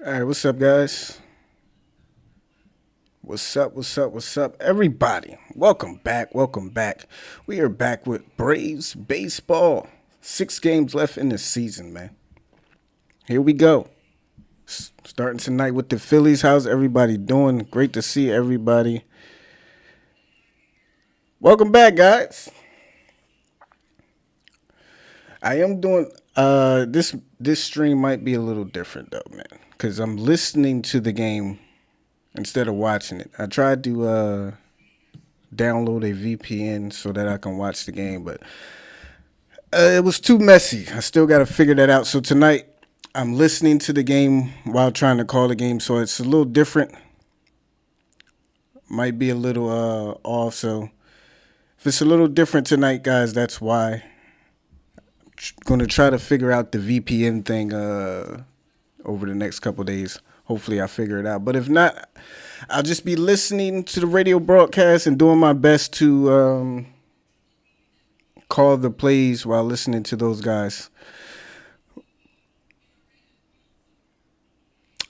All right, what's up, guys? What's up, everybody? Welcome back, welcome back. We are back with Braves baseball. 6 games left in the season, man. Here we go. Starting tonight with the Phillies. How's everybody doing? Great to see everybody. Welcome back, guys. I am doing this stream might be a little different though, man, because I'm listening to the game instead of watching it. I tried to download a VPN so that I can watch the game, but it was too messy. I still got to figure that out. So tonight, I'm listening to the game while trying to call the game, so it's a little different. Might be a little off. So if it's a little different tonight, guys, that's why. Going to try to figure out the VPN thing over the next couple days. Hopefully, I figure it out. But if not, I'll just be listening to the radio broadcast and doing my best to call the plays while listening to those guys.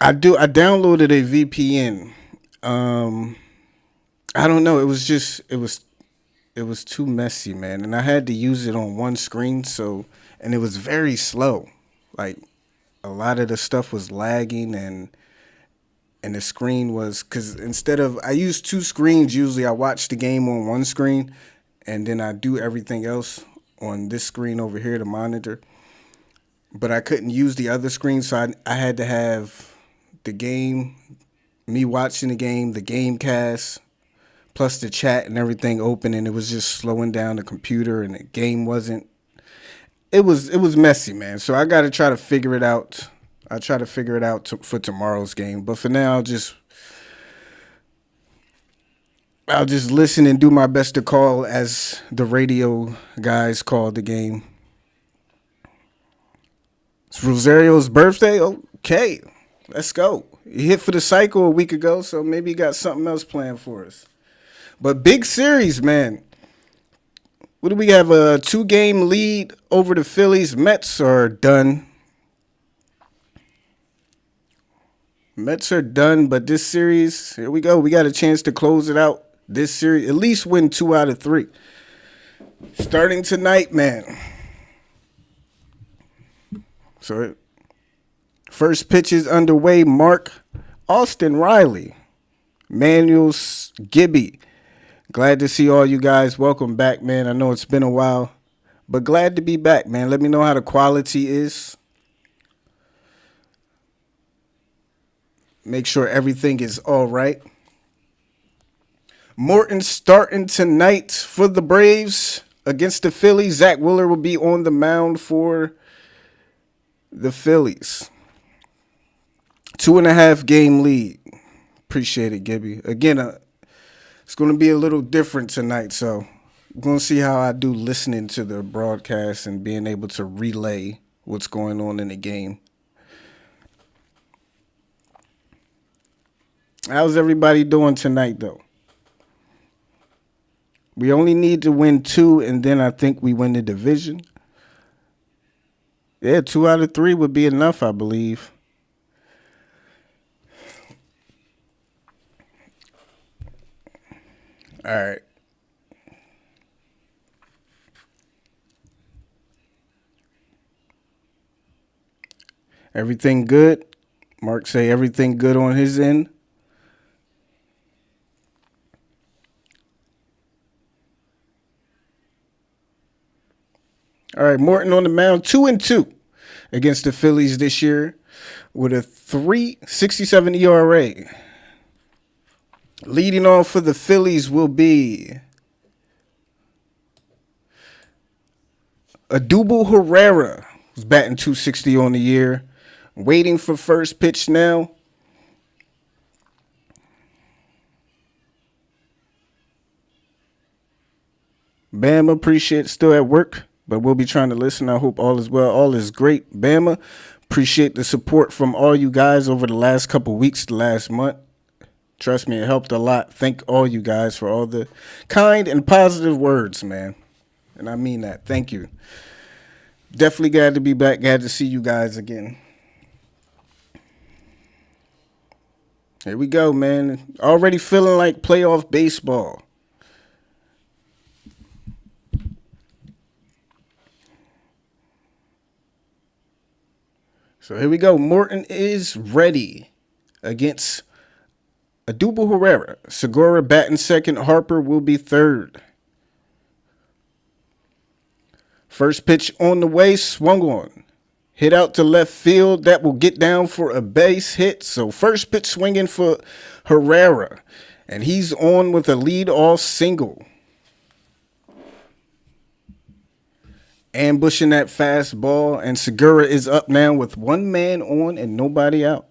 I downloaded a VPN. I don't know. It was too messy, man, and I had to use it on one screen. And it was very slow. Like a lot of the stuff was lagging and the screen was, because instead of, I use two screens usually. I watch the game on one screen and then I do everything else on this screen over here, the monitor. But I couldn't use the other screen, so I had to have the game, me watching the game cast, plus the chat and everything open, and it was just slowing down the computer, and the game wasn't. It was messy, man. So I got to try to figure it out. I'll try to figure it out for tomorrow's game. But for now, I'll just listen and do my best to call as the radio guys call the game. It's Rosario's birthday. Okay, let's go. He hit for the cycle a week ago, so maybe he got something else planned for us. But big series, man. What do we have? A 2-game lead over the Phillies. Mets are done. But this series, here we go. We got a chance to close it out. This series, at least win 2 out of 3. Starting tonight, man. So, first pitch is underway. Mark, Austin Riley, Manuel Gibby. Glad to see all you guys. Welcome back, man. I know it's been a while, but glad to be back, man. Let me know how the quality is. Make sure everything is all right. Morton starting tonight for the Braves against the Phillies. Zach Wheeler will be on the mound for the Phillies. 2.5 game lead. Appreciate it, Gibby. Again, it's going to be a little different tonight, so we're going to see how I do listening to the broadcast and being able to relay what's going on in the game. How's everybody doing tonight, though? We only need to win 2, and then I think we win the division. Yeah, 2 out of 3 would be enough, I believe. All right. Everything good? Mark say everything good on his end. All right, Morton on the mound, 2-2 against the Phillies this year with a 3.67 ERA. Leading off for the Phillies will be Odubel Herrera, who's batting .260 on the year. Waiting for first pitch now. Bama, appreciate still at work, but we'll be trying to listen. I hope all is well. All is great. Bama, appreciate the support from all you guys over the last couple weeks, the last month. Trust me, it helped a lot. Thank all you guys for all the kind and positive words, man. And I mean that. Thank you. Definitely glad to be back. Glad to see you guys again. Here we go, man. Already feeling like playoff baseball. So here we go. Morton is ready against Adubo Herrera. Segura batting second. Harper will be third. First pitch on the way, swung on. Hit out to left field. That will get down for a base hit. So first pitch swinging for Herrera. And he's on with a lead-off single. Ambushing that fastball. And Segura is up now with one man on and nobody out.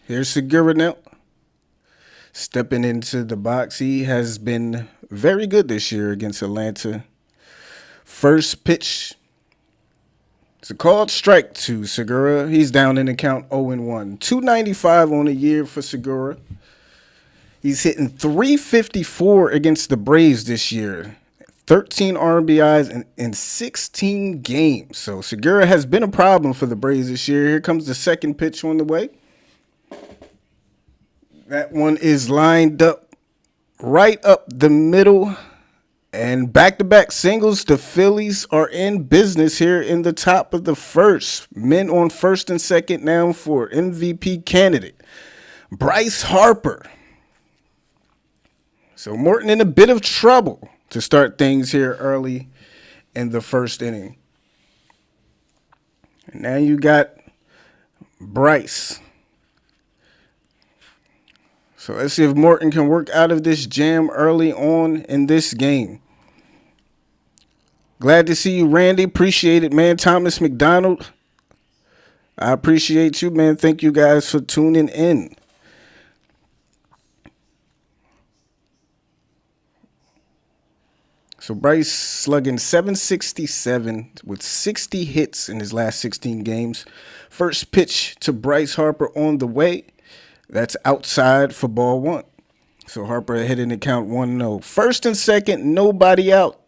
Here's Segura now. Stepping into the box. He has been very good this year against Atlanta. First pitch. It's a called strike to Segura. He's down in the count 0-1. 295 on the year for Segura. He's hitting 354 against the Braves this year. 13 RBIs in 16 games. So Segura has been a problem for the Braves this year. Here comes the second pitch on the way. That one is lined up right up the middle. And back-to-back singles, the Phillies are in business here in the top of the first. Men on first and second now for MVP candidate Bryce Harper. So Morton in a bit of trouble to start things here early in the first inning. And now you got Bryce. So let's see if Morton can work out of this jam early on in this game. Glad to see you, Randy. Appreciate it, man. Thomas McDonald, I appreciate you, man. Thank you guys for tuning in. So Bryce slugging .767 with 60 hits in his last 16 games. First pitch to Bryce Harper on the way. That's outside for ball one. So Harper ahead in the count 1-0. First and second, nobody out.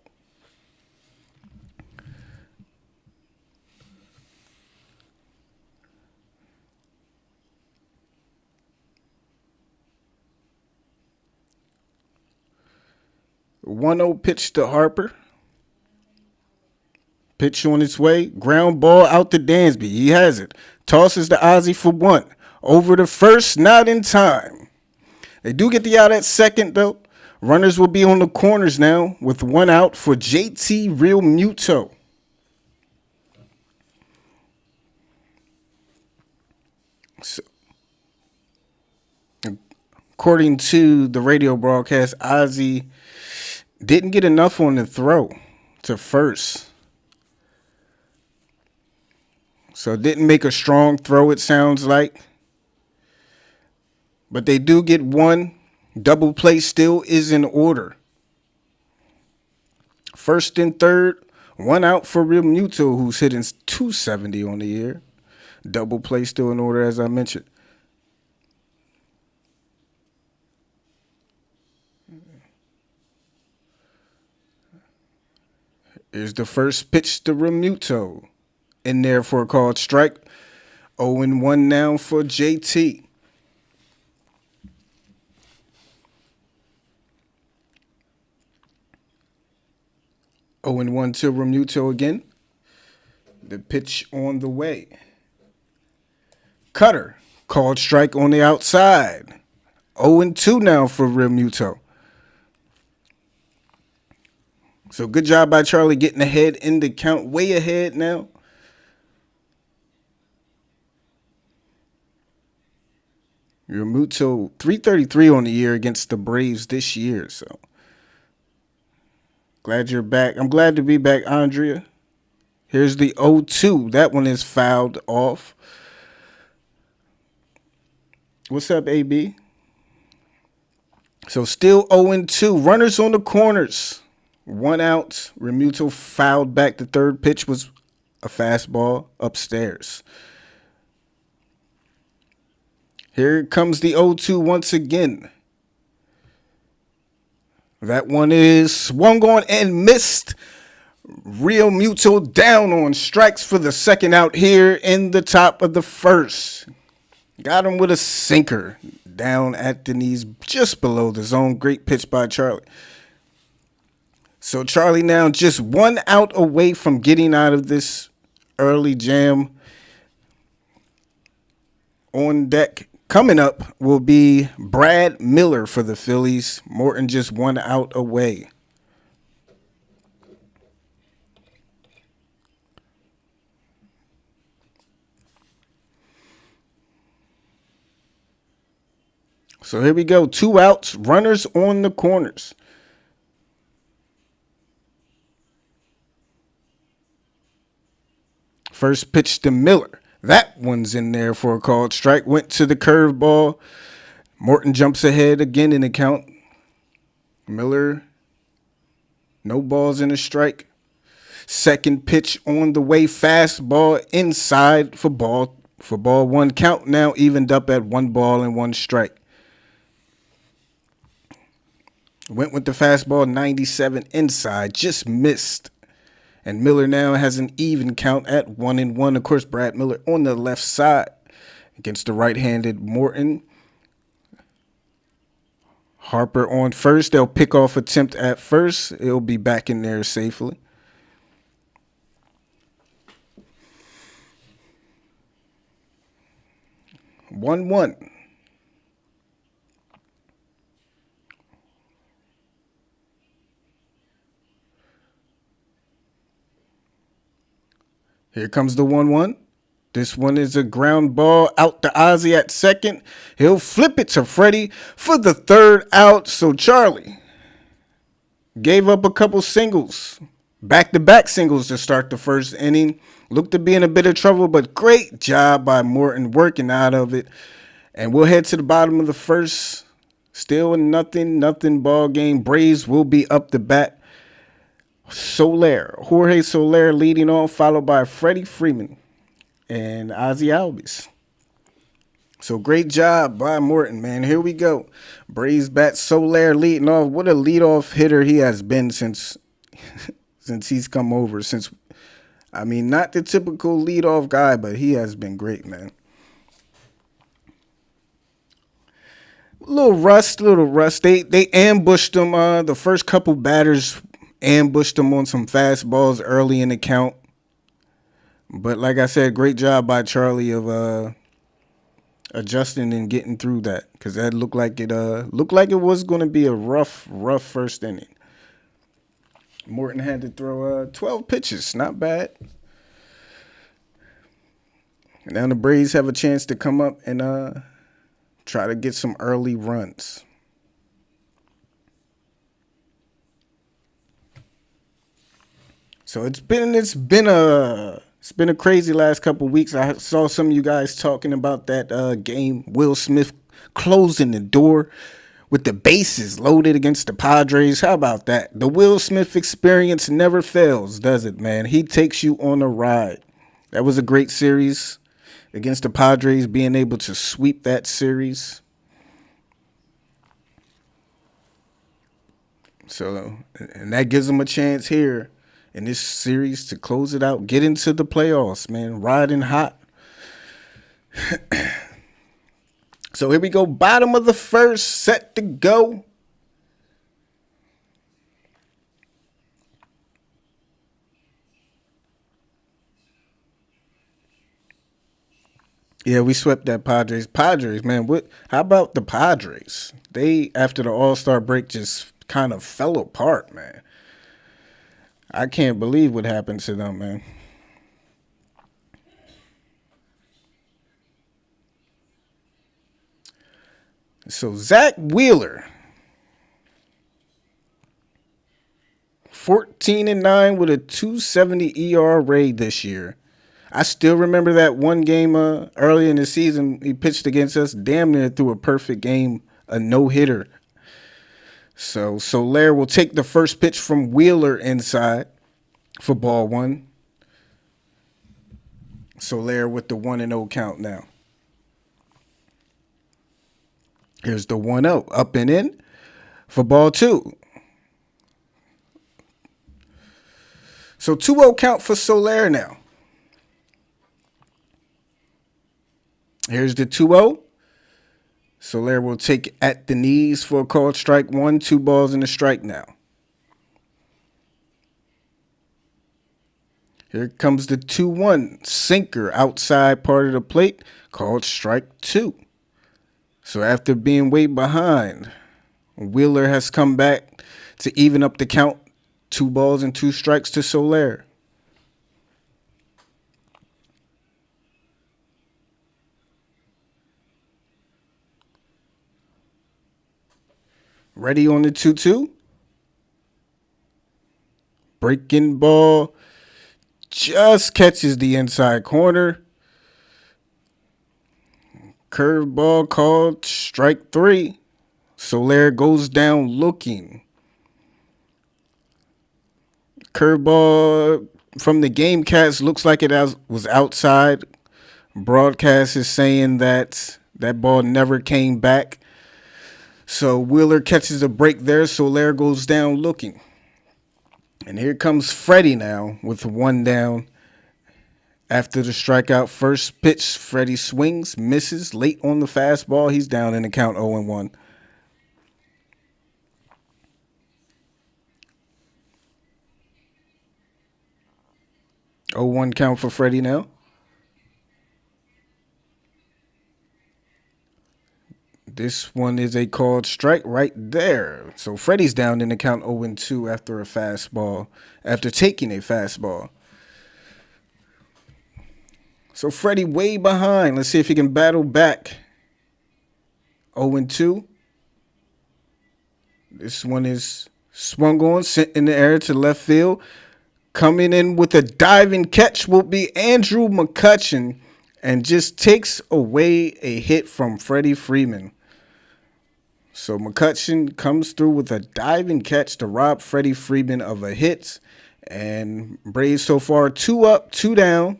A 1-0 pitch to Harper. Pitch on its way. Ground ball out to Dansby. He has it. Tosses to Ozzie for one. Over to first, not in time. They do get the out at second, though. Runners will be on the corners now with one out for JT Realmuto. So, according to the radio broadcast, Ozzie didn't get enough on the throw to first. So didn't make a strong throw, it sounds like. But they do get one. Double play still is in order. First and third, one out for Realmuto, who's hitting .270 on the year. Double play still in order, as I mentioned. Here's the first pitch to Realmuto. In there for a called strike. 0-1 now for JT. Oh, and 1 to Realmuto again. The pitch on the way. Cutter. Called strike on the outside. 0-2 now for Realmuto. So good job by Charlie getting ahead in the count. Way ahead now. Realmuto 333 on the year against the Braves this year. So glad you're back. I'm glad to be back, Andrea. Here's the 0-2. That one is fouled off. What's up, AB? So still 0-2. Runners on the corners. One out. Realmuto fouled back. The third pitch was a fastball upstairs. Here comes the 0-2 once again. That one is swung on and missed. Real Mutual down on strikes for the second out here in the top of the first. Got him with a sinker down at the knees just below the zone. Great pitch by Charlie. So Charlie now just 1 out away from getting out of this early jam. On deck coming up will be Brad Miller for the Phillies. Morton just 1 out away. So here we go. 2 outs, runners on the corners. First pitch to Miller. That one's in there for a called strike. Went to the curveball. Morton jumps ahead again in the count. Miller, no balls in a strike. Second pitch on the way. Fastball inside for ball 1. Count now evened up at 1 ball and 1 strike. Went with the fastball 97 inside. Just missed. And Miller now has an even count at 1-1. Of course, Brad Miller on the left side against the right-handed Morton. Harper on first. They'll pick off attempt at first. It'll be back in there safely. One. Here comes the 1-1. This one is a ground ball out to Ozzie at second. He'll flip it to Freddie for the 3rd out. So Charlie gave up a couple singles, back-to-back singles to start the first inning. Looked to be in a bit of trouble, but great job by Morton working out of it. And we'll head to the bottom of the first. Still a nothing ball game. Braves will be up to bat. Jorge Soler leading off, followed by Freddie Freeman and Ozzie Albies. So great job by Morton, man. Here we go. Braves bat, Soler leading off. What a leadoff hitter he has been since he's come over. Not the typical leadoff guy, but he has been great, man. Little rust. They ambushed him. The first couple batters ambushed him on some fastballs early in the count. But like I said, great job by Charlie of adjusting and getting through that, because that looked like it was going to be a rough first inning. Morton had to throw 12 pitches, not bad. And now the Braves have a chance to come up and try to get some early runs. So it's been a crazy last couple of weeks. I saw some of you guys talking about that game, Will Smith closing the door with the bases loaded against the Padres. How about that? The Will Smith experience never fails, does it, man? He takes you on a ride. That was a great series against the Padres, being able to sweep that series. So, and that gives them a chance here in this series to close it out, get into the playoffs, man, riding hot. So here we go, bottom of the first, set to go. Yeah, we swept that Padres. Padres, man, how about the Padres? They, after the All-Star break, just kind of fell apart, man. I can't believe what happened to them, man. So Zach Wheeler, 14-9 with a 2.70 ERA this year. I still remember that one game early in the season he pitched against us, damn near threw a perfect game, a no-hitter. So Soler will take the first pitch from Wheeler inside for ball 1. Soler with the 1-0 count now. Here's the 1-0, up and in for ball 2. So 2-0 count for Soler now. Here's the 2-0. Soler will take at the knees for a called strike one. 2 balls and a strike now. Here comes the 2-1 sinker outside part of the plate, called strike 2. So after being way behind, Wheeler has come back to even up the count. 2 balls and 2 strikes to Soler. Ready on the 2-2. Breaking ball just catches the inside corner. Curveball called strike 3. Soler goes down looking. Curveball from the Gamecast looks like it was outside. Broadcast is saying that ball never came back. So Wheeler catches a break there. Soler goes down looking. And here comes Freddie now with 1 down. After the strikeout, first pitch, Freddie swings, misses late on the fastball. He's down in the count 0-1. Oh, 1 count for Freddie now. This one is a called strike right there. So Freddie's down in the count 0-2 after taking a fastball. So Freddie way behind. Let's see if he can battle back. 0-2. This one is swung on, sent in the air to left field. Coming in with a diving catch will be Andrew McCutchen, and just takes away a hit from Freddie Freeman. So McCutchen comes through with a diving catch to rob Freddie Freeman of a hit. And Braves so far 2 up, 2 down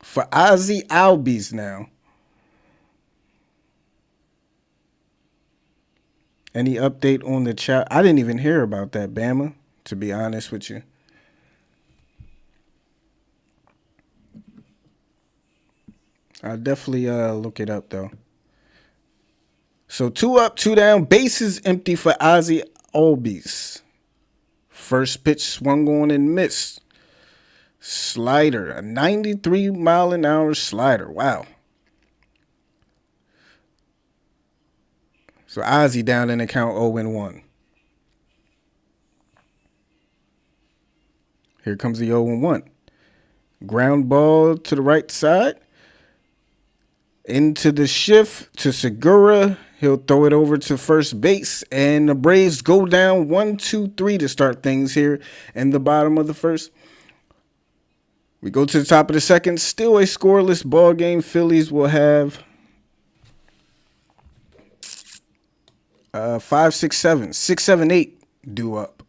for Ozzie Albies now. Any update on the chat? I didn't even hear about that, Bama, to be honest with you. I'll definitely look it up, though. So 2 up, 2 down. Bases empty for Ozzie Albies. First pitch swung on and missed. Slider, a 93-mile-an-hour slider. Wow. So Ozzie down in the count 0-1. Here comes the 0-1. Ground ball to the right side. Into the shift to Segura. He'll throw it over to first base. And the Braves go down 1-2-3 to start things here in the bottom of the first. We go to the top of the second. Still a scoreless ball game. Phillies will have 5, 6, 7. 6, 7, 8 due up.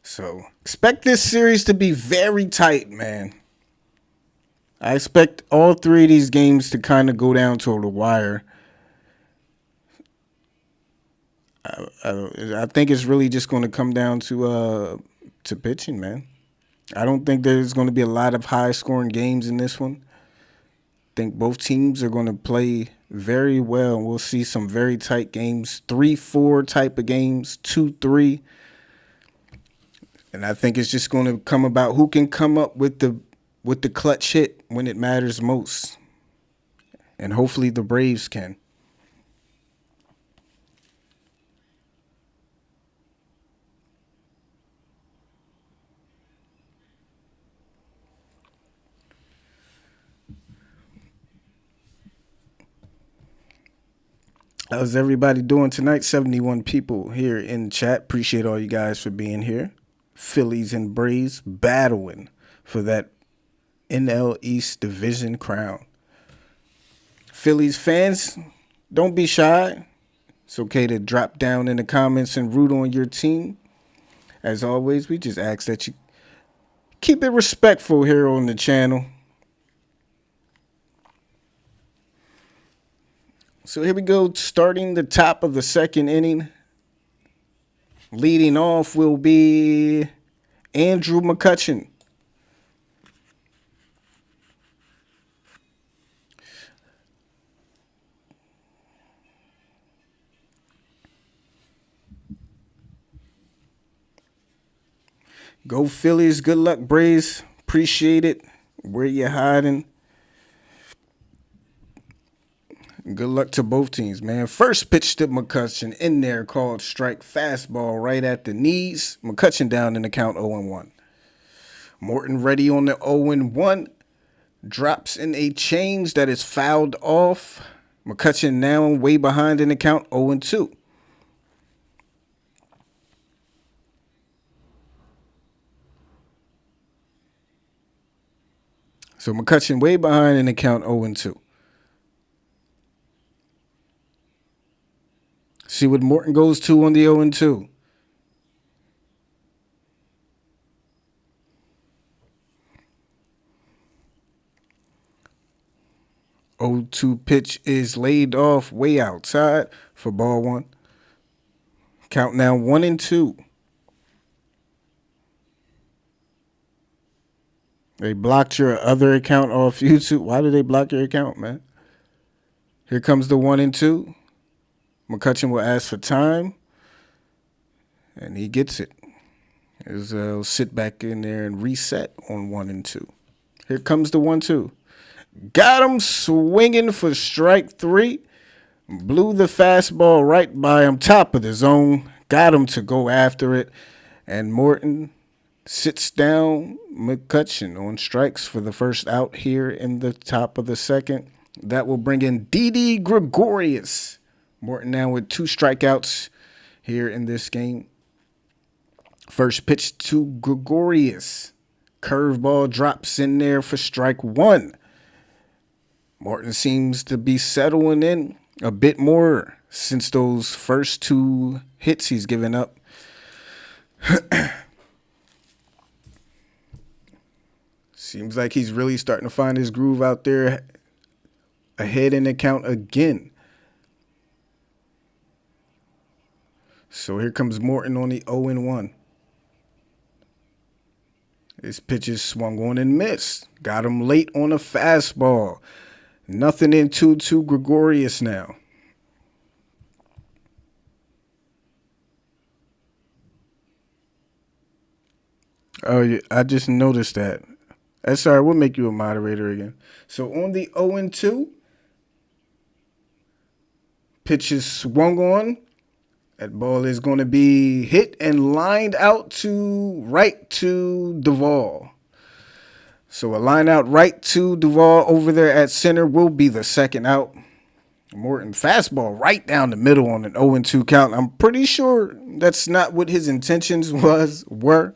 So expect this series to be very tight, man. I expect all 3 of these games to kind of go down to the wire. I think it's really just going to come down to pitching, man. I don't think there's going to be a lot of high-scoring games in this one. I think both teams are going to play very well, and we'll see some very tight games, 3-4 type of games, 2-3. And I think it's just going to come about who can come up with the clutch hit when it matters most. And hopefully the Braves can. How's everybody doing tonight? 71 people here in chat. Appreciate all you guys for being here. Phillies and Braves battling for that NL East division crown. Phillies fans, don't be shy. It's okay to drop down in the comments and root on your team. As always, we just ask that you keep it respectful here on the channel. So here we go, starting the top of the second inning. Leading off will be Andrew McCutchen. Go Phillies. Good luck, Braves. Appreciate it. Where you hiding? Good luck to both teams, man. First pitch to McCutchen in there called strike. Fastball right at the knees. McCutchen down in the count 0-1. Morton ready on the 0-1. Drops in a change that is fouled off. McCutchen now way behind in the count 0-2. So McCutchen way behind in the count 0-2. See what Morton goes to on the 0-2. 0-2 pitch is laid off way outside for ball one. Count now 1-2. They blocked your other account off YouTube. Why did they block your account, man? Here comes the 1-2. McCutchen will ask for time, and he gets it. He'll sit back in there and reset on 1-2. Here comes the 1-2. Got him swinging for strike three. Blew the fastball right by him, top of the zone. Got him to go after it. And Morton sits down McCutchen on strikes for the first out here in the top of the second. That will bring in Didi Gregorius. Morton now with 2 strikeouts here in this game. First pitch to Gregorius. Curveball drops in there for strike 1. Morton seems to be settling in a bit more since those first 2 hits he's given up. Seems like he's really starting to find his groove out there, ahead in the count again. So here comes Morton on the 0-1. His pitch is swung on and missed. Got him late on a fastball. Nothing in 2-2 Gregorius now. Oh, yeah, I just noticed that. Sorry, we'll make you a moderator again. So on the 0-2, pitch is swung on. That ball is going to be hit and lined out to right to Duvall. So a line out right to Duvall over there at center will be the second out. Morton fastball right down the middle on an 0-2 count. I'm pretty sure that's not what his intentions were,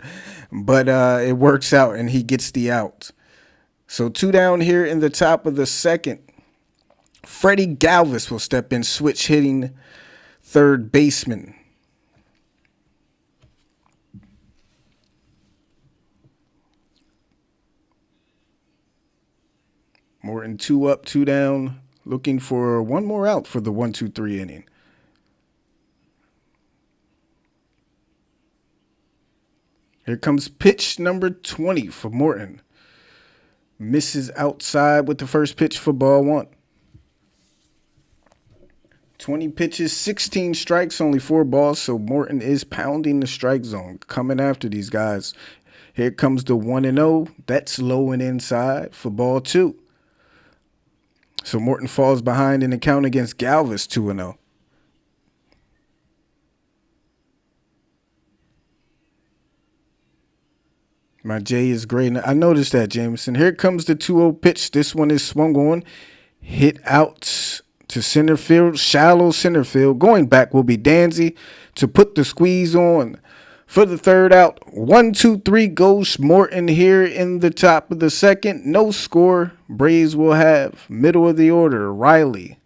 but it works out and he gets the out. So 2 down here in the top of the second. Freddie Galvis will step in, switch hitting third baseman. Morton 2 up, 2 down, looking for one more out for the 1-2-3 inning. Here comes pitch number 20 for Morton. Misses outside with the first pitch for ball 1. 20 pitches, 16 strikes, only 4 balls. So Morton is pounding the strike zone, coming after these guys. Here comes the 1-0. That's low and inside for ball 2. So Morton falls behind in the count against Galvis 2-0. My J is great. I noticed that, Jameson. Here comes the 2-0 pitch. This one is swung on. Hit out to center field, shallow center field. Going back will be Danzy to put the squeeze on for the third out. 1-2-3 goes Morton here in the top of the second. No score. Braves will have middle of the order. Riley,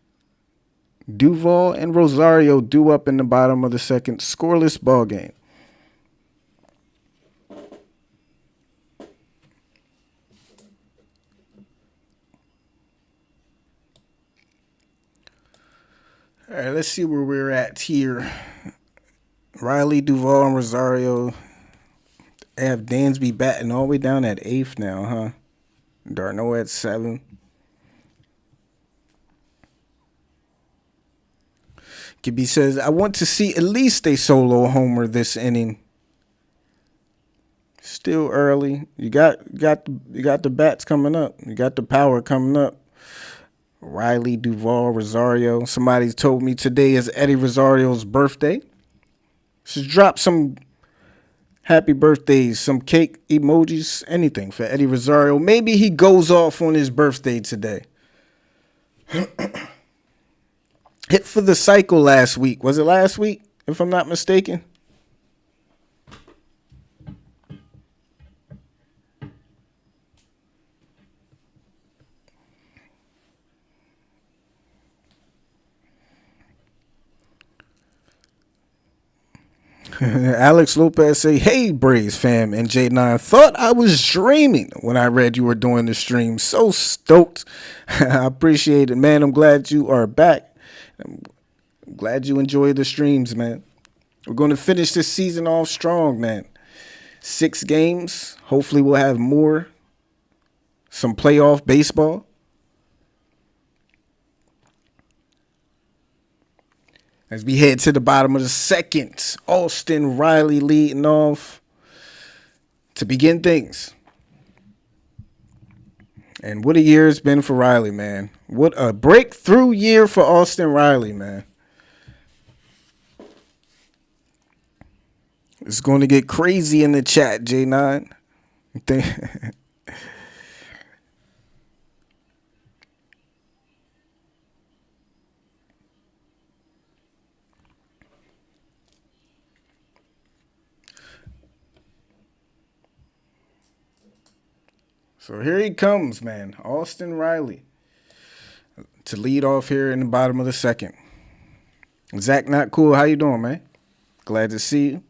Duvall, and Rosario due up in the bottom of the second. Scoreless ball game. All right, let's see where we're at here Riley, Duvall, and Rosario. They have Dansby batting all the way down at eighth now, huh? Darno at seven. Gibby says, I want to see at least a solo homer this inning. Still early. You got the bats coming up. You got the power coming up. Riley, Duvall, Rosario. Somebody told me today is Eddie Rosario's birthday. Just drop some happy birthdays, some cake emojis, anything for Eddie Rosario. Maybe he goes off on his birthday today. Hit for the cycle last week. Was it last week, if I'm not mistaken? Alex Lopez say, hey, Braves fam and J9. Thought I was dreaming when I read you were doing the stream. So stoked. I appreciate it, man. I'm glad you are back. I'm glad you enjoy the streams, man. We're going to finish this season off strong, man. 6 games. Hopefully we'll have more. Some playoff baseball. As we head to the bottom of the second, Austin Riley leading off to begin things. And what a year it's been for Riley, man. What a breakthrough year for Austin Riley, man. It's going to get crazy in the chat, J9. So here he comes, man. Austin Riley to lead off here in the bottom of the second. Zach Not Cool, how you doing, man? Glad to see you.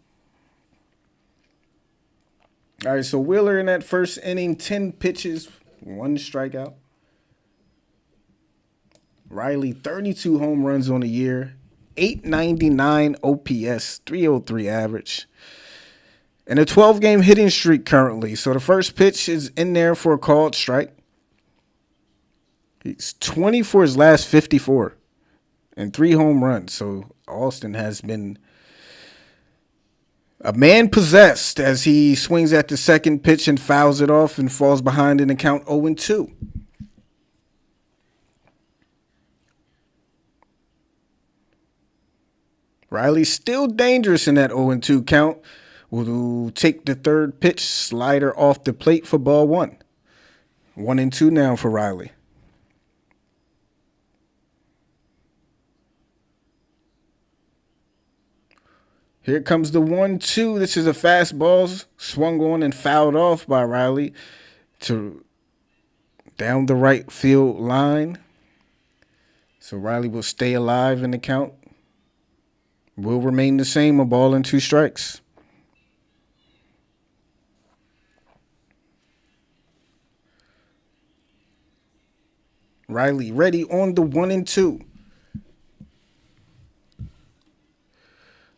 All right, so Wheeler in that first inning, 10 pitches, 1 strikeout. Riley, 32 home runs on the year, 899 OPS, 303 average. And a 12-game hitting streak currently. So the first pitch is in there for a called strike. He's 20 for his last 54 and 3 home runs. So Austin has been a man possessed as he swings at the second pitch and fouls it off and falls behind in the count 0-2. Riley's still dangerous in that 0-2 count. Will take the third pitch, slider off the plate for ball 1. 1-2 now for Riley. Here comes the 1-2. This is a fastball swung on and fouled off by Riley to down the right field line. So Riley will stay alive in the count. Will remain the same, a ball and 2 strikes. Riley ready on the 1-2.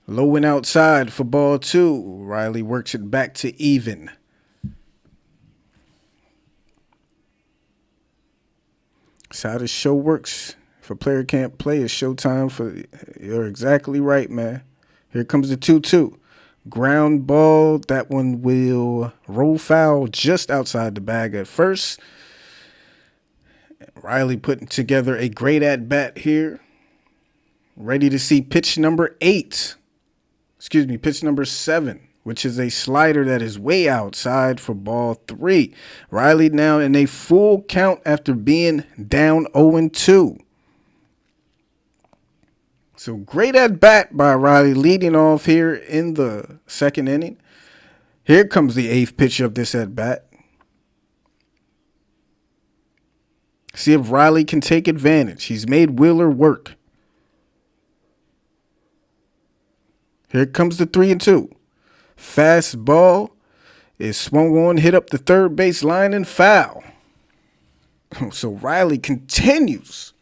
Low and outside for ball 2. Riley works it back to even. That's how the show works. If a player can't play, it's showtime for. You're exactly right, man. Here comes the 2-2. Ground ball. That one will roll foul just outside the bag at first. Riley putting together a great at-bat here. Ready to see pitch number 8. Pitch number 7, which is a slider that is way outside for ball 3. Riley now in a full count after being down 0-2. So great at-bat by Riley leading off here in the second inning. Here comes the 8th pitch of this at-bat. See if Riley can take advantage. He's made Wheeler work. Here comes the 3-2. Fastball is swung on, hit up the third base line and foul. So Riley continues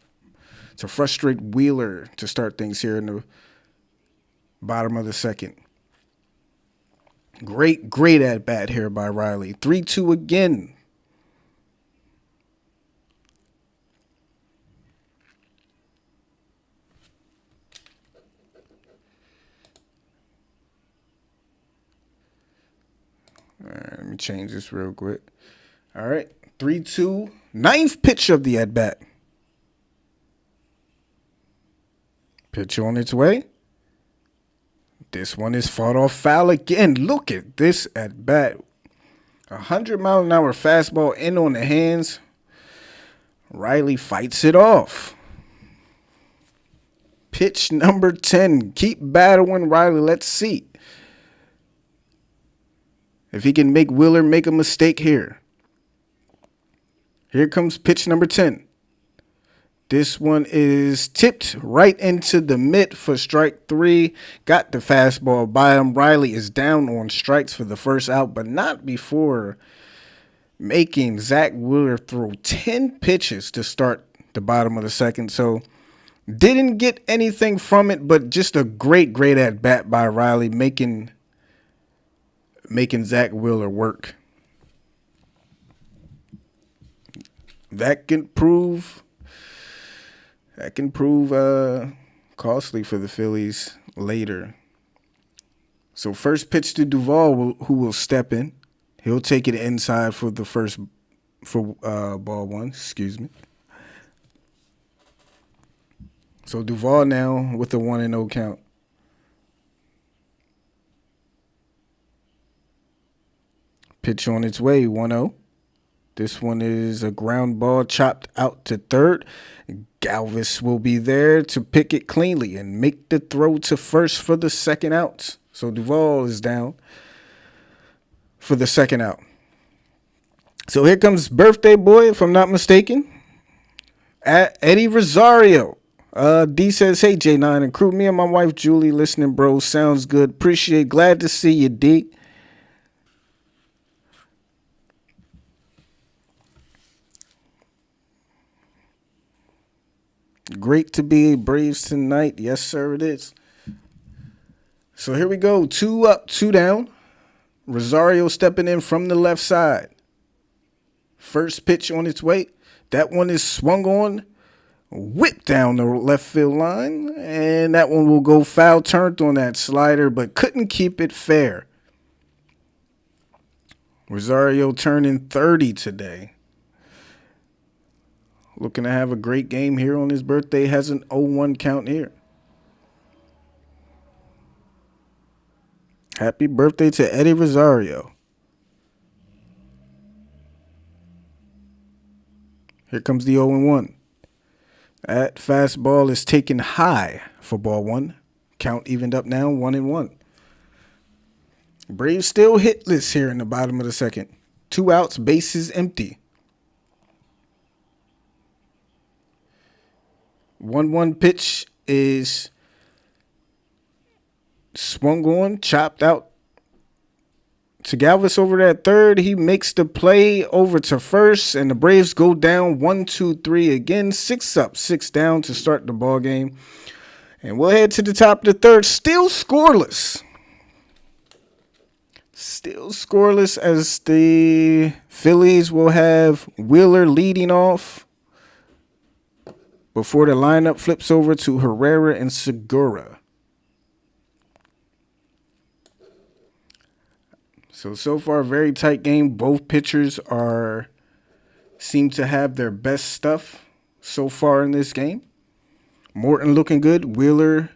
to frustrate Wheeler to start things here in the Bottom of the second. Great at bat here by Riley. 3-2 again. All right, let me change this real quick. All right, 3-2. Ninth pitch of the at bat. Pitch on its way. This one is fought off foul again. Look at this at bat. 100-mile-an-hour fastball in on the hands. Riley fights it off. Pitch number 10. Keep battling, Riley. Let's see if he can make Wheeler make a mistake here. Here comes pitch number 10. This one is tipped right into the mitt for strike 3. Got the fastball by him. Riley is down on strikes for the first out, but not before making Zach Wheeler throw 10 pitches to start the bottom of the second. So didn't get anything from it, but just a great at bat by Riley, making Zach Wheeler work. That can prove costly for the Phillies later. So first pitch to Duvall, who will step in. He'll take it inside for ball one. Excuse me. So Duvall now with a 1-0 count. Pitch on its way, 1-0. This one is a ground ball chopped out to third. Galvis will be there to pick it cleanly and make the throw to first for the second out. So Duvall is down for the second out. So here comes birthday boy, if I'm not mistaken, Eddie Rosario. D says, hey, J9 and crew, me and my wife Julie listening, bro. Sounds good. Appreciate. Glad to see you, D. Great to be Braves tonight. Yes, sir, it is. So here we go. 2 up, 2 down. Rosario stepping in from the left side. First pitch on its way. That one is swung on. Whipped down the left field line. And that one will go foul. Turned on that slider, but couldn't keep it fair. Rosario turning 30 today. Looking to have a great game here on his birthday. Has an 0-1 count here. Happy birthday to Eddie Rosario. Here comes the 0-1. That fastball is taken high for ball one. Count evened up now, 1-1. Braves still hitless here in the bottom of the second. 2 outs, bases empty. 1-1 pitch is swung on, chopped out to Galvis over at third. He makes the play over to first, and the Braves go down 1-2-3 again. 6 up, 6 down to start the ball game. And we'll head to the top of the third. Still scoreless. Still scoreless as the Phillies will have Wheeler leading off before the lineup flips over to Herrera and Segura. So far, very tight game. Both pitchers seem to have their best stuff so far in this game. Morton looking good. Wheeler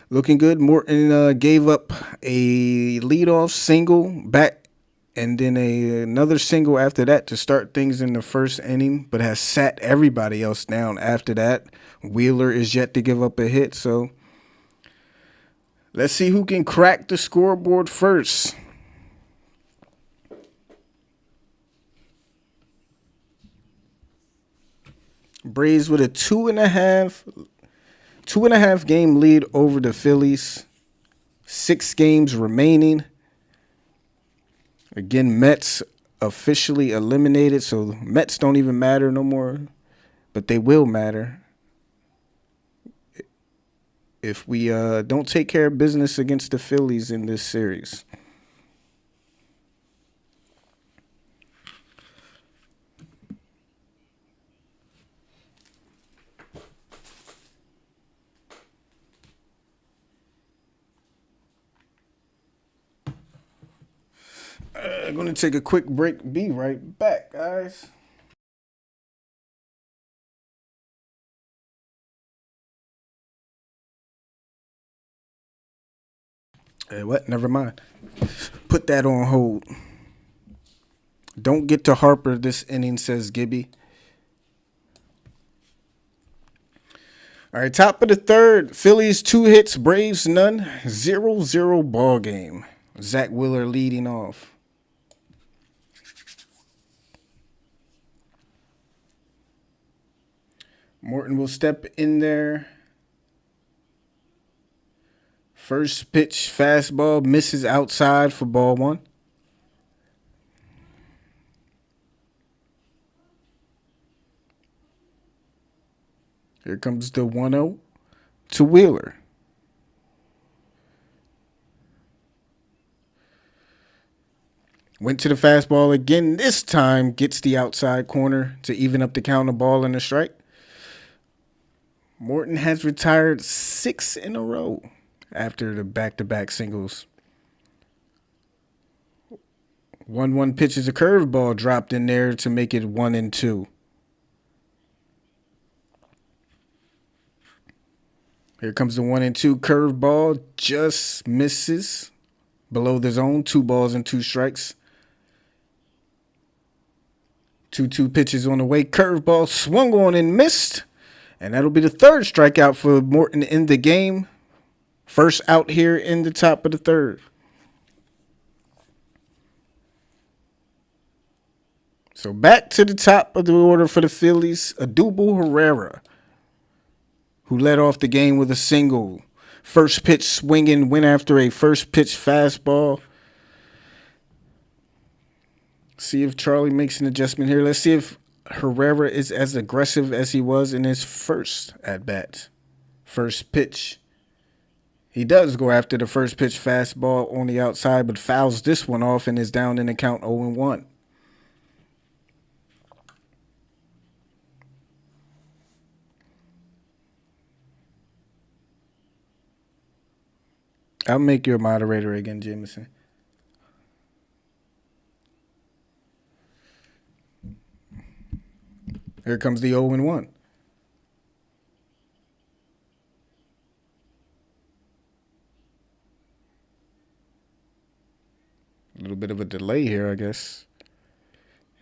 looking good. Morton gave up a leadoff single back and then another single after that to start things in the first inning, but has sat everybody else down after that. Wheeler is yet to give up a hit, so let's see who can crack the scoreboard first. Braves with a 2.5 game lead over the Phillies. 6 games remaining. Again, Mets officially eliminated, so Mets don't even matter no more, but they will matter. if we don't take care of business against the Phillies in this series. I'm going to take a quick break. Be right back, guys. Hey, what? Never mind. Put that on hold. Don't get to Harper this inning, says Gibby. All right, top of the third. Phillies 2 hits, Braves none. 0-0 ball game. Zach Wheeler leading off. Morton will step in there. First pitch, fastball, misses outside for ball 1. Here comes the 1-0 to Wheeler. Went to the fastball again. This time gets the outside corner to even up the count of ball and a strike. Morton has retired 6 in a row after the back-to-back singles. 1-1 pitch is a curveball dropped in there to make it 1-2. Here comes the 1-2 curveball. Just misses below the zone. 2 balls and 2 strikes. 2-2 pitches on the way. Curveball swung on and missed. And that'll be the third strikeout for Morton in the game. First out here in the top of the third. So back to the top of the order for the Phillies. Odubel Herrera, who led off the game with a single. First pitch swinging, went after a first pitch fastball. See if Charlie makes an adjustment here. Let's see if Herrera is as aggressive as he was in his first at-bat. First pitch. He does go after the first pitch fastball on the outside, but fouls this one off and is down in the count 0-1. I'll make you a moderator again, Jameson. Here comes the 0-1. A little bit of a delay here, I guess.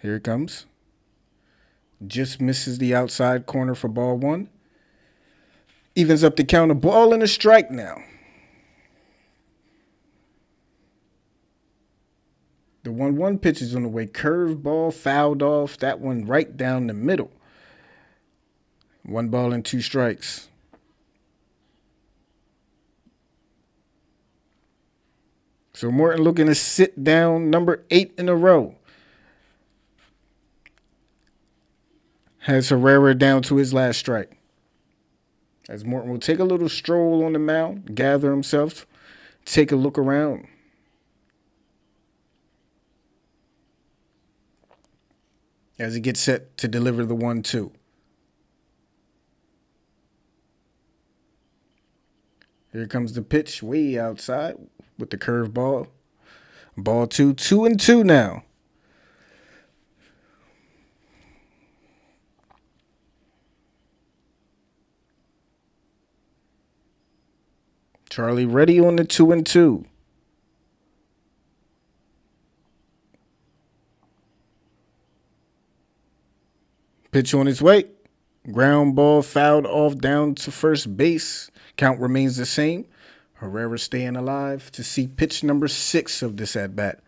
Here it comes. Just misses the outside corner for ball 1. Evens up the count, a ball and a strike now. The 1-1 pitch is on the way. Curveball fouled off. That one right down the middle. 1 ball and 2 strikes. So Morton looking to sit down number 8 in a row. Has Herrera down to his last strike. As Morton will take a little stroll on the mound, gather himself, take a look around. As he gets set to deliver the 1-2. Here comes the pitch way outside with the curveball. Ball 2, 2-2 now. Charlie ready on the 2-2. Pitch on its way. Ground ball fouled off down to first base. Count remains the same. Herrera staying alive to see pitch number 6 of this at-bat.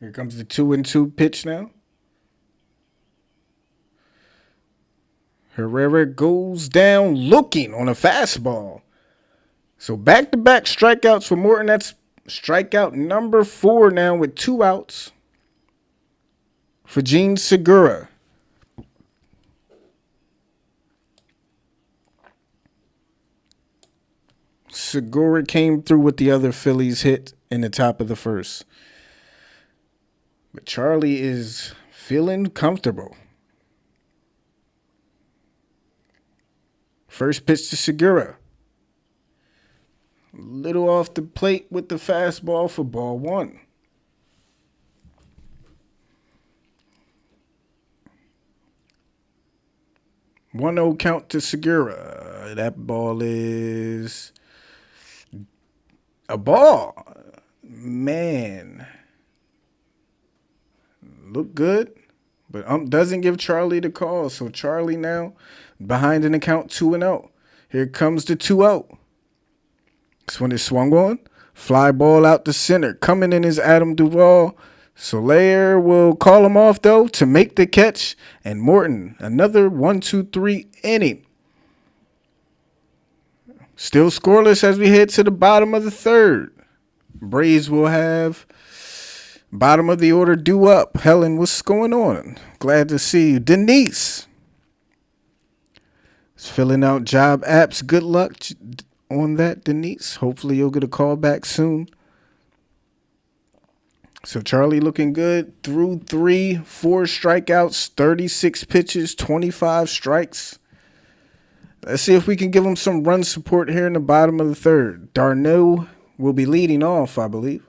Here comes the 2-2 pitch now. Herrera goes down looking on a fastball. So back-to-back strikeouts for Morton. That's strikeout number 4 now with 2 outs for Gene Segura. Segura came through with the other Phillies hit in the top of the first. But Charlie is feeling comfortable. First pitch to Segura. Little off the plate with the fastball for ball 1. One 0 count to Segura. That ball is a ball. Man. Look good. But doesn't give Charlie the call. So Charlie now behind in the count 2-0. Here comes the 2-0. This one is swung on. Fly ball out to center. Coming in is Adam Duvall. Soler will call him off, though, to make the catch. And Morton, another 1-2-3 inning. Still scoreless as we head to the bottom of the third. Braves will have bottom of the order due up. Helen, what's going on? Glad to see you. Denise is filling out job apps. Good luck on that, Denise. Hopefully you'll get a call back soon. So Charlie looking good. Through 4 strikeouts, 36 pitches, 25 strikes. Let's see if we can give him some run support here in the bottom of the third. Darno will be leading off, I believe.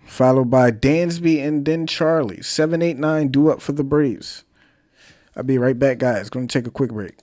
Followed by Dansby and then Charlie. 7, 8, 9 due up for the Braves. I'll be right back, guys. Going to take a quick break.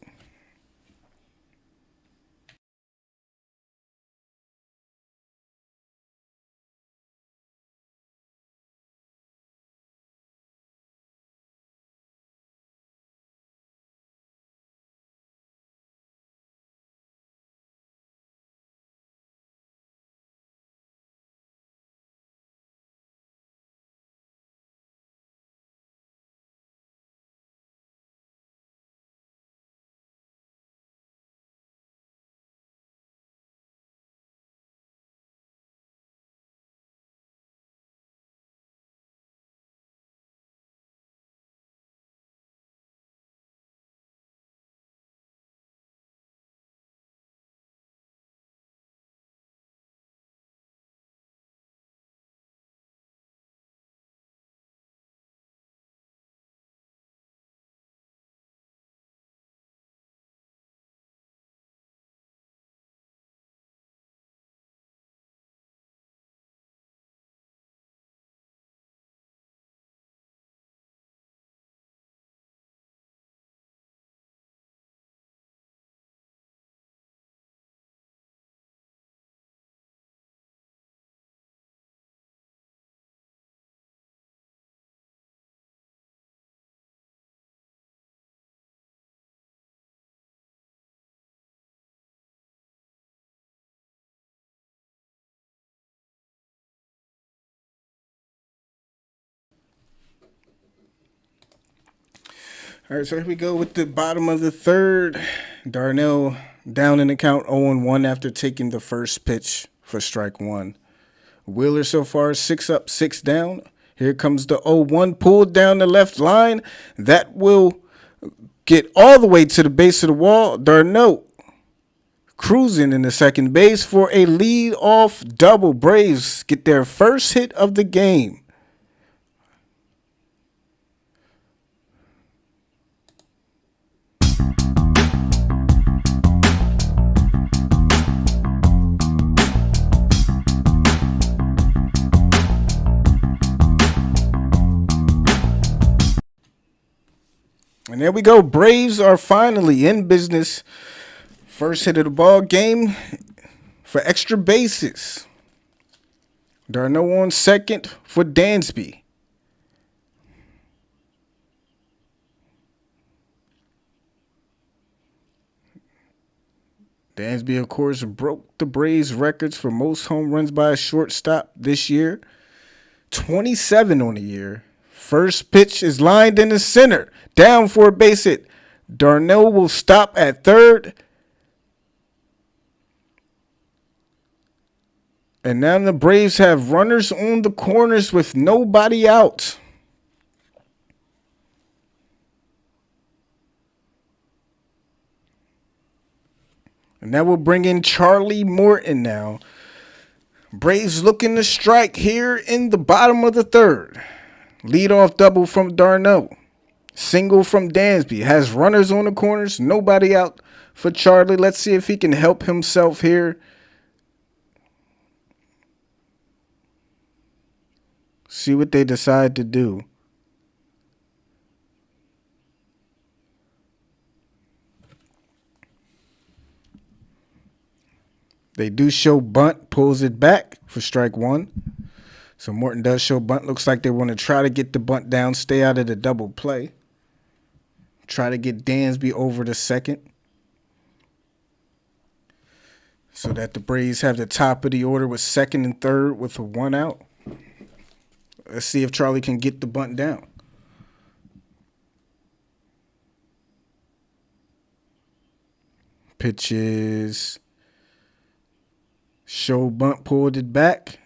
All right, so here we go with the bottom of the third. Darnell down in the count 0-1 after taking the first pitch for strike 1. Wheeler so far 6 up, 6 down. Here comes the 0-1 pulled down the left line. That will get all the way to the base of the wall. Darnell cruising in the second base for a lead-off double. Braves get their first hit of the game. And there we go. Braves are finally in business. First hit of the ball game for extra bases. Darno on second for Dansby. Dansby, of course, broke the Braves records for most home runs by a shortstop this year. 27 on the year. First pitch is lined in the center. Down for a base hit. Darnell will stop at third. And now the Braves have runners on the corners with nobody out. And that will bring in Charlie Morton now. Braves looking to strike here in the bottom of the third. Leadoff double from Darno. Single from Dansby. Has runners on the corners. Nobody out for Charlie. Let's see if he can help himself here. See what they decide to do. They do show bunt, pulls it back for strike one. So Morton does show bunt. Looks like they want to try to get the bunt down, stay out of the double play. Try to get Dansby over to second, so that the Braves have the top of the order with second and third with a one out. Let's see if Charlie can get the bunt down. Pitches. Show bunt, pulled it back.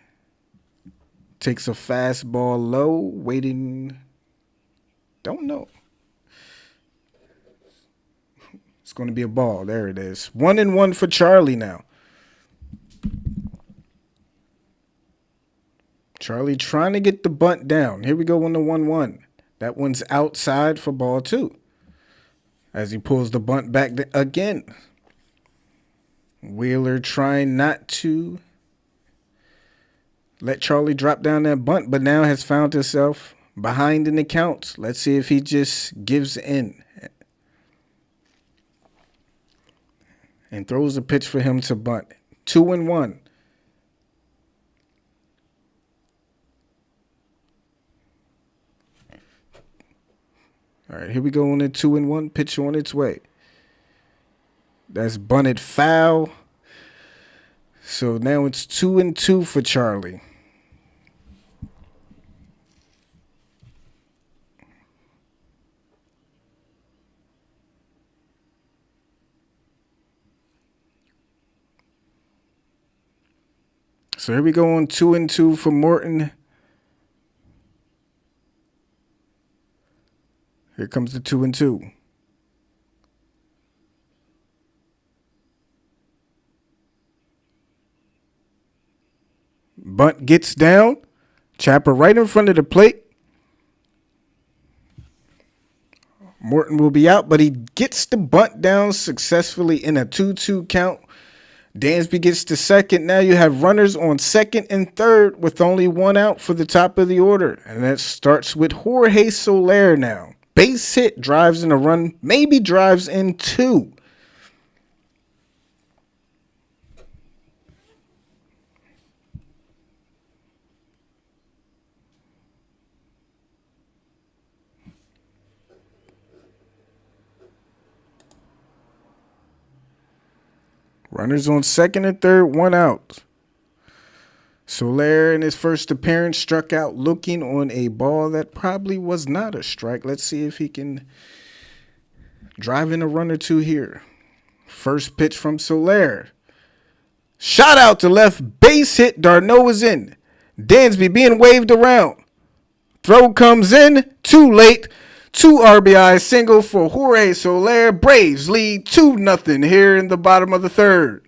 Takes a fastball low, waiting. Don't know. It's going to be a ball. There it is. 1-1 for Charlie now. Charlie trying to get the bunt down. Here we go on the 1-1. That one's outside for ball two. As he pulls the bunt back again. Wheeler trying not to let Charlie drop down that bunt, but now has found himself behind in the count. Let's see if he just gives in and throws a pitch for him to bunt. 2-1. All right, here we go on the 2-1. Pitch on its way. That's bunted foul. So now it's 2-2 for Charlie. So here we go on 2-2 for Morton. Here comes the 2-2. Bunt gets down. Chapper right in front of the plate. Morton will be out, but he gets the bunt down successfully in a 2-2 count. Dansby gets to second. Now you have runners on second and third with only one out for the top of the order. And that starts with Jorge Soler now. Base hit, drives in a run, maybe drives in two. Runners on second and third, one out. Soler in his first appearance struck out looking on a ball that probably was not a strike. Let's see if he can drive in a run or two here. First pitch from Soler. Shot out to left, base hit. Darno is in. Dansby being waved around. Throw comes in, too late. 2 RBI single for Jorge Soler. Braves lead 2-0 here in the bottom of the third.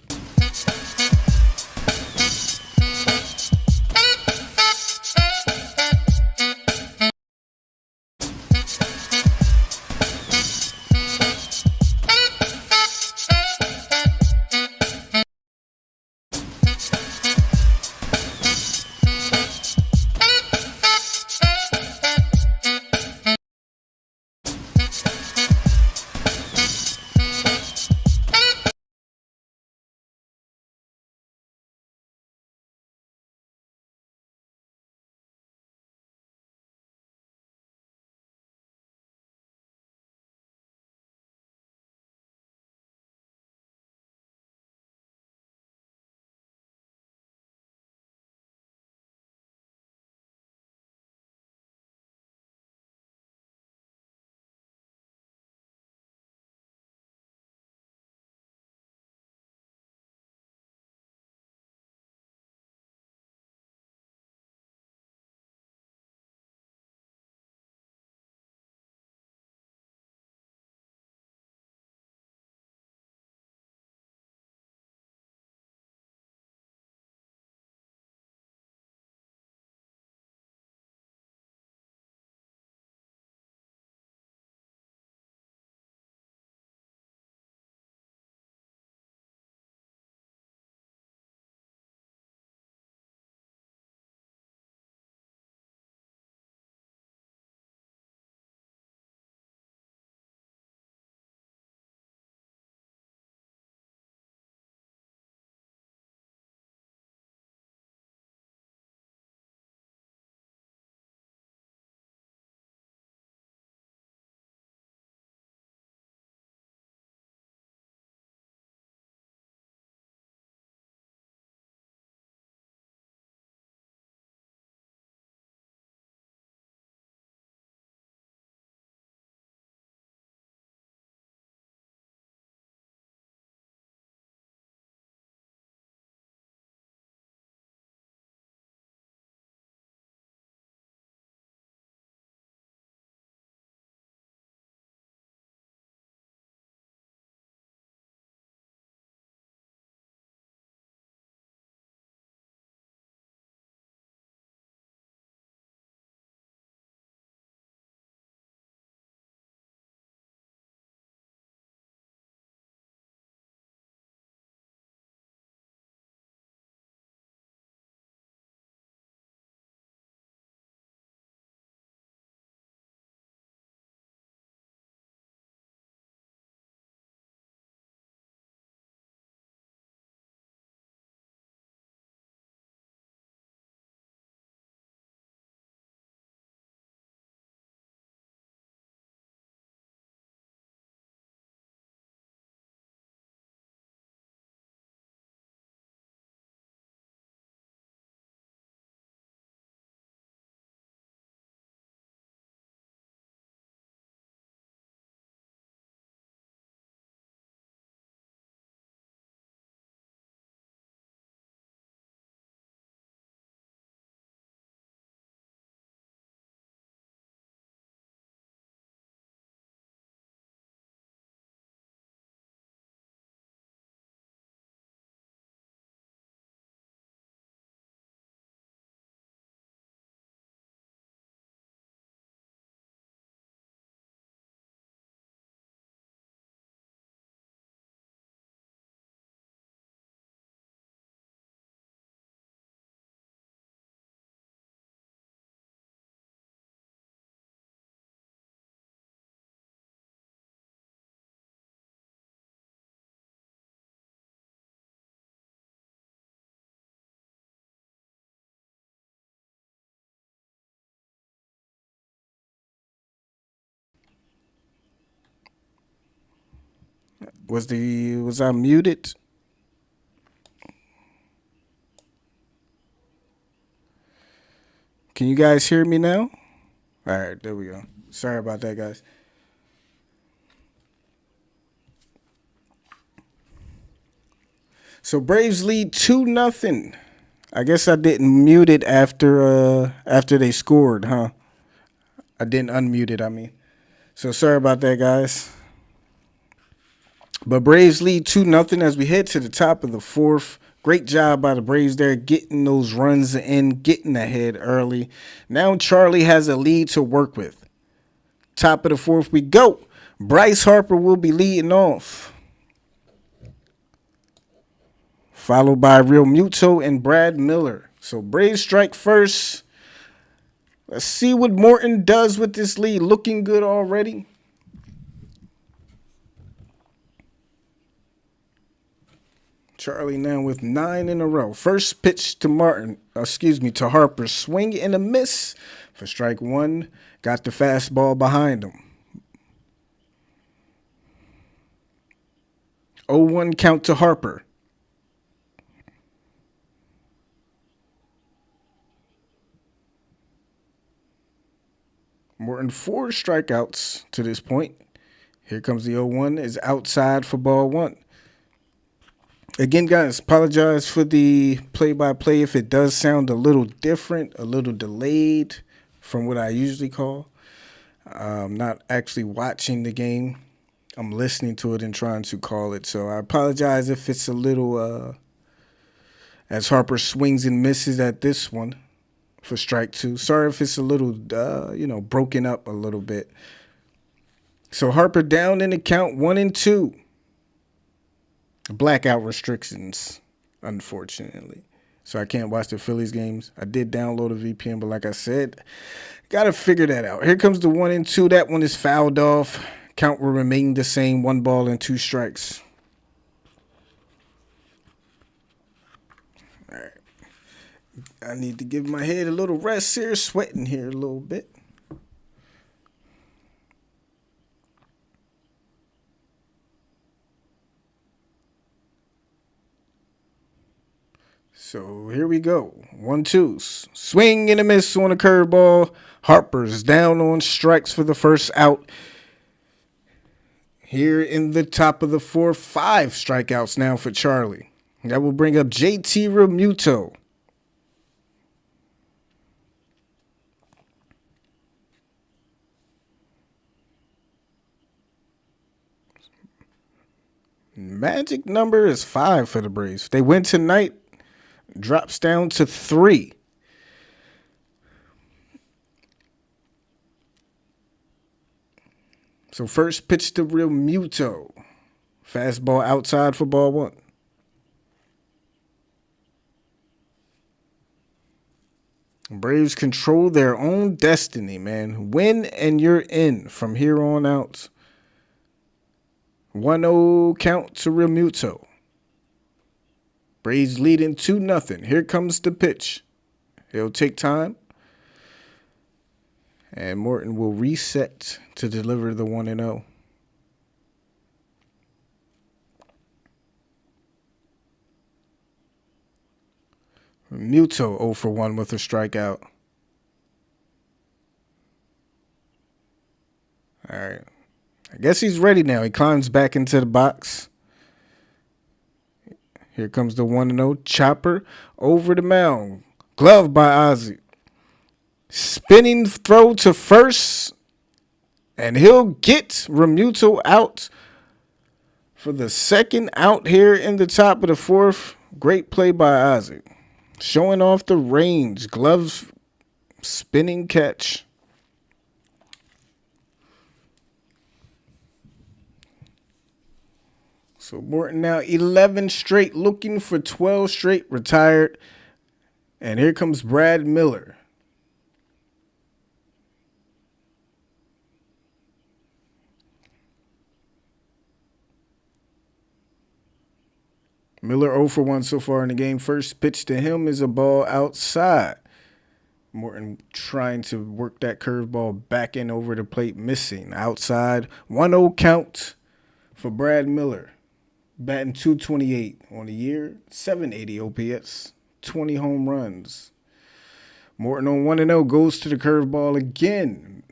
Was I muted? Can you guys hear me now? All right, there we go. Sorry about that, guys. So Braves lead 2-0. I guess I didn't mute it after they scored, huh? I didn't unmute it, I mean. So sorry about that, guys. But Braves lead 2-0 as we head to the top of the fourth. Great job by the Braves there, getting those runs in, getting ahead early. Now Charlie has a lead to work with. Top of the fourth we go. Bryce Harper will be leading off, followed by Real Muto and Brad Miller. So Braves strike first. Let's see what Morton does with this lead. Looking good already. Charlie now with 9 in a row. First pitch to to Harper. Swing and a miss for strike one. Got the fastball behind him. 0-1 count to Harper. Morton 4 strikeouts to this point. Here comes the 0-1. Is outside for ball one. Again, guys, apologize for the play-by-play if it does sound a little different, a little delayed from what I usually call. I'm not actually watching the game. I'm listening to it and trying to call it. So I apologize if it's a little, as Harper swings and misses at this one for strike two. Sorry if it's a little, broken up a little bit. So Harper down in the count, 1-2. Blackout restrictions, unfortunately. So I can't watch the Phillies games. I did download a VPN, but like I said, got to figure that out. Here comes the 1-2. That one is fouled off. Count will remain the same. 1 ball and 2 strikes. All right. I need to give my head a little rest here. Sweating here a little bit. So here we go. 1-2. Swing and a miss on a curveball. Harper's down on strikes for the first out. Here in the top of the fourth, 5 strikeouts now for Charlie. That will bring up JT Realmuto. Magic number is 5 for the Braves. They win tonight. Drops down to 3. So first pitch to Realmuto. Fastball outside for ball one. Braves control their own destiny, man. Win and you're in from here on out. 1-0 count to Realmuto. Braves leading 2-0. Here comes the pitch. He'll take time. And Morton will reset to deliver the 1-0. Muto 0 for 1 with a strikeout. All right. I guess he's ready now. He climbs back into the box. Here comes the 1-0. Chopper over the mound. Glove by Ozzie. Spinning throw to first. And he'll get Realmuto out for the second out here in the top of the fourth. Great play by Ozzie. Showing off the range. Glove spinning catch. So Morton now 11 straight, looking for 12 straight, retired. And here comes Brad Miller. Miller 0 for 1 so far in the game. First pitch to him is a ball outside. Morton trying to work that curveball back in over the plate, missing. Outside, 1-0 count for Brad Miller. batting 228 on the year, 780 OPS, 20 home runs. Morton on 1-0 goes to the curveball again.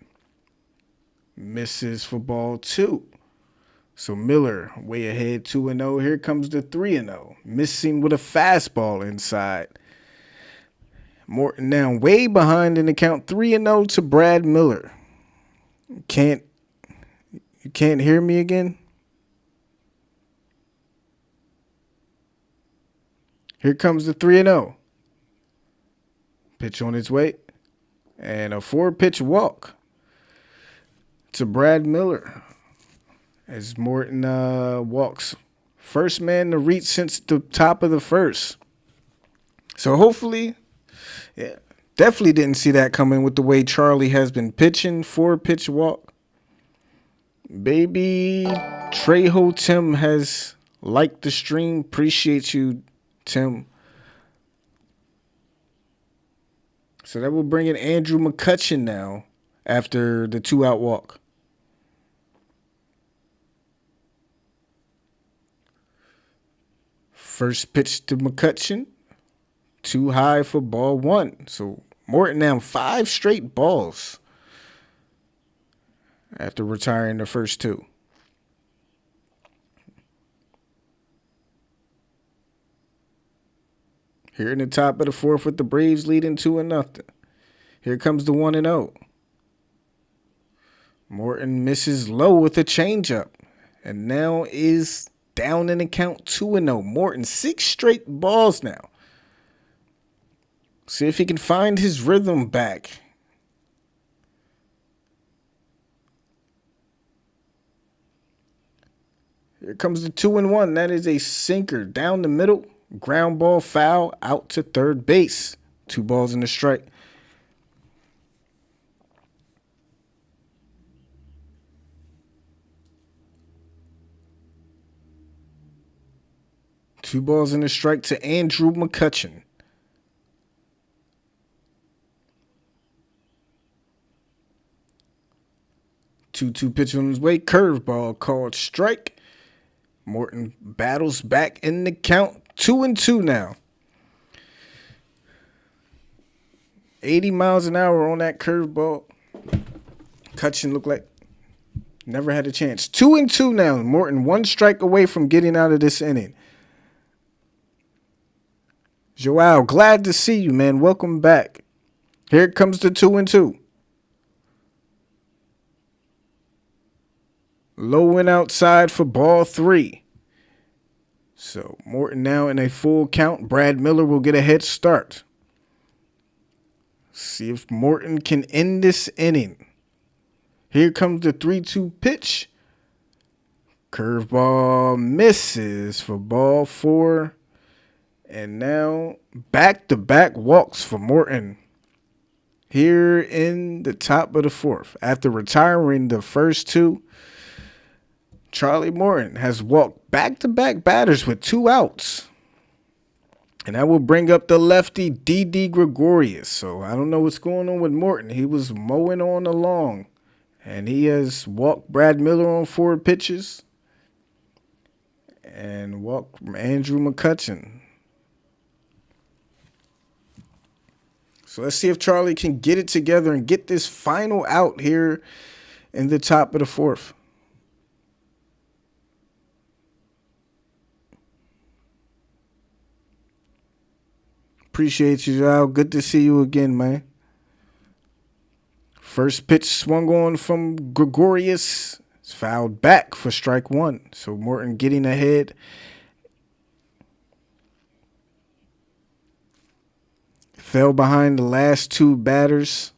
Misses for ball 2. So Miller way ahead 2-0. Here comes the 3-0. Missing with a fastball inside. Morton now way behind in the count, 3-0 to Brad Miller. You can't hear me again? Here comes the 3-0. Pitch on its way. And a 4-pitch walk to Brad Miller as Morton walks. First man to reach since the top of the first. So hopefully, yeah, definitely didn't see that coming with the way Charlie has been pitching. 4-pitch walk. Baby Trejo Tim has liked the stream. Appreciate you, Tim. So that will bring in Andrew McCutchen now after the 2-out walk. First pitch to McCutchen. Too high for ball 1. So Morton now 5 straight balls after retiring the first 2. Here in the top of the 4th with the Braves leading 2-0. Here comes the 1-0. Morton misses low with a changeup and now is down in the count 2-0. Morton 6 straight balls now. See if he can find his rhythm back. Here comes the 2-1. That is a sinker down the middle. Ground ball foul out to third base. 2 balls and a strike. Two balls and a strike to Andrew McCutchen. Two pitch on his way. Curveball called strike. Morton battles back in the count. 2-2 now. 80 miles an hour on that curveball. McCutchen looked like never had a chance. 2-2 now. Morton 1 strike away from getting out of this inning. Joao, glad to see you, man. Welcome back. Here comes the 2-2. Low and outside for ball 3. So Morton now in a full count. Brad Miller will get a head start. See if Morton can end this inning. Here comes the 3-2 pitch. Curveball misses for ball 4. And now back-to-back walks for Morton. Here in the top of the 4th. After retiring the first 2, Charlie Morton has walked back-to-back batters with 2 outs. And that will bring up the lefty Didi Gregorius. So I don't know what's going on with Morton. He was mowing on along. And he has walked Brad Miller on 4 pitches. And walked Andrew McCutchen. So let's see if Charlie can get it together and get this final out here in the top of the 4th. Appreciate you, Al. Good to see you again, man. First pitch swung on from Gregorius. It's fouled back for strike 1. So Morton getting ahead. Fell behind the last 2 batters.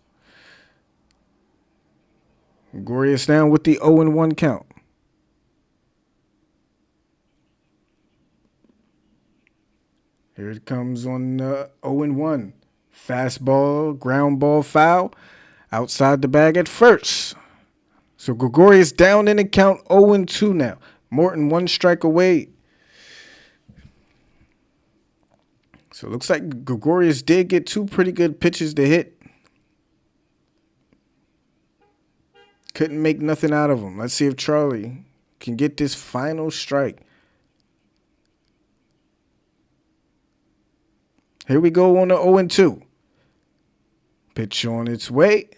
Gregorius down with the 0-1 count. Here it comes on 0-1. Fastball, ground ball foul. Outside the bag at first. So Gregorius down in the count 0-2 now. Morton 1 strike away. So it looks like Gregorius did get 2 pretty good pitches to hit. Couldn't make nothing out of them. Let's see if Charlie can get this final strike. Here we go on the 0-2. Pitch on its way.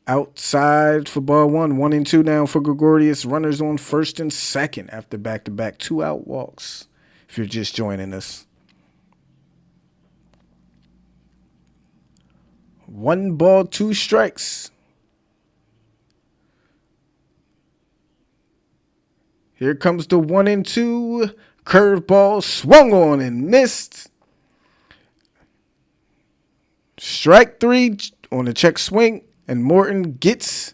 Outside for ball one. 1-2 down for Gregorius. Runners on first and second after back-to-back 2-out walks. If you're just joining us. 1 ball, 2 strikes. Here comes the 1-2. Curveball swung on and missed. Strike 3 on the check swing. And Morton gets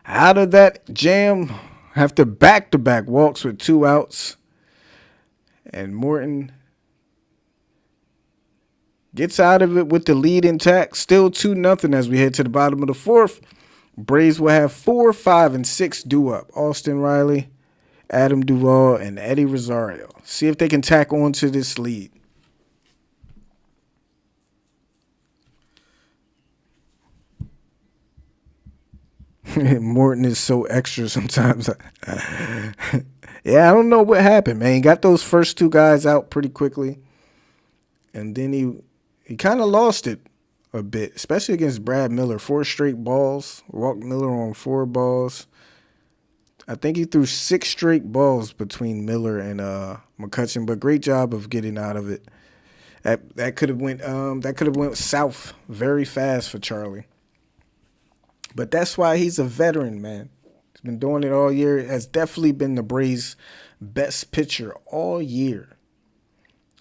out of that jam after back-to-back walks with 2 outs. And Morton gets out of it with the lead intact. Still 2-0 as we head to the bottom of the 4th. Braves will have 4, 5, and 6 due up. Austin Riley, Adam Duvall, and Eddie Rosario. See if they can tack on to this lead. Morton is so extra sometimes. Yeah, I don't know what happened, man. He got those first 2 guys out pretty quickly. And then he kind of lost it a bit, especially against Brad Miller. 4 straight balls. Walked Miller on 4 balls. I think he threw 6 straight balls between Miller and McCutchen, but great job of getting out of it. That could have went south very fast for Charlie. But that's why he's a veteran, man. He's been doing it all year. Has definitely been the Braves' best pitcher all year.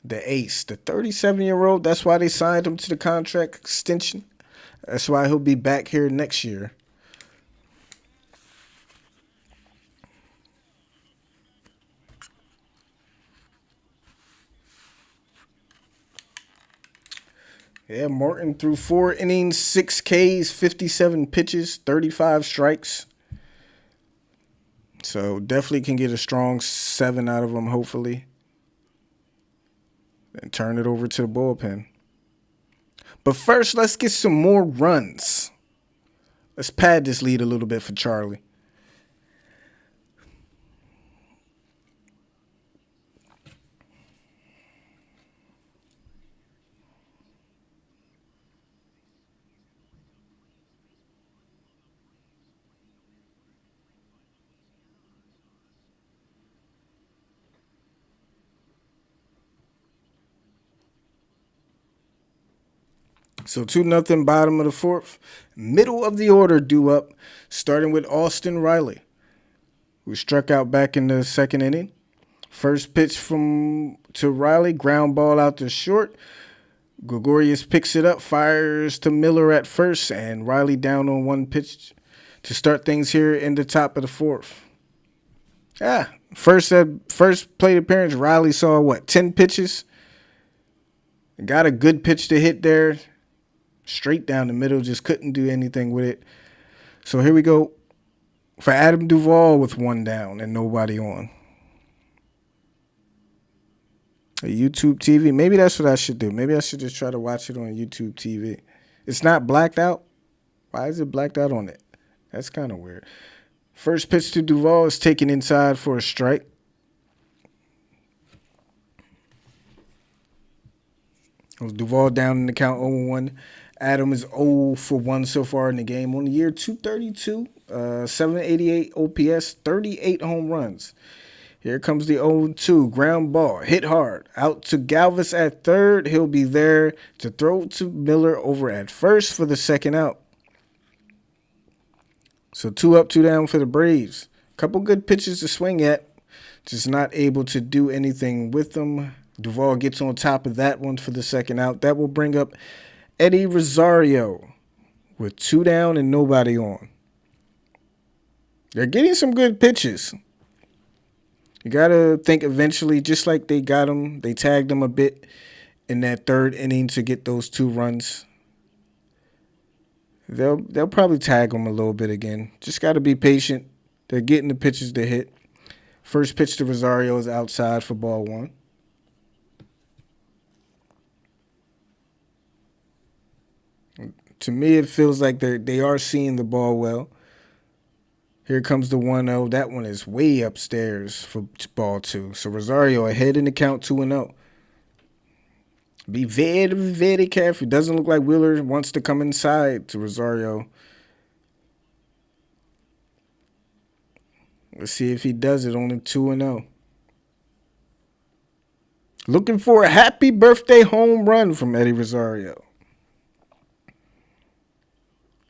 The ace, the 37-year-old. That's why they signed him to the contract extension. That's why he'll be back here next year. Yeah, Morton threw 4 innings, 6 Ks, 57 pitches, 35 strikes. So definitely can get a strong 7 out of him, hopefully. And turn it over to the bullpen. But first, let's get some more runs. Let's pad this lead a little bit for Charlie. So 2-0 bottom of the 4th. Middle of the order due up, starting with Austin Riley, who struck out back in the 2nd inning. First pitch to Riley, ground ball out to short. Gregorius picks it up, fires to Miller at first, and Riley down on 1 pitch to start things here in the top of the 4th. First plate appearance, Riley saw 10 pitches. Got a good pitch to hit there. Straight down the middle, just couldn't do anything with it. So here we go for Adam Duvall with 1 down and nobody on. A YouTube TV. Maybe that's what I should do. Maybe I should just try to watch it on YouTube TV. It's not blacked out. Why is it blacked out on it? That's kind of weird. First pitch to Duvall is taken inside for a strike. Duvall down in the count 0-1. Adam is 0 for 1 so far in the game. On the year, 232, 788 OPS, 38 home runs. Here comes the 0-2. Ground ball, hit hard. Out to Galvis at third. He'll be there to throw to Miller over at first for the 2nd out. So 2 up, 2 down for the Braves. Couple good pitches to swing at. Just not able to do anything with them. Duvall gets on top of that one for the 2nd out. That will bring up Eddie Rosario with 2 down and nobody on. They're getting some good pitches. You got to think eventually, just like they got him, they tagged him a bit in that 3rd inning to get those 2 runs. They'll probably tag him a little bit again. Just got to be patient. They're getting the pitches to hit. First pitch to Rosario is outside for ball 1. To me, it feels like they are seeing the ball well. Here comes the 1-0. That one is way upstairs for ball 2. So Rosario ahead in the count 2-0. Be very, very careful. Doesn't look like Wheeler wants to come inside to Rosario. Let's see if he does it on a 2-0. Looking for a happy birthday home run from Eddie Rosario.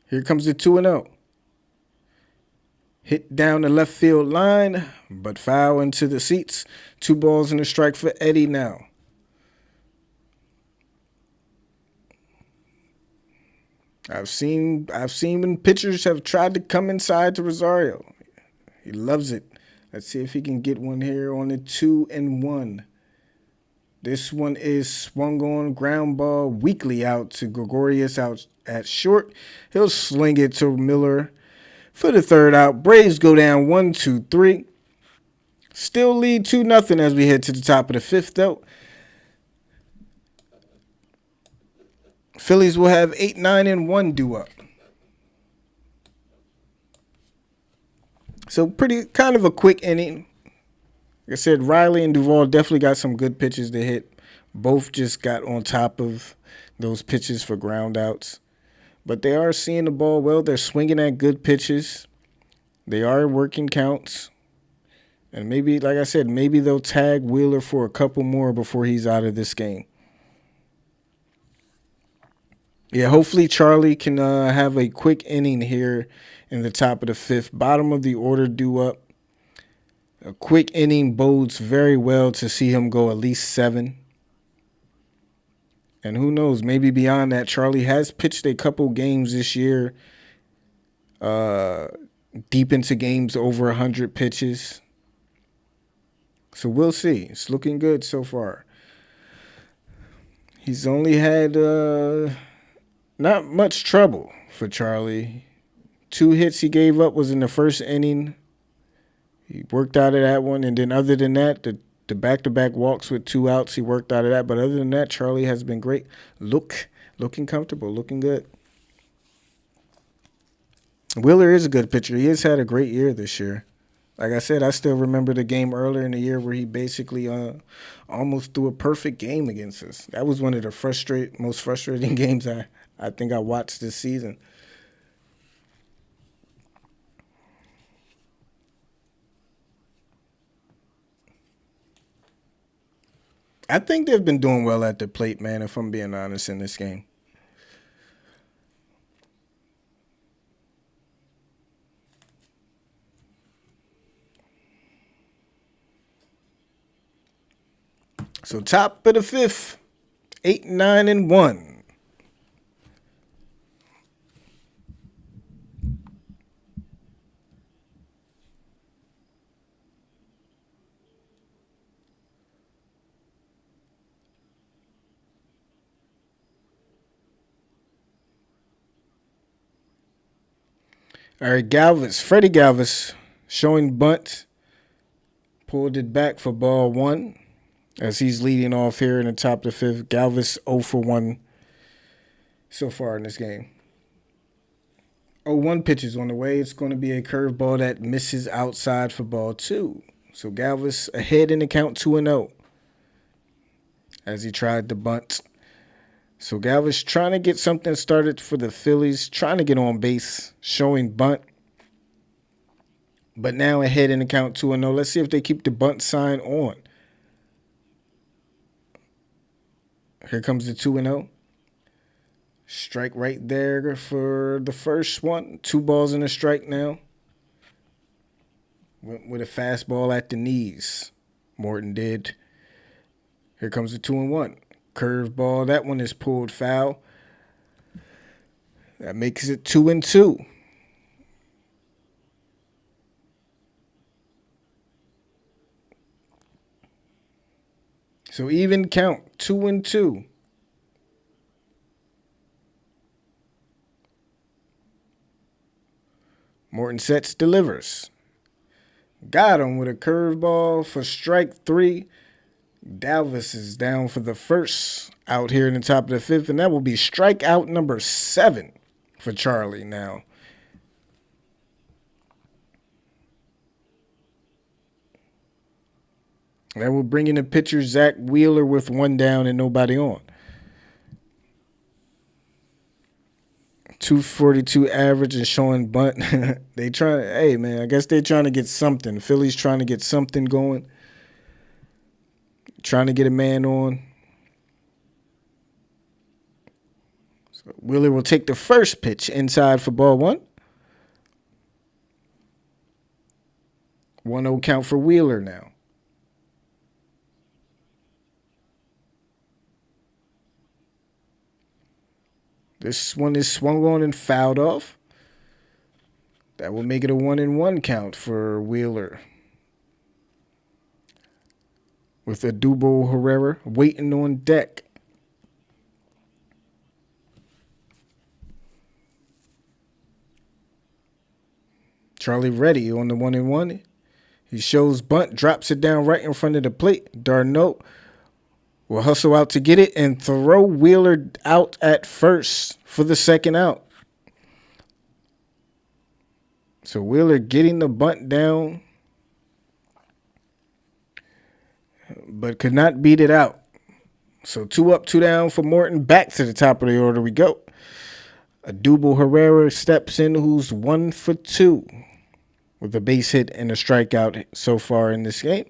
Here comes the 2-0. Hit down the left field line, but foul into the seats. 2 balls and a strike for Eddie now. I've seen when pitchers have tried to come inside to Rosario. He loves it. Let's see if he can get one here on the 2-1. This one is swung on, ground ball weakly out to Gregorius out at short. He'll sling it to Miller for the 3rd out. Braves go down 1-2-3. Still lead 2-0 as we head to the top of the 5th, though. Phillies will have 8, 9, and 1 due up. So pretty kind of a quick inning. Like I said, Riley and Duvall definitely got some good pitches to hit. Both just got on top of those pitches for ground outs. But they are seeing the ball well. They're swinging at good pitches. They are working counts. And maybe, like I said, maybe they'll tag Wheeler for a couple more before he's out of this game. Yeah, hopefully Charlie can have a quick inning here in the top of the 5th. Bottom of the order due up. A quick inning bodes very well to see him go at least 7. And who knows, maybe beyond that. Charlie has pitched a couple games this year, deep into games over 100 pitches. So we'll see. It's looking good so far. He's only had not much trouble for Charlie. 2 hits he gave up was in the first inning. He worked out of that one. And then other than that, the back-to-back walks with 2 outs, he worked out of that. But other than that, Charlie has been great. Looking comfortable, looking good. Wheeler is a good pitcher. He has had a great year this year. Like I said, I still remember the game earlier in the year where he basically almost threw a perfect game against us. That was one of the most frustrating games I think I watched this season. I think they've been doing well at the plate, man, if I'm being honest, in this game. So top of the 5th, 8, 9, and 1. All right, Freddie Galvis showing bunt. Pulled it back for ball 1 as he's leading off here in the top of the 5th. Galvis 0 for 1 so far in this game. 0-1 pitch is on the way. It's going to be a curveball that misses outside for ball 2. So Galvis ahead in the count 2-0 as he tried to bunt. So Galvis trying to get something started for the Phillies, trying to get on base, showing bunt. But now ahead in the count 2-0. Let's see if they keep the bunt sign on. Here comes the 2-0. Strike right there for the first one. 2 balls and a strike now. Went with a fastball at the knees. Morton did. Here comes the 2-1. Curveball. That one is pulled foul. That makes it 2-2. So even count, 2-2. Morton sets, delivers. Got him with a curveball for strike 3. Galvis is down for the first out here in the top of the 5th, and that will be strikeout number 7 for Charlie now. That will bring in the pitcher, Zach Wheeler, with 1 down and nobody on. .242 average and showing bunt. They trying. Hey man, I guess they trying to get something. Phillies trying to get something going. Trying to get a man on. So Wheeler will take the first pitch inside for ball one. 1-0 count for Wheeler now. This one is swung on and fouled off. That will make it a 1-1 count for Wheeler. With Odubel Herrera waiting on deck. Charlie Reddy on the 1-1. He shows bunt, drops it down right in front of the plate. Darno will hustle out to get it and throw Wheeler out at first for the second out. So Wheeler getting the bunt down, but could not beat it out. So 2 up, 2 down for Morton. Back to the top of the order we go. Odubel Herrera steps in, who's 1 for 2 with a base hit and a strikeout so far in this game.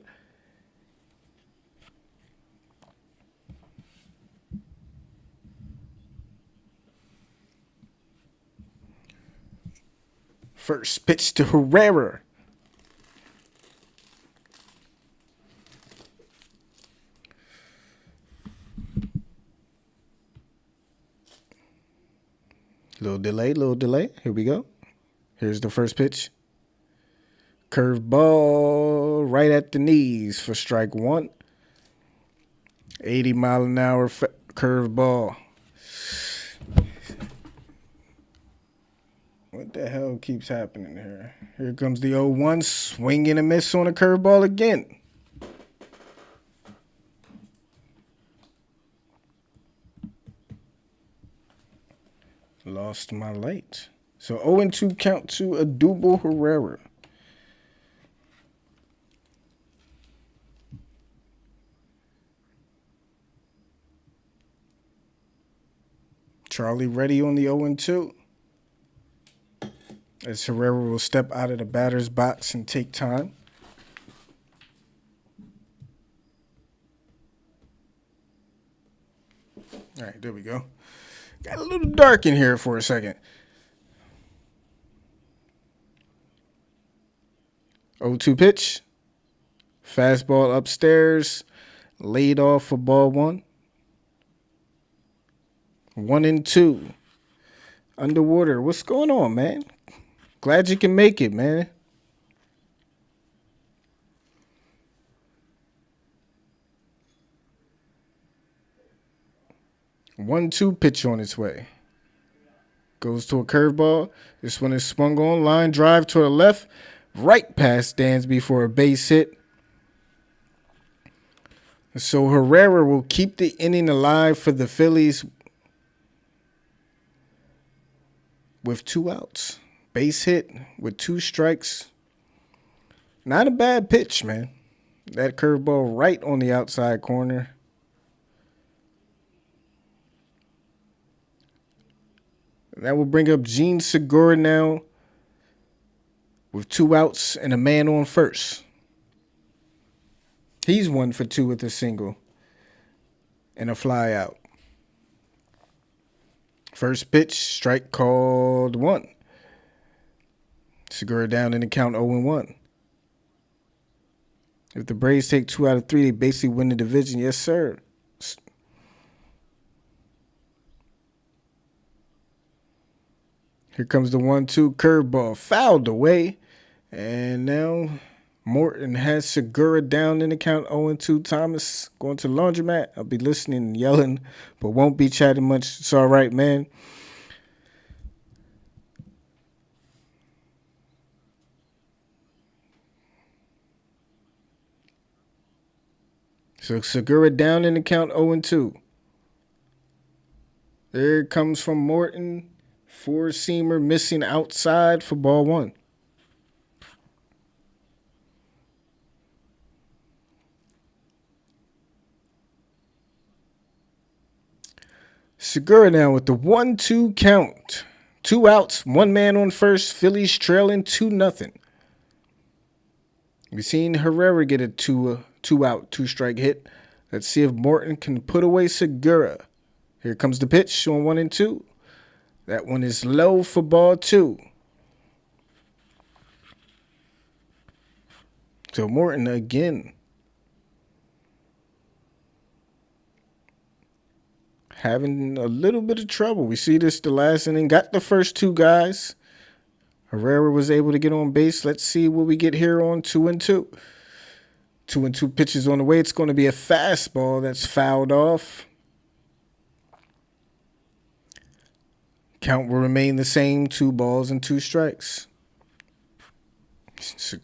First pitch to Herrera. Little delay. Here we go. Here's the first pitch. Curve ball right at the knees for strike one. 80-mile-an-hour curve ball. What the hell keeps happening here? Here comes the 0-1. Swing and a miss on a curveball again. Lost my light. So 0-2 count to Odubel Herrera. Charlie Reddy on the 0-2. As Herrera will step out of the batter's box and take time. All right, there we go. Got a little dark in here for a second. 0-2 pitch. Fastball upstairs. Laid off for ball one. 1-2. Underwater. What's going on, man? Glad you can make it, man. One-two pitch on its way. Goes to a curveball. This one is swung on. Line drive to the left. Right past Dansby for a base hit. So Herrera will keep the inning alive for the Phillies with 2 outs. Base hit with 2 strikes. Not a bad pitch, man. That curveball right on the outside corner. That will bring up Gene Segura now with 2 outs and a man on first. He's 1 for 2 with a single and a fly out. First pitch, strike called 1. Segura down in the count 0-1. If the Braves take 2 out of 3, they basically win the division. Yes, sir. Here comes the 1-2 curveball. Fouled away. And now Morton has Segura down in the count 0-2. Thomas going to the laundromat. I'll be listening and yelling, but won't be chatting much. It's all right, man. So Segura down in the count 0-2. There it comes from Morton. 4-seamer missing outside for ball one. Segura now with the 1-2 count 2 outs, 1 man on first. Phillies trailing 2-0. We've seen Herrera get a 2-out, 2-strike hit. Let's see if Morton can put away Segura. Here comes the pitch on 1-2. That one is low for ball 2. So Morton again having a little bit of trouble. We see this the last inning. Got the first 2 guys. Herrera was able to get on base. Let's see what we get here on 2-2. 2-2 pitches on the way. It's going to be a fastball that's fouled off. Count will remain the same, 2 balls and 2 strikes. So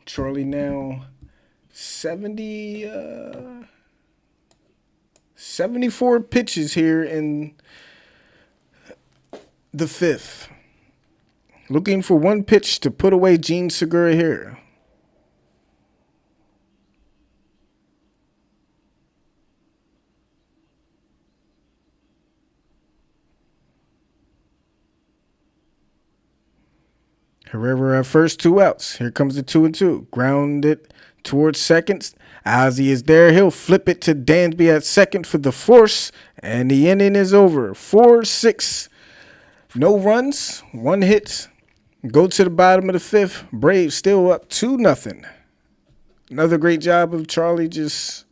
Charlie now 74 pitches here in the 5th. Looking for 1 pitch to put away Gene Segura here. Herrera at first, 2 outs. Here comes the 2-2. Grounded towards second. Ozzie is there. He'll flip it to Dansby at second for the force. And the inning is over. 4-6. No runs. 1 hit. Go to the bottom of the 5th. Braves still up 2-0. Another great job of Charlie just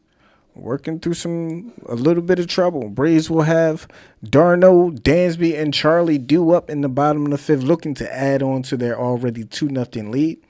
working through a little bit of trouble. Braves will have d'Arnaud, Dansby, and Charlie due up in the bottom of the 5th, looking to add on to their already 2-0 lead.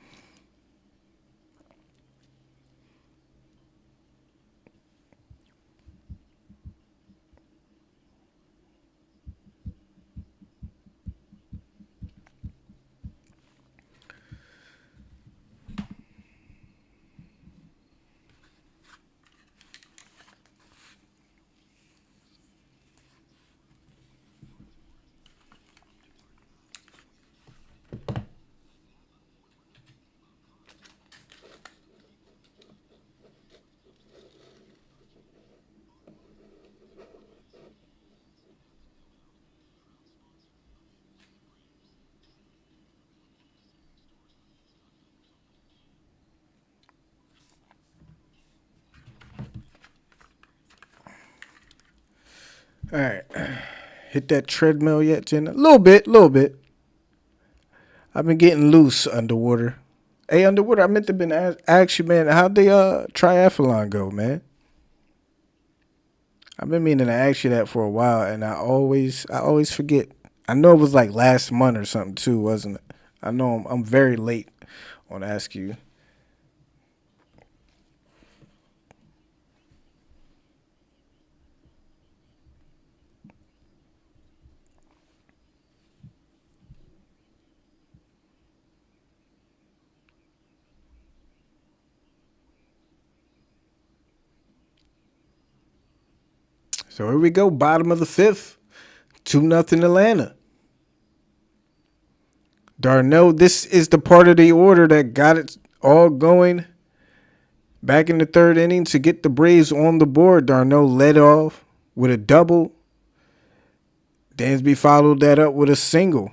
All right. Hit that treadmill yet, Jenna? A little bit. I've been getting loose underwater. Hey, underwater, I meant to been ask you, man, how'd the triathlon go, man? I've been meaning to ask you that for a while, and I always forget. I know it was like last month or something too, wasn't it? I know I'm very late on asking you. So here we go, bottom of the 5th, 2-0 Atlanta. d'Arnaud, this is the part of the order that got it all going back in the 3rd inning to get the Braves on the board. d'Arnaud led off with a double. Dansby followed that up with a single.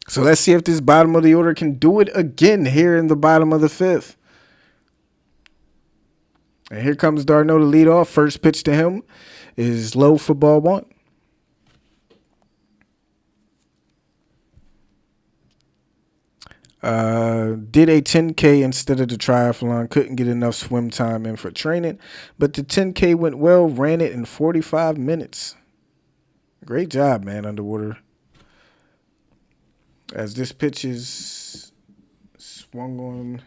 So let's see if this bottom of the order can do it again here in the bottom of the 5th. And here comes d'Arnaud to lead off. First pitch to him is low for ball 1. Did a 10K instead of the triathlon. Couldn't get enough swim time in for training. But the 10K went well. Ran it in 45 minutes. Great job, man, underwater. As this pitch is swung on.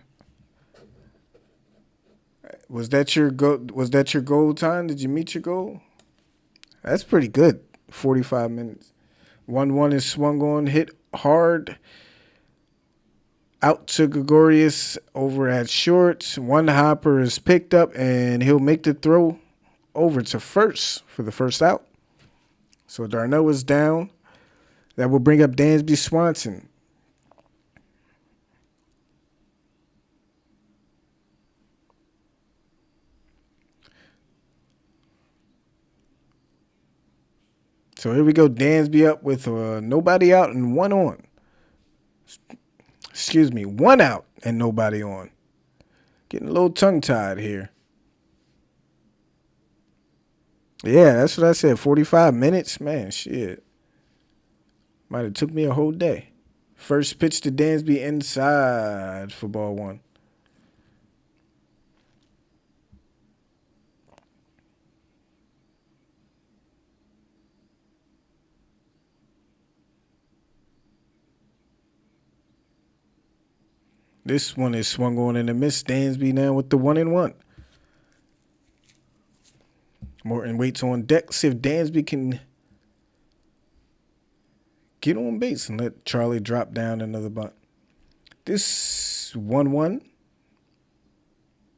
Was that your goal time? Did you meet your goal? That's pretty good. 45 minutes. 1-1 is swung on, hit hard. Out to Gregorius over at short. 1 hopper is picked up, and he'll make the throw over to first for the first out. So d'Arnaud is down. That will bring up Dansby Swanson. So here we go. Dansby up with nobody out and one on. Excuse me, one out and nobody on. Getting a little tongue-tied here. Yeah, that's what I said. 45 minutes? Man, shit. Might have took me a whole day. First pitch to Dansby inside for ball one. This one is swung on and a miss. Dansby now with the 1-1. Morton waits on deck. See if Dansby can get on base and let Charlie drop down another bunt. This 1-1.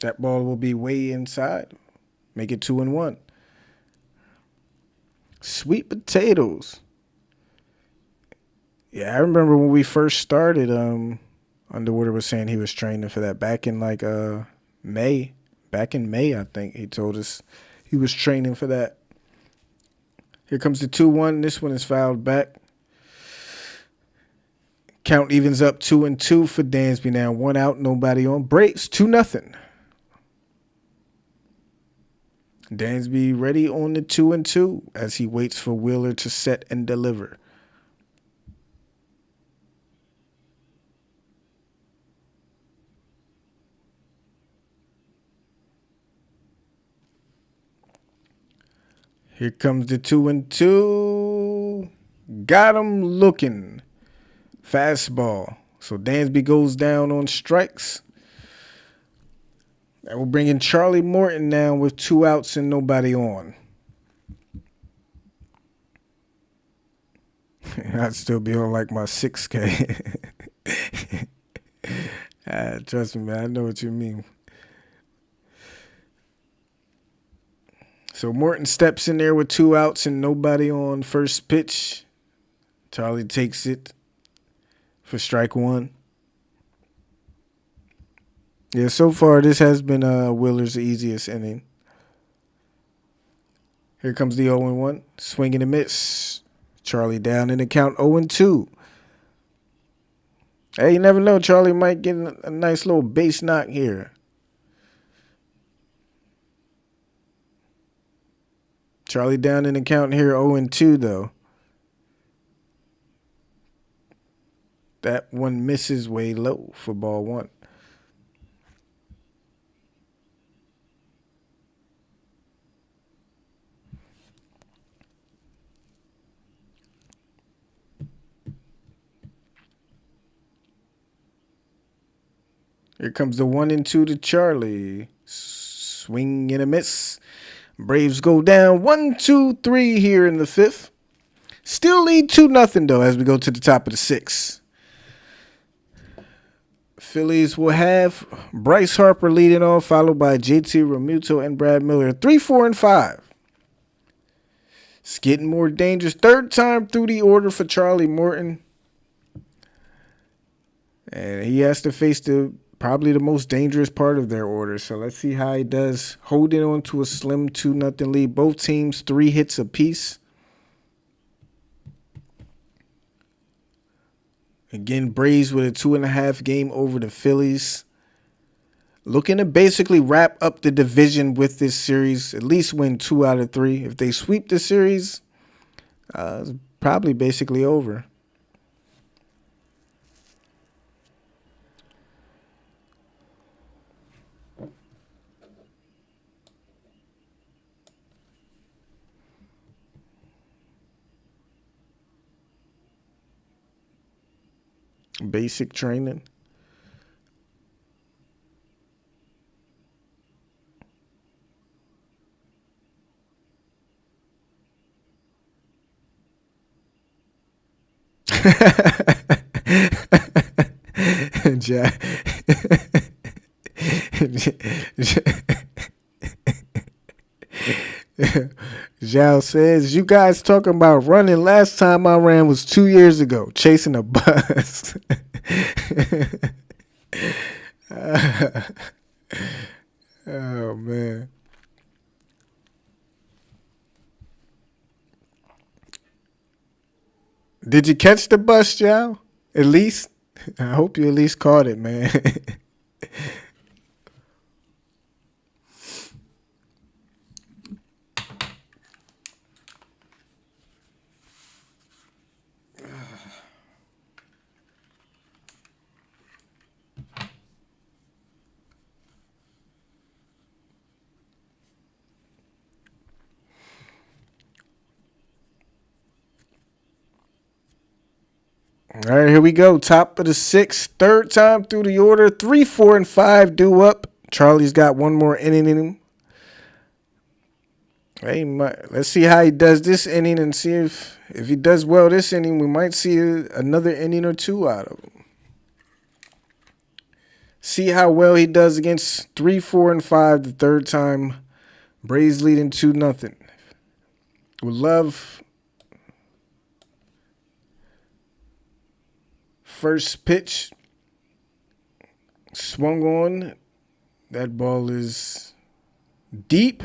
That ball will be way inside. Make it 2-1. Sweet potatoes. Yeah, I remember when we first started, Underwater was saying he was training for that back in like May. Back in May, I think he told us he was training for that. Here comes the 2-1. This one is fouled back. Count evens up 2-2 for Dansby now. One out, nobody on. Braves 2-0. Dansby ready on the 2-2 as he waits for Wheeler to set and deliver. Here comes the 2-2. Got him looking. Fastball. So Dansby goes down on strikes. That will bring in Charlie Morton now with 2 outs and nobody on. I'd still be on like my 6K. Trust me, man. I know what you mean. So Morton steps in there with 2 outs and nobody on. First pitch. Charlie takes it for strike one. Yeah, so far this has been Wheeler's easiest inning. Here comes the 0-1. Swing and a miss. Charlie down in the count 0-2. Hey, you never know. Charlie might get a nice little base knock here. Charlie down in the count here 0-2 though. That one misses way low for ball one. Here comes the 1-2 to Charlie. Swing and a miss. Braves go down 1-2-3 here in the 5th. Still lead 2-0 though as we go to the top of the 6th. Phillies will have Bryce Harper leading off, followed by JT Realmuto and Brad Miller. 3, 4, and 5. It's getting more dangerous. Third time through the order for Charlie Morton. And he has to face probably the most dangerous part of their order. So let's see how he does holding on to a slim 2-0 lead. Both teams 3 hits apiece. Again, Braves with a 2.5 game over the Phillies. Looking to basically wrap up the division with this series. At least win 2 out of 3. If they sweep the series, it's probably basically over. Basic training. Zhao says, you guys talking about running. Last time I ran was 2 years ago, chasing a bus. Oh, man. Did you catch the bus, Joe? At least, I hope you at least caught it, man. All right, here we go. Top of the sixth, third time through the order. 3, 4, and 5 due up. Charlie's got one more inning in him. Hey, let's see how he does this inning and see if he does well this inning, we might see another inning or two out of him. See how well he does against 3, 4, and 5 the third time. Braves leading 2-0. Would love first pitch swung on. That ball is deep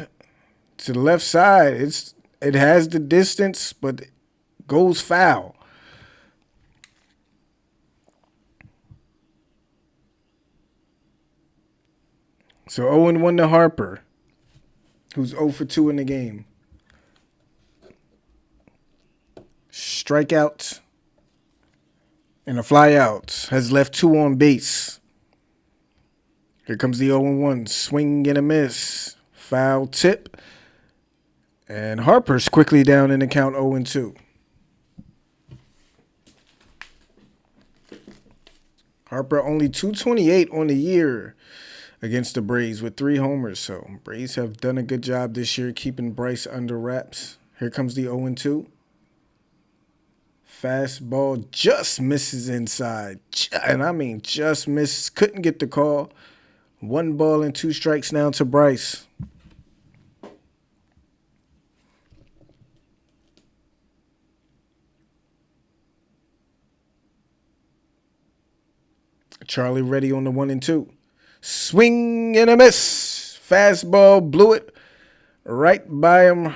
to the left side. It has the distance, but goes foul. So 0-1 to Harper, who's 0 for 2 in the game. Strikeout and a fly out. Has left 2 on base. Here comes the 0-1. Swing and a miss. Foul tip. And Harper's quickly down in the count 0-2. Harper only .228 on the year against the Braves with 3 homers. So Braves have done a good job this year keeping Bryce under wraps. Here comes the 0-2. Fastball just misses inside. And I mean just misses. Couldn't get the call. 1 ball and 2 strikes now to Bryce. Charlie ready on the 1-2. Swing and a miss. Fastball blew it right by him.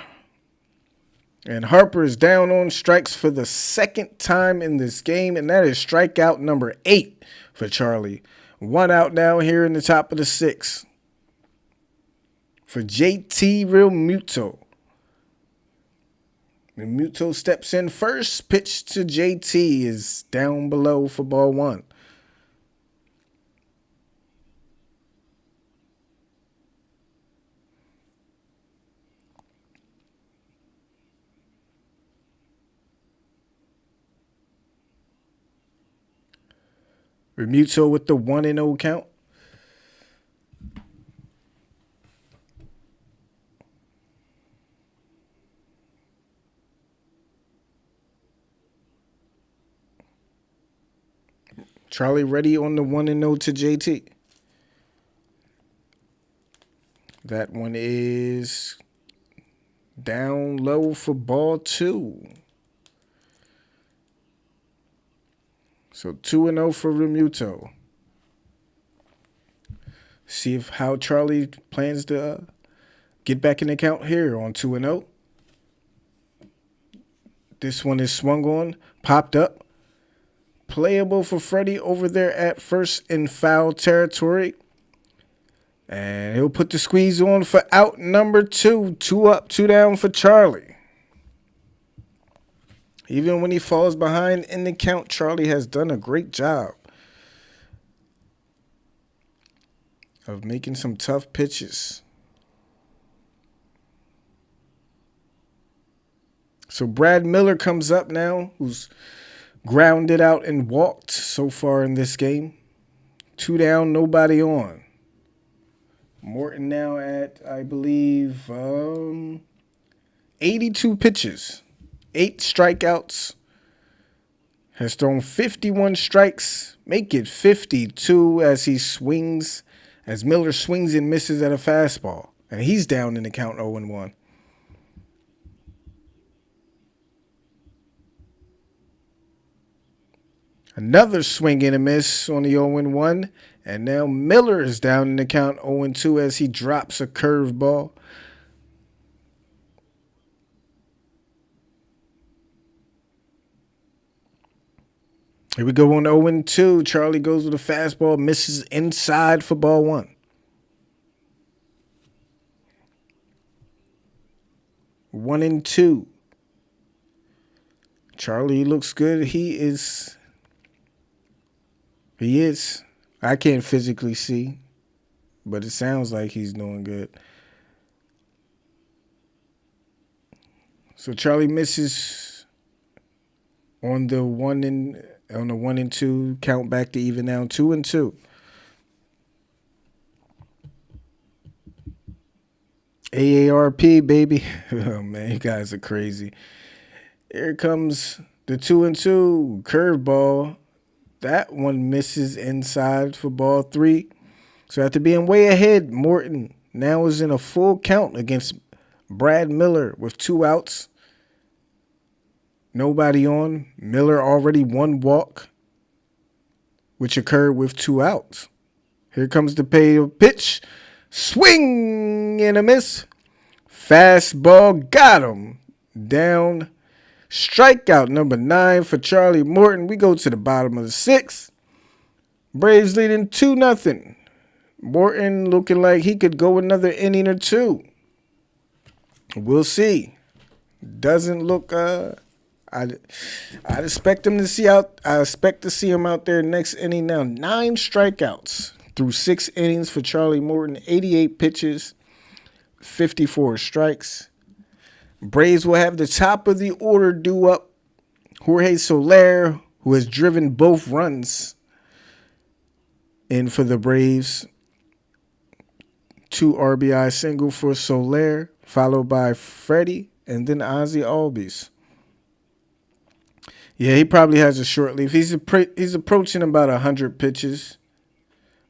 And Harper is down on strikes for the second time in this game, and that is strikeout number 8 for Charlie. 1 out now here in the top of the 6th for JT Realmuto. Realmuto steps in first. Pitch to JT is down below for ball 1. Realmuto with the 1-0 count. Charlie ready on the 1-0 to JT. That one is down low for ball 2. So 2-0 for Realmuto. See how Charlie plans to get back in the count here on 2-0. This one is swung on, popped up. Playable for Freddie over there at first in foul territory. And he'll put the squeeze on for out number 2. 2 up, 2 down for Charlie. Even when he falls behind in the count, Charlie has done a great job of making some tough pitches. So Brad Miller comes up now, who's grounded out and walked so far in this game. 2 down, nobody on. Morton now at, I believe, 82 pitches. 8 strikeouts. Has thrown 51 strikes. Make it 52 as he swings. As Miller swings and misses at a fastball. And he's down in the count 0-1. Another swing and a miss on the 0-1. And now Miller is down in the count 0-2 as he drops a curveball. Here we go on 0-2. Charlie goes with a fastball, misses inside for ball one. 1-2. Charlie looks good. He is. I can't physically see, but it sounds like he's doing good. So Charlie misses on the 1-2. Count back to even now. 2-2. AARP, baby. Oh man, you guys are crazy. Here comes the 2-2 curveball. That one misses inside for ball three. So after being way ahead, Morton now is in a full count against Brad Miller with 2 outs. Nobody on. Miller already 1 walk, which occurred with 2 outs. Here comes the pitch. Swing and a miss. Fastball got him. Down. Strikeout number 9 for Charlie Morton. We go to the bottom of the 6th. Braves leading 2-0. Morton looking like he could go another inning or 2. We'll see. Doesn't look. I'd expect him to see out. I expect to see him out there next inning now. 9 strikeouts through 6 innings for Charlie Morton. 88 pitches, 54 strikes. Braves will have the top of the order due up. Jorge Soler, who has driven both runs in for the Braves. 2 RBI single for Soler, followed by Freddie and then Ozzie Albies. Yeah, he probably has a short leaf. He's approaching about 100 pitches.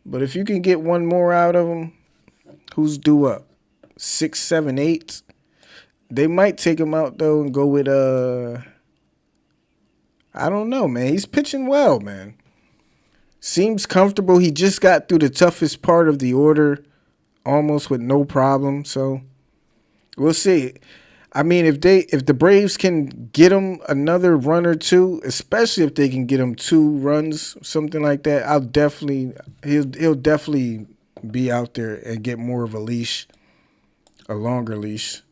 But if you can get one more out of him, who's due up? 6, 7, 8. They might take him out, though, and go with, I don't know, man. He's pitching well, man. Seems comfortable. He just got through the toughest part of the order almost with no problem. So we'll see. I mean, if the Braves can get him another run or 2, especially if they can get him 2 runs, something like that, he'll definitely be out there and get more of a leash, a longer leash.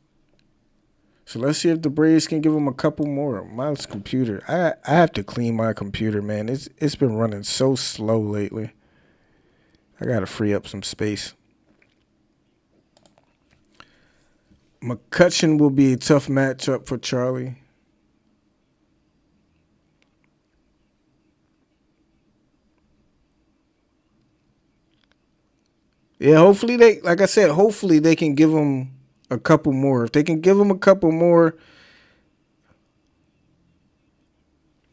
So let's see if the Braves can give him a couple more. My computer, I have to clean my computer, man. It's been running so slow lately. I gotta free up some space. McCutchen will be a tough matchup for Charlie. Yeah, hopefully hopefully they can give him a couple more. If they can give him a couple more,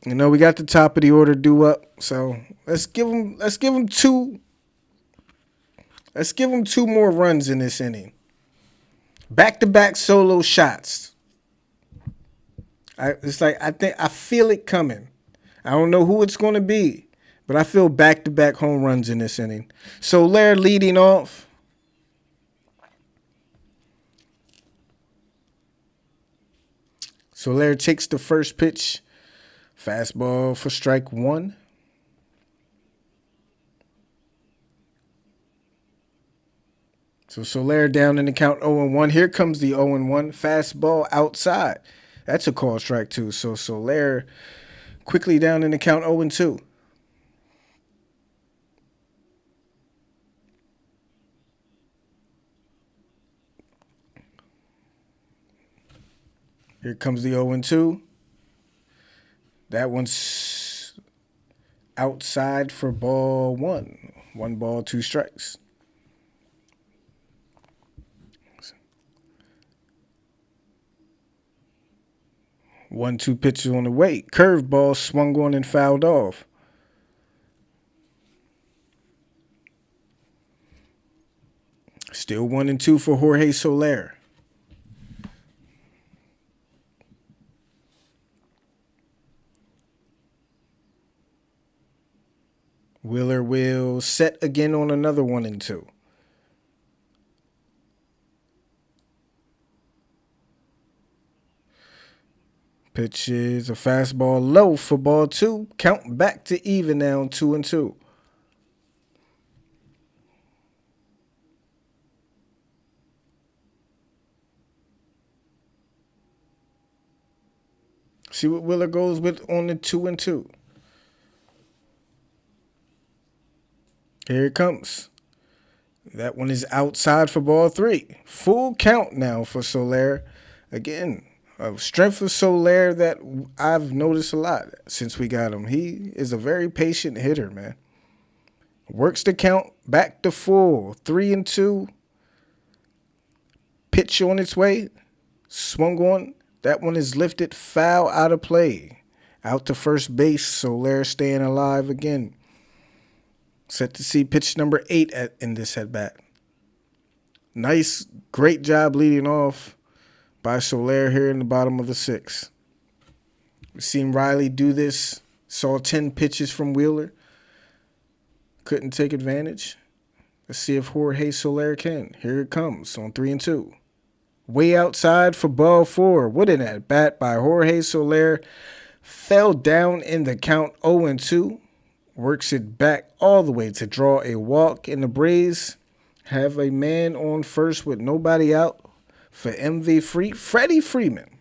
we got the top of the order due up. So let's give him 2. Let's give him 2 more runs in this inning. Back-to-back solo shots. I feel it coming. I don't know who it's going to be, but I feel back-to-back home runs in this inning. Soler leading off. Soler takes the first pitch. Fastball for strike 1. So Soler down in the count 0-1. Here comes the 0-1. Fastball outside. That's a call strike 2. So Soler quickly down in the count 0-2. Here comes the 0-2. That one's outside for ball 1. 1 ball, 2 strikes. 1-2 pitches on the way. Curveball swung on and fouled off. Still 1-2 for Jorge Soler. Wheeler will set again on another 1-2. Pitch is a fastball low for ball two. Count back to even now, 2-2. See what Wheeler goes with on the 2-2. Here it comes. That one is outside for ball three. Full count now for Soler. Again, a strength of Soler that I've noticed a lot since we got him. He is a very patient hitter, man. Works the count back to full. 3-2. Pitch on its way. Swung on. That one is lifted foul out of play. Out to first base. Soler staying alive again. Set to see pitch number 8 in this at-bat. Nice, great job leading off by Soler here in the bottom of the 6th. We've seen Riley do this. Saw 10 pitches from Wheeler. Couldn't take advantage. Let's see if Jorge Soler can. Here it comes on 3-2. Way outside for ball 4. What an at-bat by Jorge Soler. Fell down in the count 0-2. Works it back all the way to draw a walk, and the Braves have a man on first with nobody out for MV Freddie Freeman.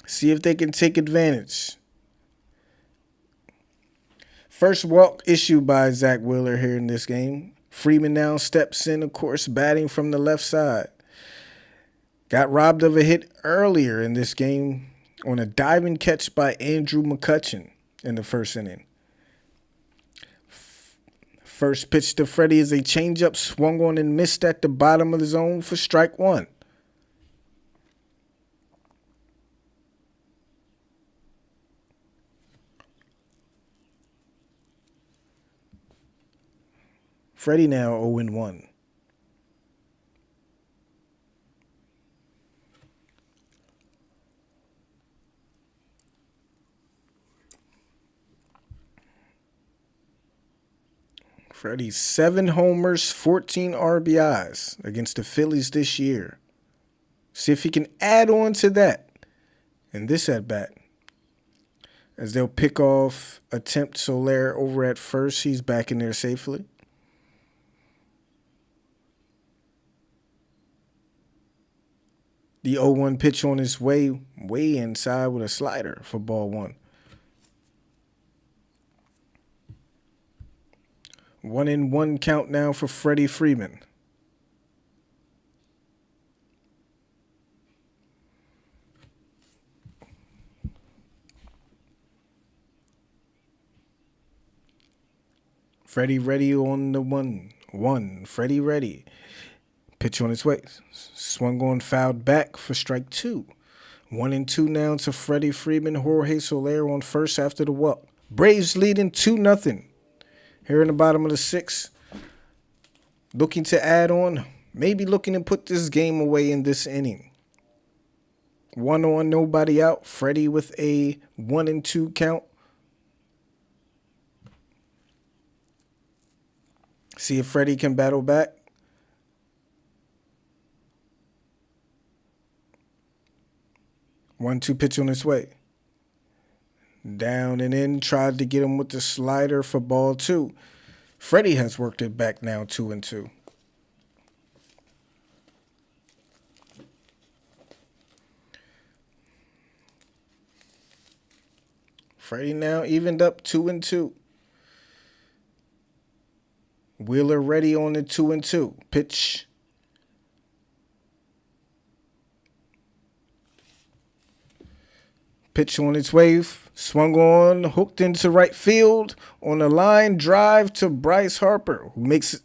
See if they can take advantage. First walk issued by Zach Wheeler here in this game. Freeman now steps in, of course, batting from the left side. Got robbed of a hit earlier in this game on a diving catch by Andrew McCutchen in the first inning. First pitch to Freddie is a changeup swung on and missed at the bottom of the zone for strike 1. Freddie now 0-1. Freddie, 7 homers, 14 RBIs against the Phillies this year. See if he can add on to that in this at-bat. As they'll pick off attempt Soler over at first. He's back in there safely. The 0-1 pitch on his way inside with a slider for ball 1. 1-1 count now for Freddie Freeman. Freddie ready on the 1-1. Freddie ready. Pitch on its way. Swung on, fouled back for strike 2. 1-2 now to Freddie Freeman. Jorge Soler on first after the walk. Braves leading 2-0. Here in the bottom of the 6th, looking to add on, maybe looking to put this game away in this inning. 1 on, nobody out. Freddie with a 1-2 count. See if Freddie can battle back. One-two pitch on its way. Down and in, tried to get him with the slider for ball 2. Freddie has worked it back now, 2-2. Freddie now evened up 2-2. Wheeler ready on the 2-2. Pitch. Pitch on its way, swung on, hooked into right field on a line drive to Bryce Harper, who makes it.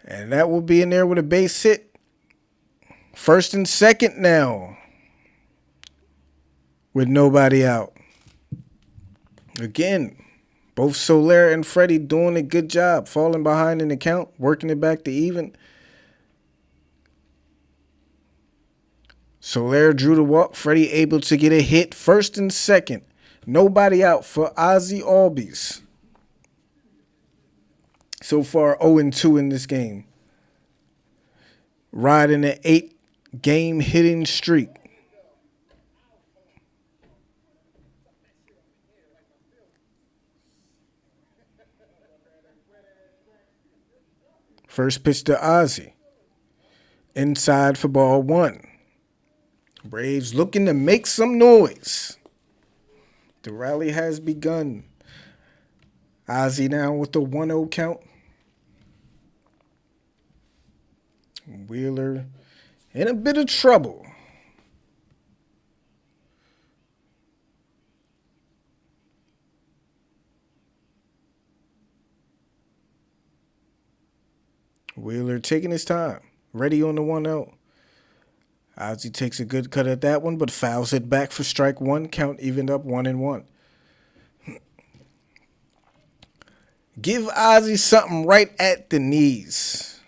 And that will be in there with a base hit. First and second now with nobody out. Again, both Soler and Freddie doing a good job, falling behind in the count, working it back to even. Soler drew the walk. Freddie able to get a hit. First and second. Nobody out for Ozzie Albies. So far 0-2 in this game. Riding an 8-game hitting streak. First pitch to Ozzie. Inside for ball one. Braves looking to make some noise. The rally has begun. Ozzie now with the 1-0 count. Wheeler in a bit of trouble. Wheeler taking his time. Ready on the 1-0. Ozzie takes a good cut at that one, but fouls it back for strike one. Count evened up 1-1. Give Ozzie something right at the knees.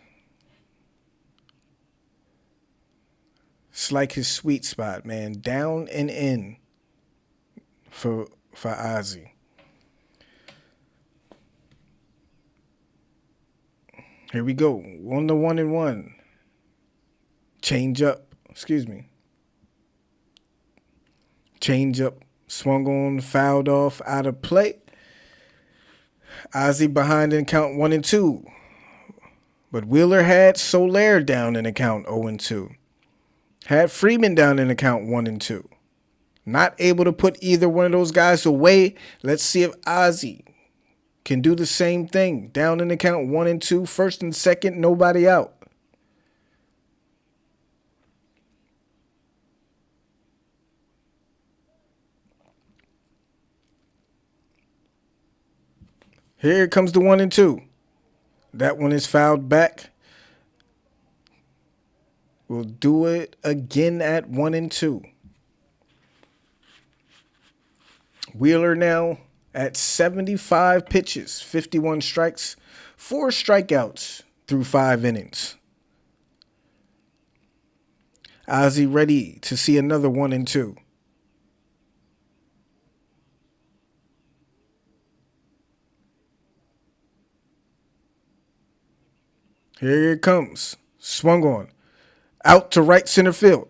It's like his sweet spot, man. Down and in for Ozzie. Here we go. On the 1-1. Change up. Change up. Swung on, fouled off, out of play. Ozzie behind in count 1-2. But Wheeler had Soler down in the count 0-2. Had Freeman down in the count 1-2. Not able to put either one of those guys away. Let's see if Ozzie can do the same thing. Down in the count 1-2. First and second, nobody out. Here comes the 1-2. That one is fouled back. We'll do it again at 1-2. Wheeler now at 75 pitches, 51 strikes, 4 strikeouts through 5 innings. Ozzie ready to see another 1-2. Here it comes. Swung on. Out to right center field.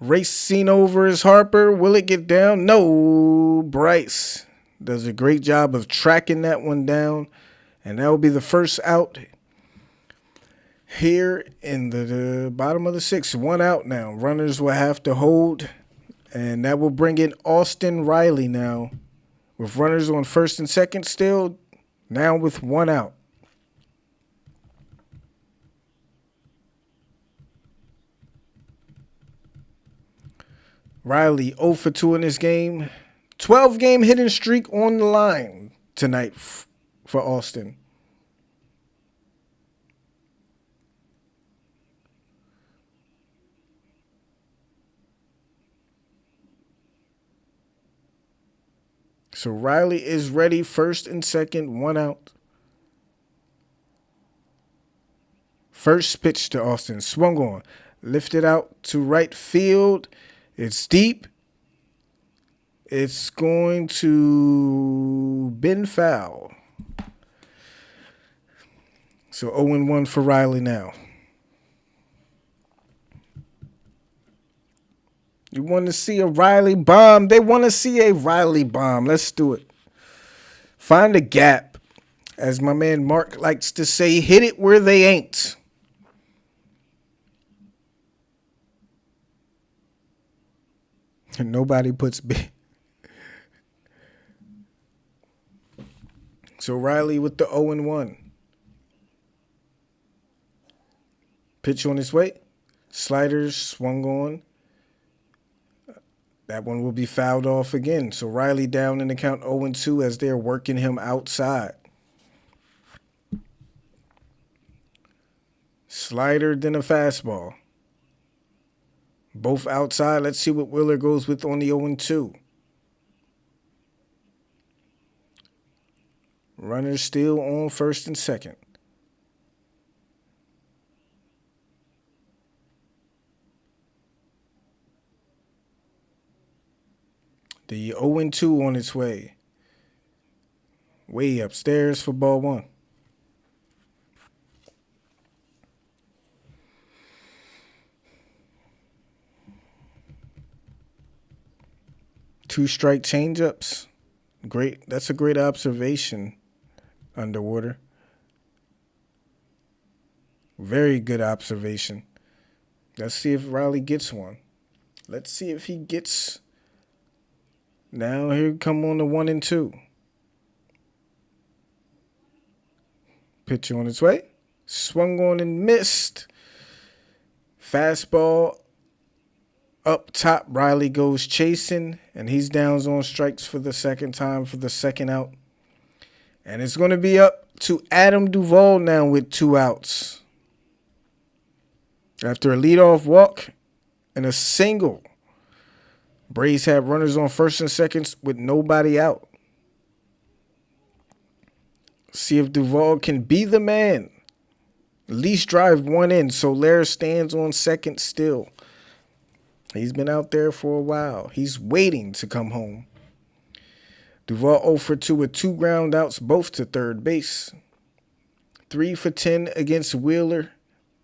Racing over is Harper. Will it get down? No. Bryce does a great job of tracking that one down. And that will be the first out here in the bottom of the sixth. 1 out now. Runners will have to hold. And that will bring in Austin Riley now. With runners on first and second still. Now with 1 out. Riley 0 for 2 in this game. 12-game hitting streak on the line tonight for Austin. So Riley is ready. First and second, 1 out. First pitch to Austin. Swung on. Lifted out to right field. It's deep. It's going to bend foul. So 0-1 for Riley now. You want to see a Riley bomb? They want to see a Riley bomb. Let's do it. Find a gap. As my man Mark likes to say, hit it where they ain't. And nobody puts big. So Riley with the 0-1. Pitch on his way. Sliders swung on. That one will be fouled off again. So Riley down in the count 0-2 as they're working him outside. Slider, then a fastball. Both outside. Let's see what Wheeler goes with on the 0-2. Runners still on first and second. The 0-2 on its way. Way upstairs for ball one. Two strike changeups. Great. That's a great observation, Underwater. Very good observation. Let's see if Riley gets one. Let's see if he gets. Now here come on the 1-2. Pitch on its way. Swung on and missed. Fastball up top. Riley goes chasing, and he's down on strikes for the second time for the second out. And it's going to be up to Adam Duvall now with 2 outs. After a leadoff walk and a single, Braves have runners on first and second with nobody out. See if Duvall can be the man. At least drive one in. Soler stands on second still. He's been out there for a while. He's waiting to come home. Duvall 0 for 2 with 2 ground outs, both to third base. 3 for 10 against Wheeler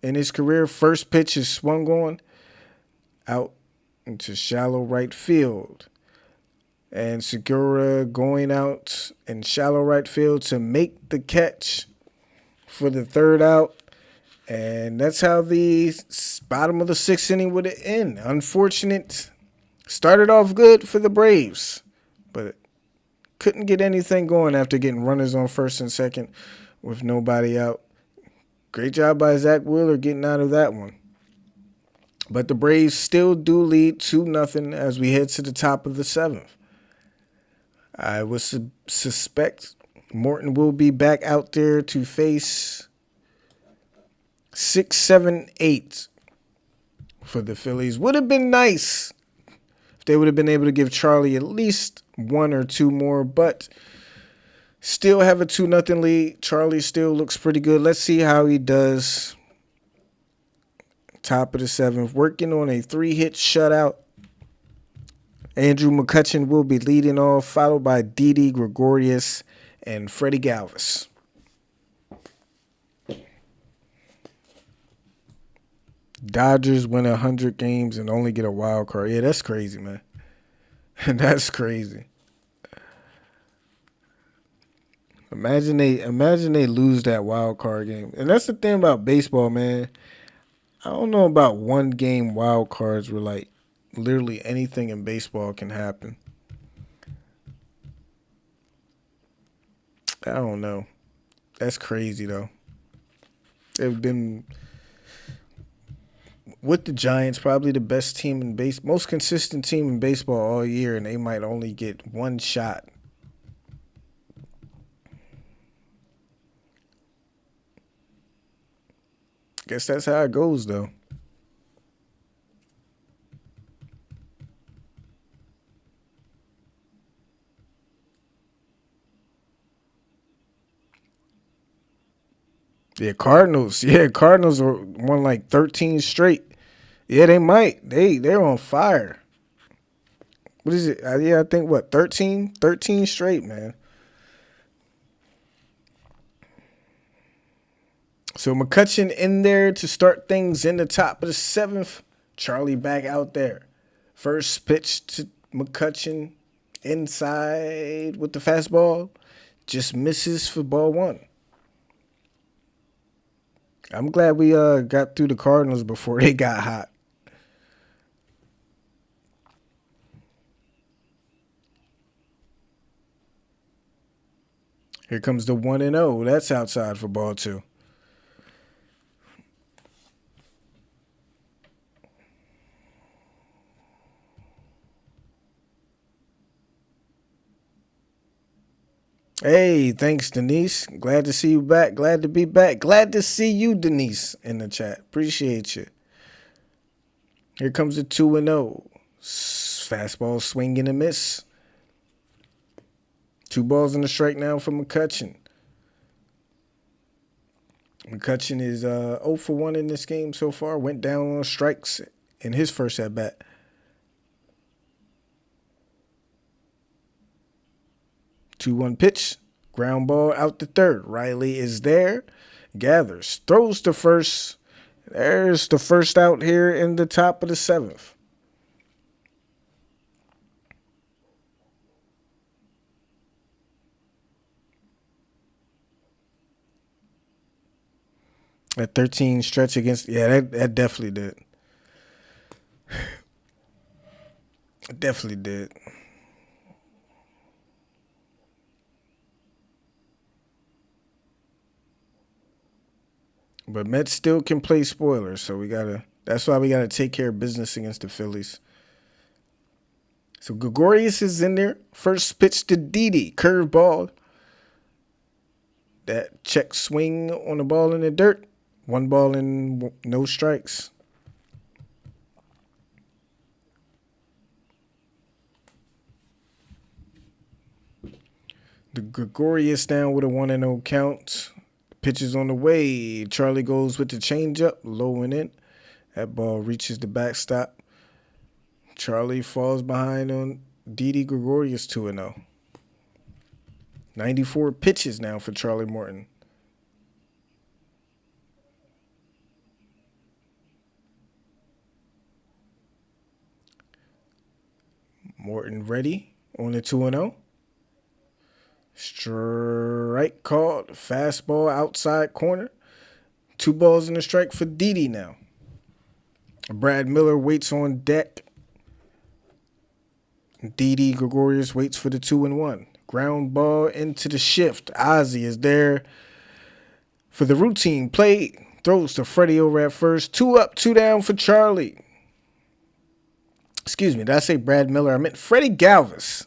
in his career. First pitch is swung on out into shallow right field. And Segura going out in shallow right field to make the catch for the third out. And that's how the bottom of the 6th inning would end. Unfortunate. Started off good for the Braves, but couldn't get anything going after getting runners on first and second with nobody out. Great job by Zach Wheeler getting out of that one. But the Braves still do lead 2-0 as we head to the top of the 7th. I would suspect Morton will be back out there to face 6, 7, 8 for the Phillies. Would have been nice if they would have been able to give Charlie at least 1 or 2 more, but still have a 2-0 lead. Charlie still looks pretty good. Let's see how he does. Top of the 7th, working on a 3-hit shutout. Andrew McCutchen will be leading off, followed by Didi Gregorius and Freddie Galvis. Dodgers win 100 games and only get a wild card. Yeah, that's crazy, man. That's crazy. Imagine they lose that wild card game. And that's the thing about baseball, man. I don't know about 1-game wild cards where, like, literally anything in baseball can happen. I don't know. That's crazy, though. They've been, with the Giants, probably the best team in most consistent team in baseball all year, and they might only get 1 shot. Guess that's how it goes, though. Yeah, Cardinals. Yeah, Cardinals are won like 13 straight. Yeah, they might. They're on fire. What is it? Yeah, I think 13? 13 straight, man. So McCutchen in there to start things in the top of the 7th. Charlie back out there. First pitch to McCutchen inside with the fastball. Just misses for ball 1. I'm glad we got through the Cardinals before they got hot. Here comes the 1-0. That's outside for ball 2. Hey, thanks, Denise. Glad to see you back. Glad to be back. Glad to see you, Denise, in the chat. Appreciate you. Here comes the 2-0. Fastball swing and a miss. 2 balls and a strike now for McCutchen. McCutchen is 0 for 1 in this game so far. Went down on strikes in his first at-bat. 2-1 pitch. Ground ball out to third. Riley is there. Gathers. Throws to first. There's the first out here in the top of the 7th. That 13 stretch against, yeah, that definitely did. It definitely did. But Mets still can play spoilers, so that's why we gotta take care of business against the Phillies. So Gregorius is in there. First pitch to Didi, curveball. That check swing on the ball in the dirt. 1 ball and no strikes. The Gregorius down with a 1-0 count. Pitch is on the way. Charlie goes with the changeup, low and in. That ball reaches the backstop. Charlie falls behind on Didi Gregorius 2-0. 94 pitches now for Charlie Morton. Morton ready on the 2-0. Strike called. Fastball outside corner. 2 balls and a strike for Didi now. Brad Miller waits on deck. Didi Gregorius waits for the 2-1. Ground ball into the shift. Ozzie is there for the routine play. Throws to Freddie over at first. 2 up, 2 down for Charlie. Excuse me, did I say Brad Miller? I meant Freddie Galvis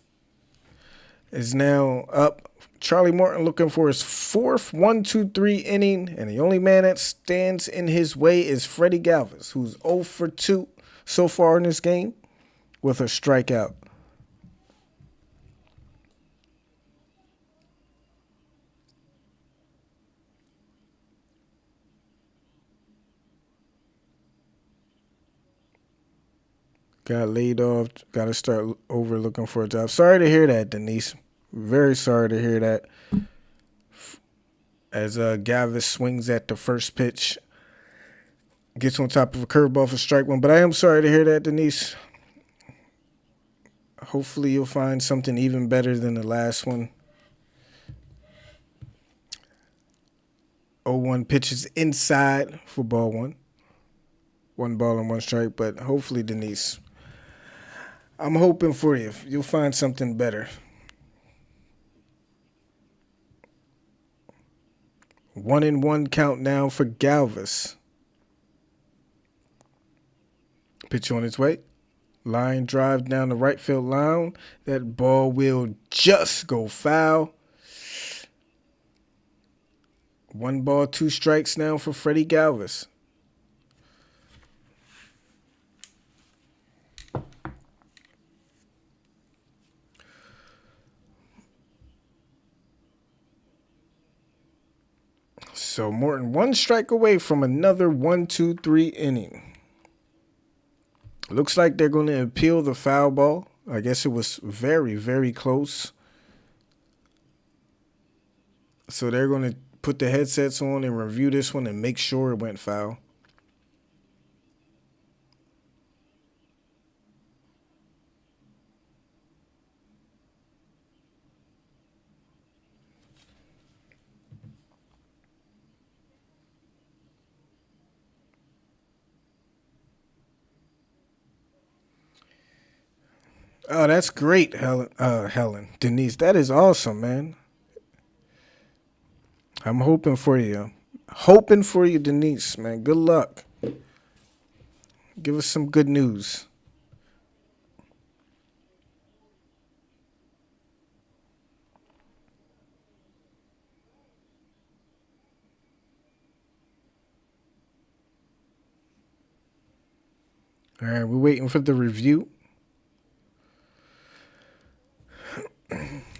is now up. Charlie Morton looking for his 4th 1-2-3 inning, and the only man that stands in his way is Freddie Galvis, who's 0 for 2 so far in this game with a strikeout. Got laid off. Got to start over looking for a job. Sorry to hear that, Denise. Very sorry to hear that. As Galvis swings at the first pitch, gets on top of a curveball for strike one. But I am sorry to hear that, Denise. Hopefully you'll find something even better than the last one. 0-1 pitches inside for ball one. 1 ball and 1 strike. But hopefully, Denise, I'm hoping for you. You'll find something better. 1-1 count now for Galvis. Pitch on its way. Line drive down the right field line. That ball will just go foul. 1 ball, 2 strikes now for Freddie Galvis. So Morton 1 strike away from another 1-2-3 inning. Looks like they're going to appeal the foul ball. I guess it was very, very close. So they're going to put the headsets on and review this one and make sure it went foul. Oh, that's great, Helen. Denise, that is awesome, man. I'm hoping for you. Hoping for you, Denise, man. Good luck. Give us some good news. All right, we're waiting for the review.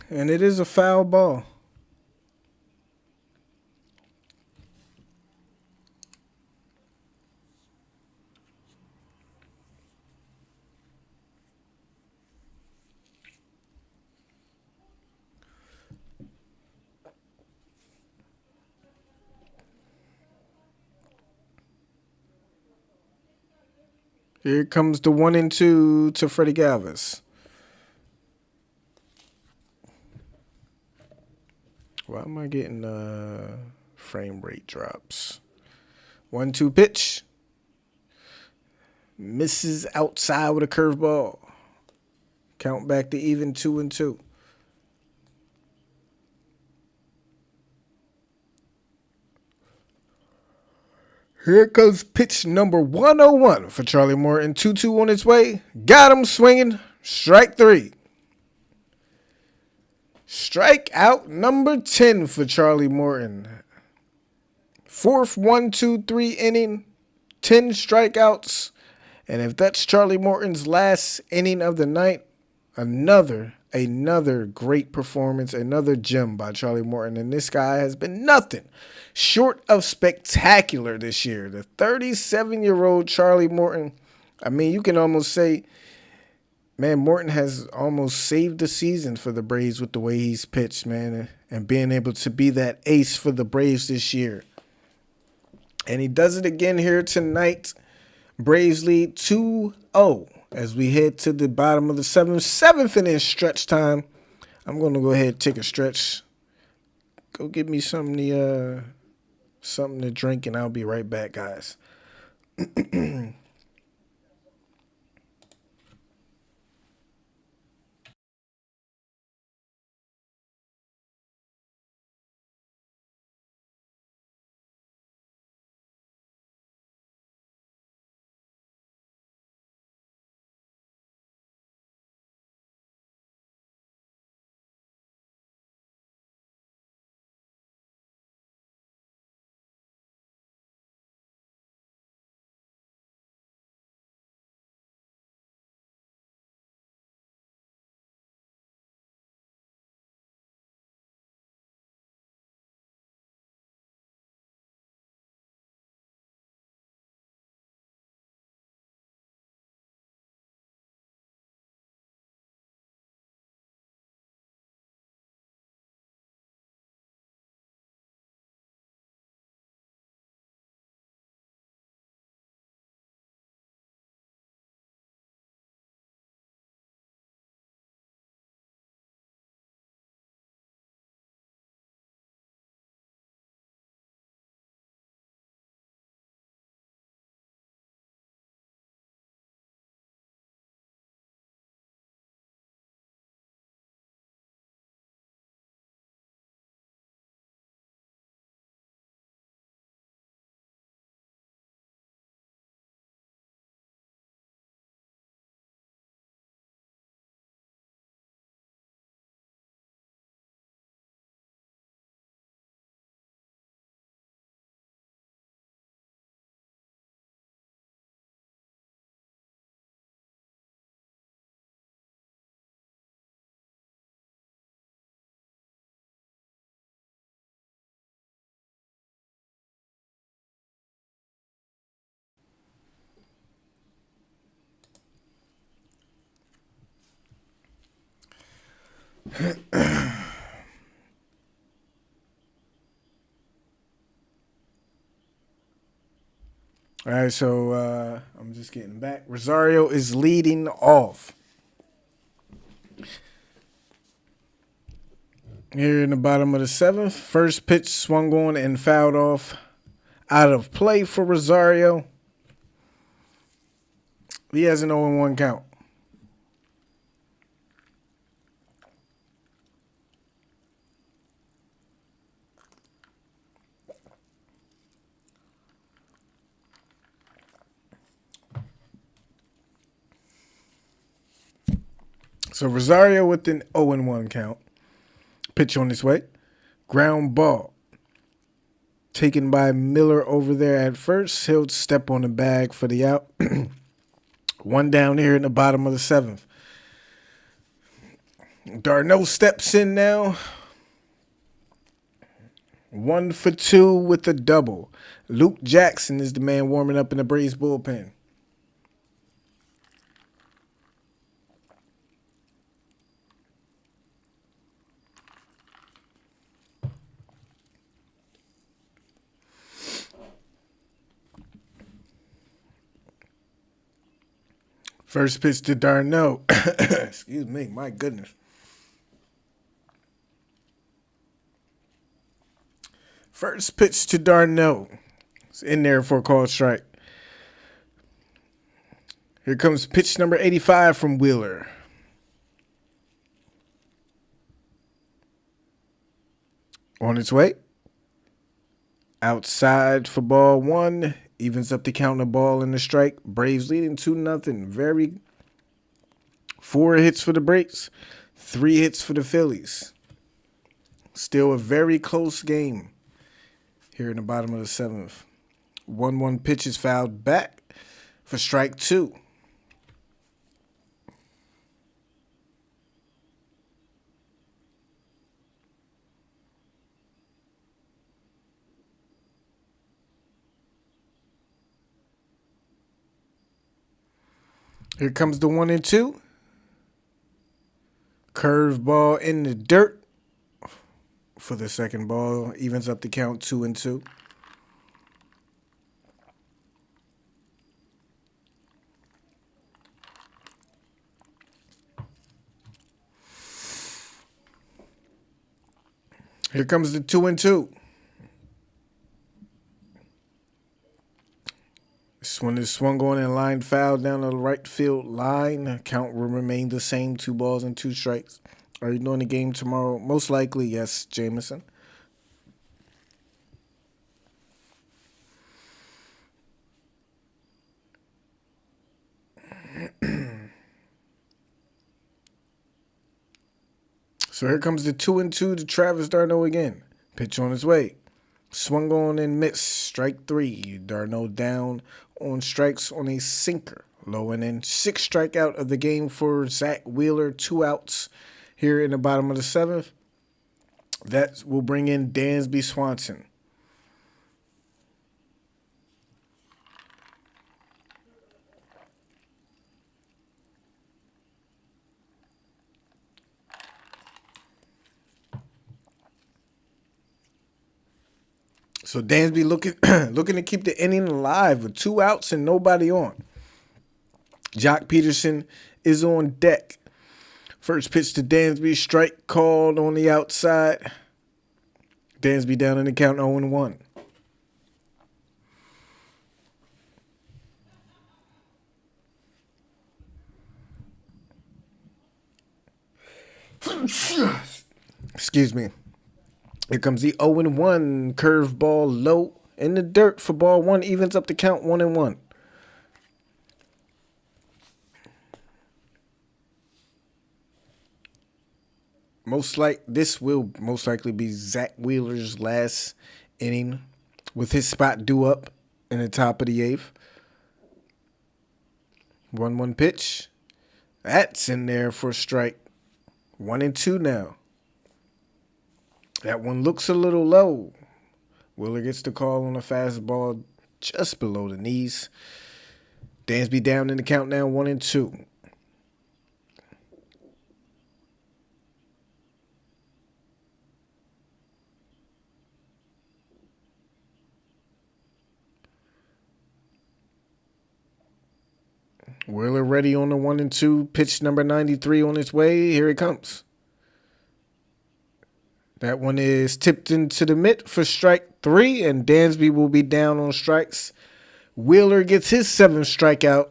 And it is a foul ball. Here comes the 1-2 to Freddie Galvis. Why am I getting frame rate drops? 1-2 pitch. Misses outside with a curveball. Count back to even 2-2. Here comes pitch number 101 for Charlie Morton. 2-2 on its way. Got him swinging. Strike 3. Strikeout number 10 for Charlie Morton. Fourth 1-2-3 inning. 10 strikeouts. And if that's Charlie Morton's last inning of the night, another great performance, another gem by Charlie Morton. And this guy has been nothing short of spectacular this year. The 37-year-old Charlie Morton, I mean, you can almost say, man, Morton has almost saved the season for the Braves with the way he's pitched, man, and being able to be that ace for the Braves this year. And he does it again here tonight. Braves lead 2-0 as we head to the bottom of the seventh inning stretch time. I'm going to go ahead and take a stretch. Go get me something to drink, and I'll be right back, guys. All right, so I'm just getting back. Rosario is leading off. Here in the bottom of the seventh, first pitch swung on and fouled off. Out of play for Rosario. He has an 0-1 count. So Rosario with an 0-1 count. Pitch on his way. Ground ball. Taken by Miller over there at first. He'll step on the bag for the out. One down here in the bottom of the seventh. Darno steps in now. 1 for 2 with a double. Luke Jackson is the man warming up in the Braves bullpen. First pitch to Darno. Excuse me, my goodness. First pitch to Darno. It's in there for a called strike. Here comes pitch number 85 from Wheeler. On its way. Outside for ball one. Evens up the count, the ball and the strike. Braves leading 2-0. 4 hits for the Braves. 3 hits for the Phillies. Still a very close game here in the bottom of the 7th. 1-1 pitch is fouled back for strike 2. Here comes the 1-2. Curveball in the dirt for the second ball. Evens up the count 2-2. Here comes the 2-2. This one is swung on and lined foul down the right field line. Count will remain the same. 2 balls and 2 strikes. Are you doing the game tomorrow? Most likely, yes, Jameson. So here comes the 2-2 to Travis d'Arnaud again. Pitch on his way. Swung on and missed. Strike 3. d'Arnaud down on strikes on a sinker. Low and in. 6th strikeout of the game for Zach Wheeler. 2 outs here in the bottom of the 7th. That will bring in Dansby Swanson. So Dansby looking to keep the inning alive with 2 outs and nobody on. Jock Peterson is on deck. First pitch to Dansby, strike called on the outside. Dansby down in the count 0-1. Excuse me. Here comes the 0-1 curveball low in the dirt for ball 1. Evens up the count 1-1. This will most likely be Zach Wheeler's last inning with his spot due up in the top of the 8th. 1-1 pitch. That's in there for a strike. 1-2 now. That one looks a little low. Wheeler gets the call on a fastball just below the knees. Dansby down in the count now 1-2. Wheeler ready on the 1-2. Pitch number 93 on its way. Here it comes. That one is tipped into the mitt for strike 3, and Dansby will be down on strikes. Wheeler gets his 7th strikeout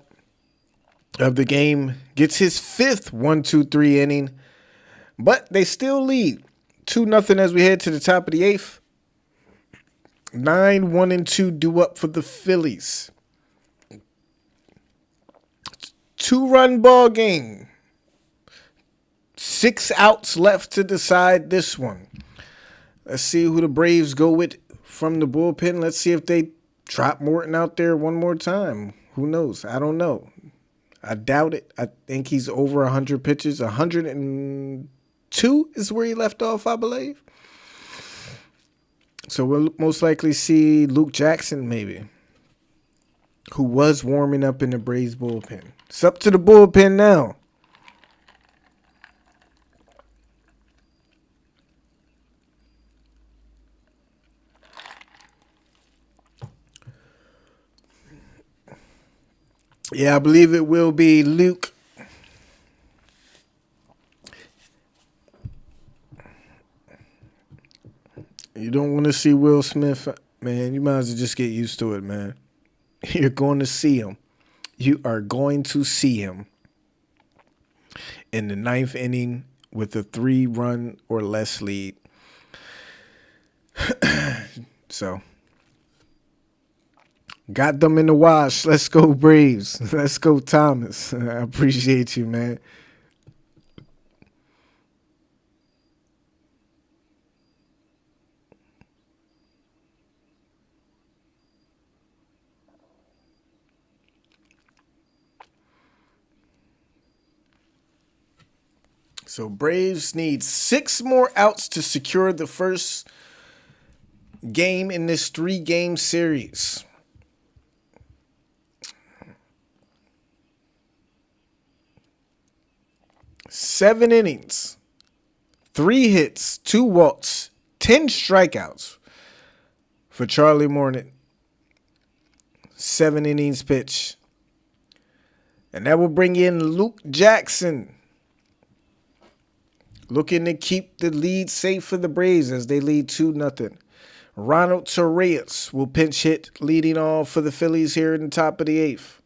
of the game, gets his 5th 1-2-3 inning, but they still lead 2-0 as we head to the top of the 8th. 9-1-2 due up for the Phillies. 2-run ball game. 6 outs left to decide this one. Let's see who the Braves go with from the bullpen. Let's see if they trot Morton out there one more time. Who knows? I don't know. I doubt it. I think he's over 100 pitches. 102 is where he left off, I believe. So we'll most likely see Luke Jackson maybe, who was warming up in the Braves bullpen. It's up to the bullpen now. Yeah, I believe it will be Luke. You don't want to see Will Smith Man, you might as well just get used to it, man. You're going to see him. You are going to see him in the ninth inning with a 3-run or less lead. So, got them in the wash. Let's go Braves. Let's go Thomas. I appreciate you, man. So Braves need 6 more outs to secure the first game in this 3-game series. Seven innings, 3 hits, 2 walks, 10 strikeouts for Charlie Morton. 7 innings pitch. And that will bring in Luke Jackson, looking to keep the lead safe for the Braves as they lead 2-0. Ronald Torreyes will pinch hit, leading off for the Phillies here in the top of the 8th.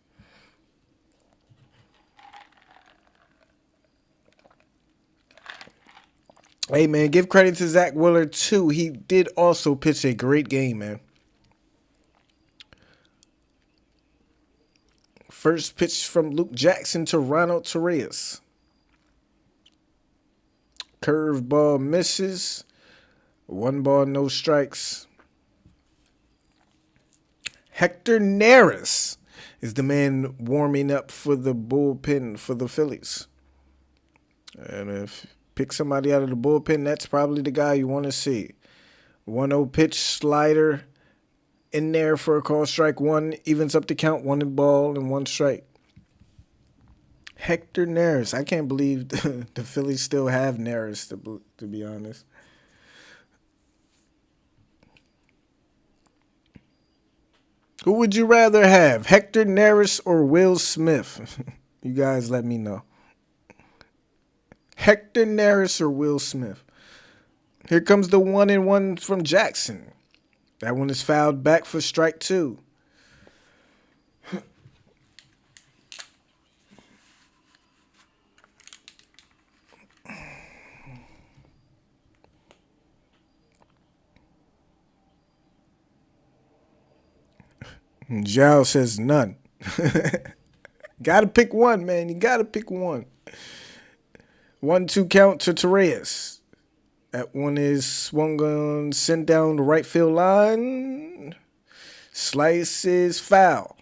Hey, man, give credit to Zach Wheeler, too. He did also pitch a great game, man. First pitch from Luke Jackson to Ronald Torreyes. Curveball misses. 1 ball, no strikes. Hector Neris is the man warming up for the bullpen for the Phillies. And if pick somebody out of the bullpen, that's probably the guy you want to see. 1-0 pitch, slider in there for a call strike 1. Evens up the count, 1 ball and 1 strike. Hector Neris. I can't believe the Phillies still have Neris, to be honest. Who would you rather have, Hector Neris or Will Smith? You guys let me know. Hector Neris or Will Smith? Here comes the 1-1 from Jackson. That one is fouled back for strike 2. Zhao says none. Gotta pick one, man. You gotta pick one. 1-2 count to Torreyes. That one is swung on, sent down the right field line. Slice is foul.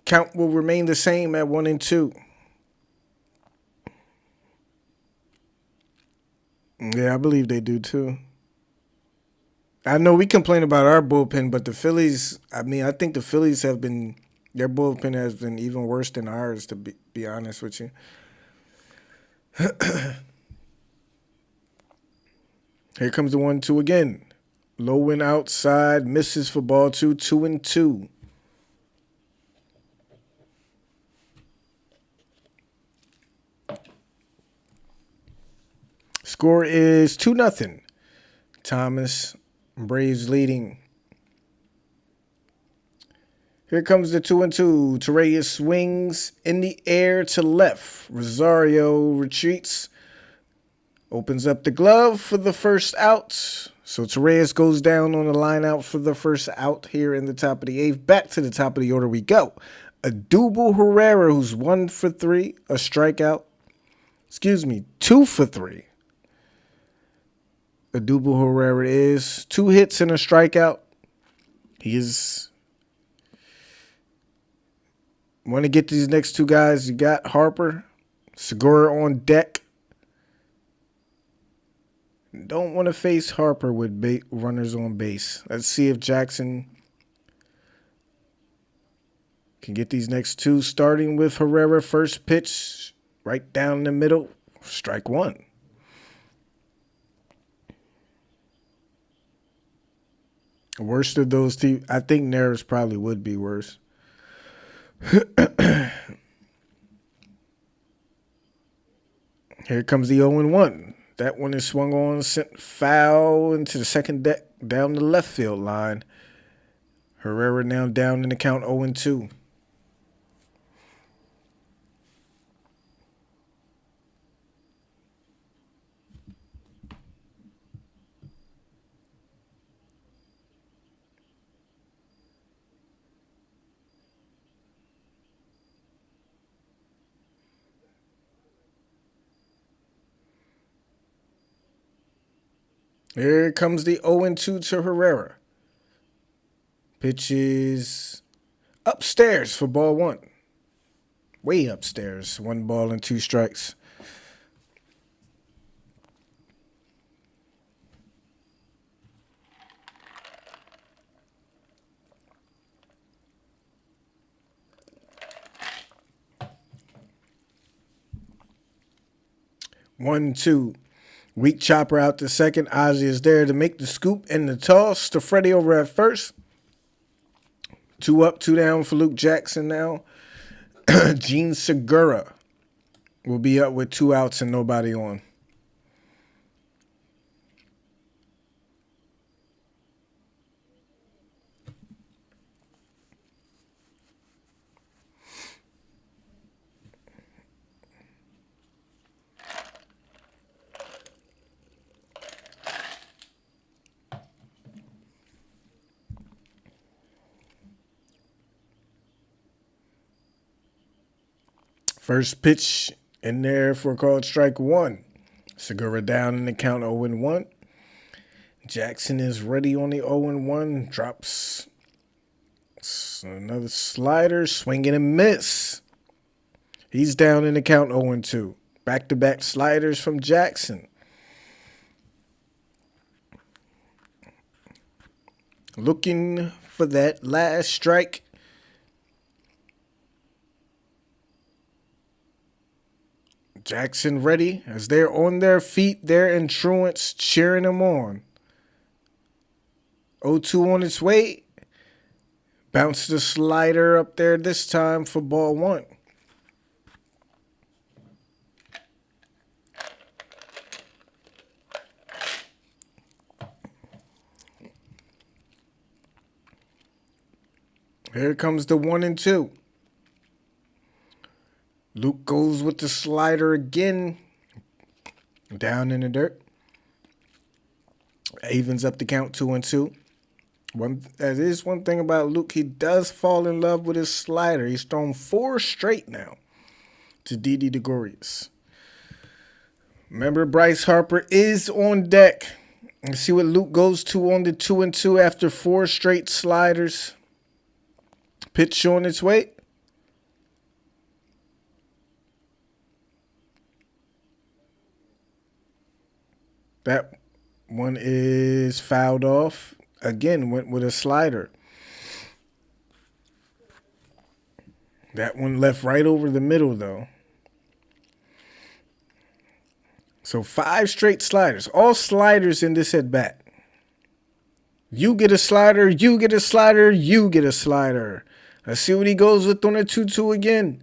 Count will remain the same at 1-2. Yeah, I believe they do too. I know we complain about our bullpen, but the Phillies, I think the Phillies have been, their bullpen has been even worse than ours, to be honest with you. Here comes the 1-2 again. Low and outside, misses for ball 2, 2-2. Score is 2-0. Thomas, Braves leading. Here comes the 2-2. Torreyes swings in the air to left. Rosario retreats. Opens up the glove for the first out. So Torreyes goes down on the line out for the first out here in the top of the 8th. Back to the top of the order we go. Odubel Herrera, who's 1 for 3. A strikeout. 2 for 3. Odubel Herrera is 2 hits and a strikeout. He is. Want to get these next 2 guys. You got Harper, Segura on deck. Don't want to face Harper with runners on base. Let's see if Jackson can get these next 2. Starting with Herrera, first pitch, right down the middle, strike 1. Worst of those 2, I think Neris probably would be worse. Here comes the 0-1. That one is swung on, sent foul into the second deck down the left field line. Herrera now down in the count 0-2. Here comes the 0-2 to Herrera. Pitches upstairs for ball one. Way upstairs. 1 ball and 2 strikes. One, two. Weak chopper out to second. Ozzie is there to make the scoop and the toss to Freddie over at first. 2 up, 2 down for Luke Jackson now. Gene Segura will be up with 2 outs and nobody on. First pitch in there for called strike 1. Segura down in the count 0-1. Jackson is ready on the 0-1. Drops another slider, swing and a miss. He's down in the count 0-2. Back-to-back sliders from Jackson. Looking for that last strike. Jackson ready as they're on their feet. They're in truants cheering him on. 0-2 on its way. Bounce the slider up there this time for ball one. Here comes the 1-2. Luke goes with the slider again. Down in the dirt. Evens up the count 2-2. That is one thing about Luke. He does fall in love with his slider. He's thrown 4 straight now to Didi Gregorius. Remember, Bryce Harper is on deck. And see what Luke goes to on the 2-2 after 4 straight sliders. Pitch on its way. That one is fouled off. Again, went with a slider. That one left right over the middle, though. So 5 straight sliders. All sliders in this at bat. You get a slider, you get a slider, you get a slider. Let's see what he goes with on a 2-2 again.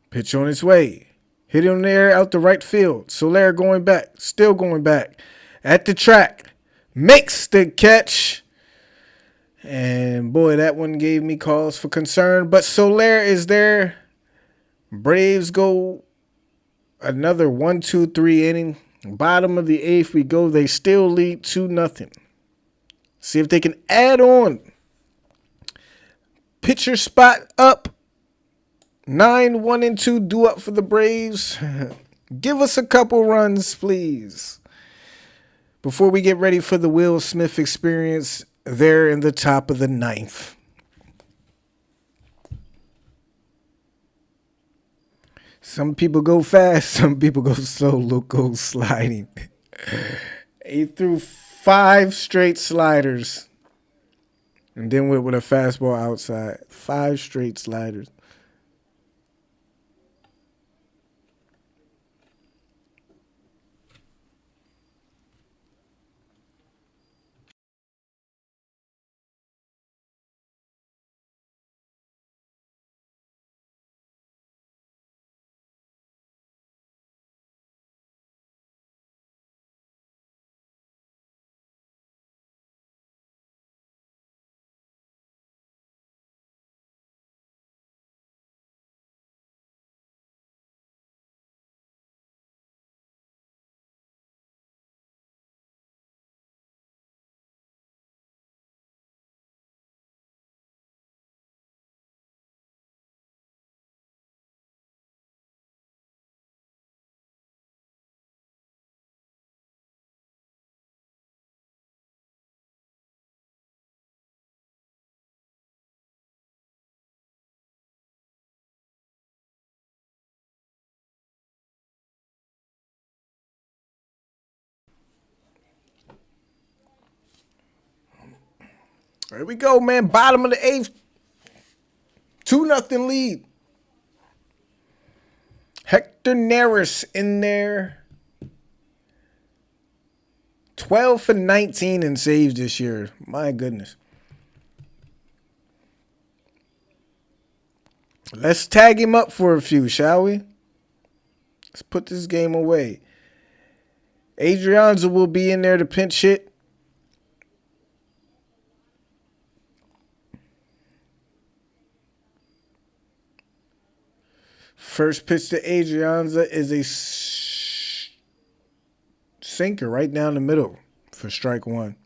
Pitch on its way. Hit him there out the right field. Soler going back. Still going back. At the track. Makes the catch. And boy, that one gave me cause for concern. But Soler is there. Braves go another 1-2-3 inning. Bottom of the 8th we go. They still lead 2-0. See if they can add on. Pitcher spot up. 9-1-2 due up for the Braves. Give us a couple runs, please. Before we get ready for the Will Smith experience there in the top of the 9th. Some people go fast, some people go slow. Luke goes sliding. He threw 5 straight sliders. And then went with a fastball outside. 5 straight sliders. Here we go, man. Bottom of the eighth. 2-0 lead. Hector Neris in there. 12 for 19 in saves this year. My goodness. Let's tag him up for a few, shall we? Let's put this game away. Adrianza will be in there to pinch hit. First pitch to Adrianza is a sinker right down the middle for strike one.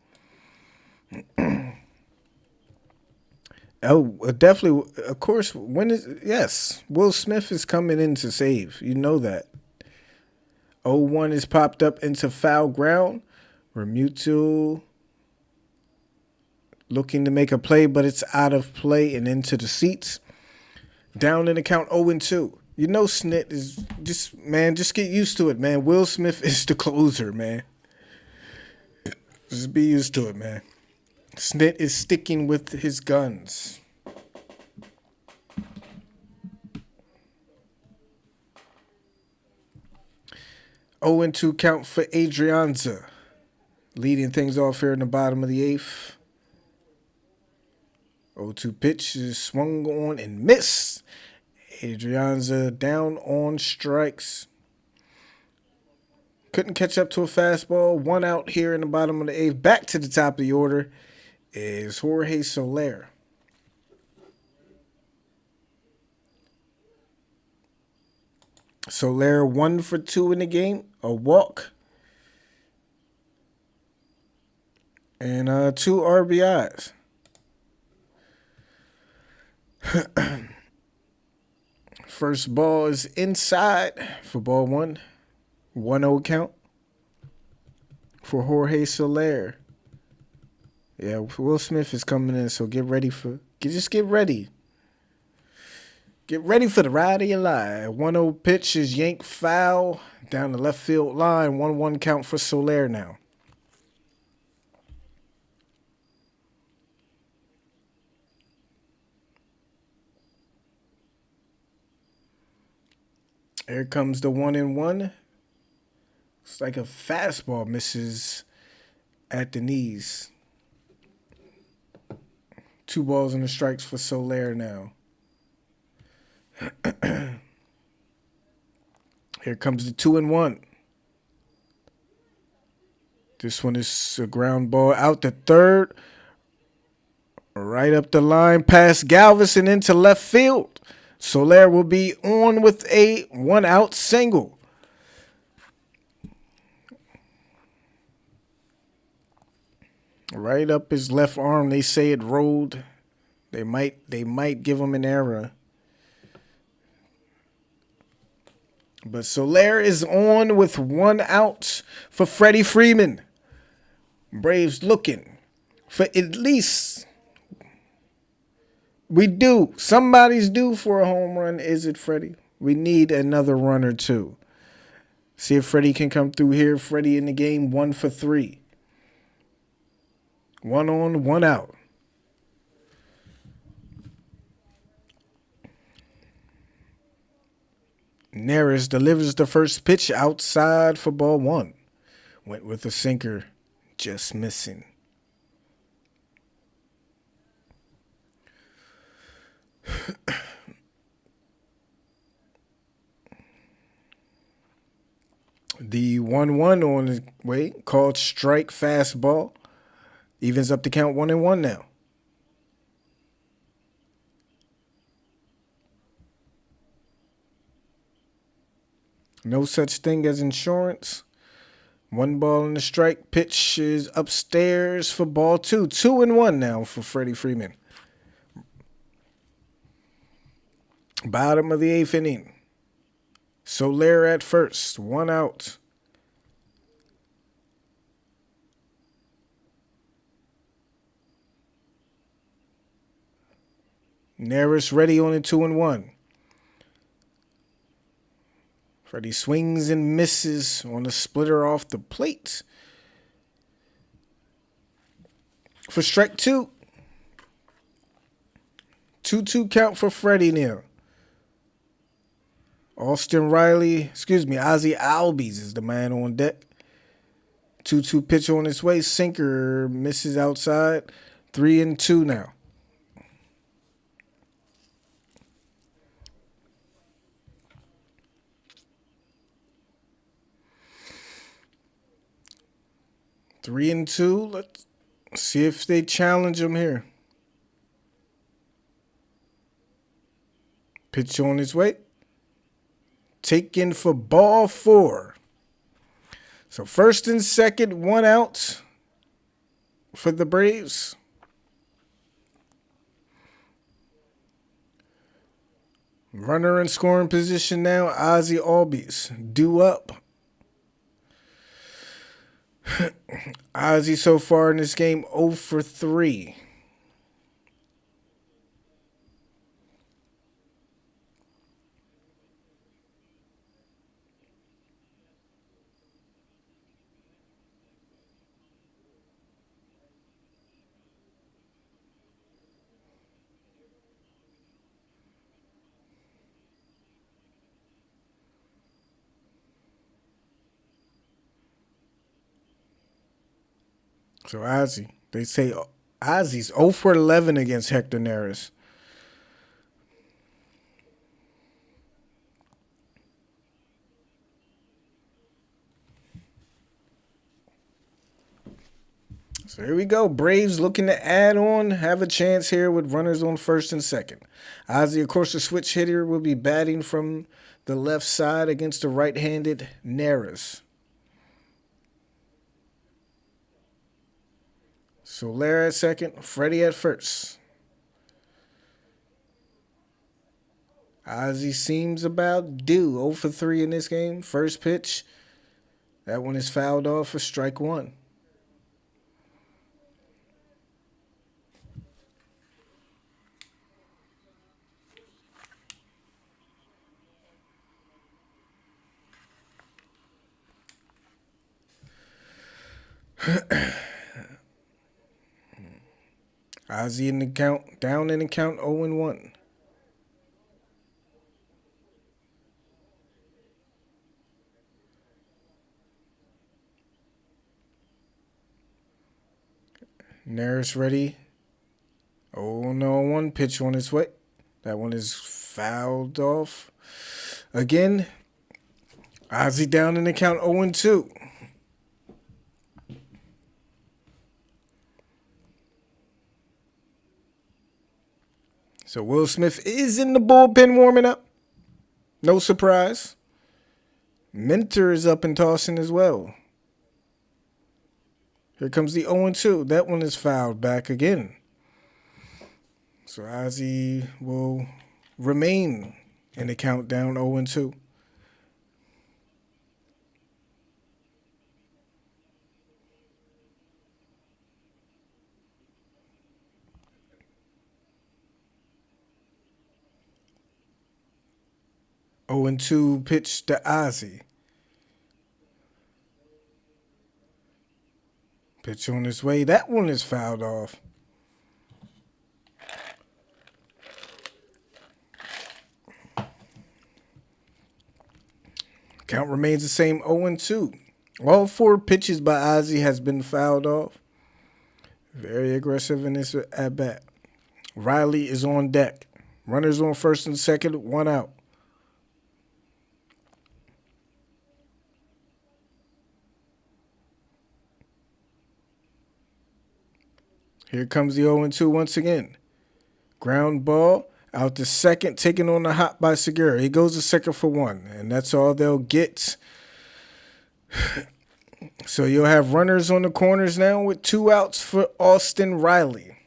Oh, definitely. Of course, yes, Will Smith is coming in to save. You know that. 0-1 is popped up into foul ground. Remuto looking to make a play, but it's out of play and into the seats. Down in the count 0-2. You know Snit is just get used to it, man. Will Smith is the closer, man. Just be used to it, man. Snit is sticking with his guns. Oh, and 2 count for Adrianza. Leading things off here in the bottom of the eighth. 0-2 pitch is swung on and missed. Adrianza down on strikes. Couldn't catch up to a fastball. 1 out here in the bottom of the eighth. Back to the top of the order is Jorge Soler. Soler 1 for 2 in the game. A walk. And 2 RBIs. First ball is inside for ball 1. 1-0 count for Jorge Soler. Yeah, Will Smith is coming in, so get ready. Get ready. Get ready for the ride of your life. 1-0 pitch is yanked foul down the left field line. 1-1 count for Soler now. Here comes the 1-1. It's like a fastball misses at the knees. 2 balls and the strikes for Soler now. Here comes the 2-1. This one is a ground ball out to third. Right up the line past Galveston into left field. Soler will be on with a 1-out single. Right up his left arm. They say it rolled. They might give him an error. But Soler is on with 1 out for Freddie Freeman. Braves looking for at least. We do. Somebody's due for a home run. Is it Freddie? We need another run or 2. See if Freddie can come through here. Freddie in the game, 1 for 3. 1 on, 1 out. Neris delivers the first pitch outside for ball 1. Went with a sinker, just missing. The 1-1 on his way, called strike fastball. Evens up the count 1-1 now. No such thing as insurance. 1 ball and a strike. Pitch is upstairs for ball 2. 2-1 now for Freddie Freeman. Bottom of the 8th inning. Soler at first. 1 out. Neris ready on a 2-1. Freddie swings and misses on a splitter off the plate. For strike 2. 2-2 count for Freddie now. Ozzie Albies is the man on deck. 2-2 pitch on its way. Sinker misses outside. 3-2 now. Three and two. Let's see if they challenge him here. Pitch on its way. Taken for ball 4. So first and second, 1 out for the Braves. Runner in scoring position now, Ozzie Albies. Due up. Ozzie so far in this game 0 for 3. So Ozzie, they say Ozzie's 0 for 11 against Hector Neris. So here we go. Braves looking to add on, have a chance here with runners on first and second. Ozzie, of course, the switch hitter, will be batting from the left side against the right-handed Neris. Soler at second, Freddie at first. Ozzie seems about due. 0 for 3 in this game. First pitch, that one is fouled off for strike 1. Ozzie in the count, down in the count 0-1. Neris ready. 0-1 pitch on its way. That one is fouled off. Again, Ozzie down in the count 0-2. So Will Smith is in the bullpen warming up. No surprise. Minter is up and tossing as well. Here comes the 0-2. That one is fouled back again. So Ozzie will remain in the countdown 0-2. Oh, and 2 pitch to Ozzie. Pitch on his way. That one is fouled off. Count remains the same, 0-2. All 4 pitches by Ozzie has been fouled off. Very aggressive in this at-bat. Riley is on deck. Runners on first and second, 1 out. Here comes the 0-2 once again. Ground ball out to second, taken on the hop by Segura. He goes to second for 1, and that's all they'll get. So you'll have runners on the corners now with 2 outs for Austin Riley.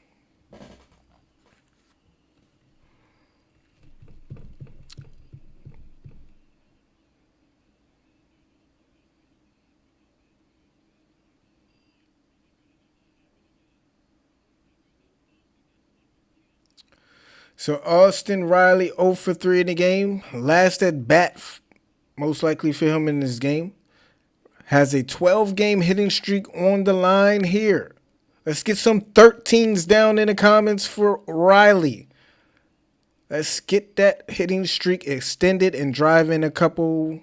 So Austin Riley 0 for 3 in the game. Last at bat, most likely for him in this game. Has a 12-game hitting streak on the line here. Let's get some 13s down in the comments for Riley. Let's get that hitting streak extended and drive in a couple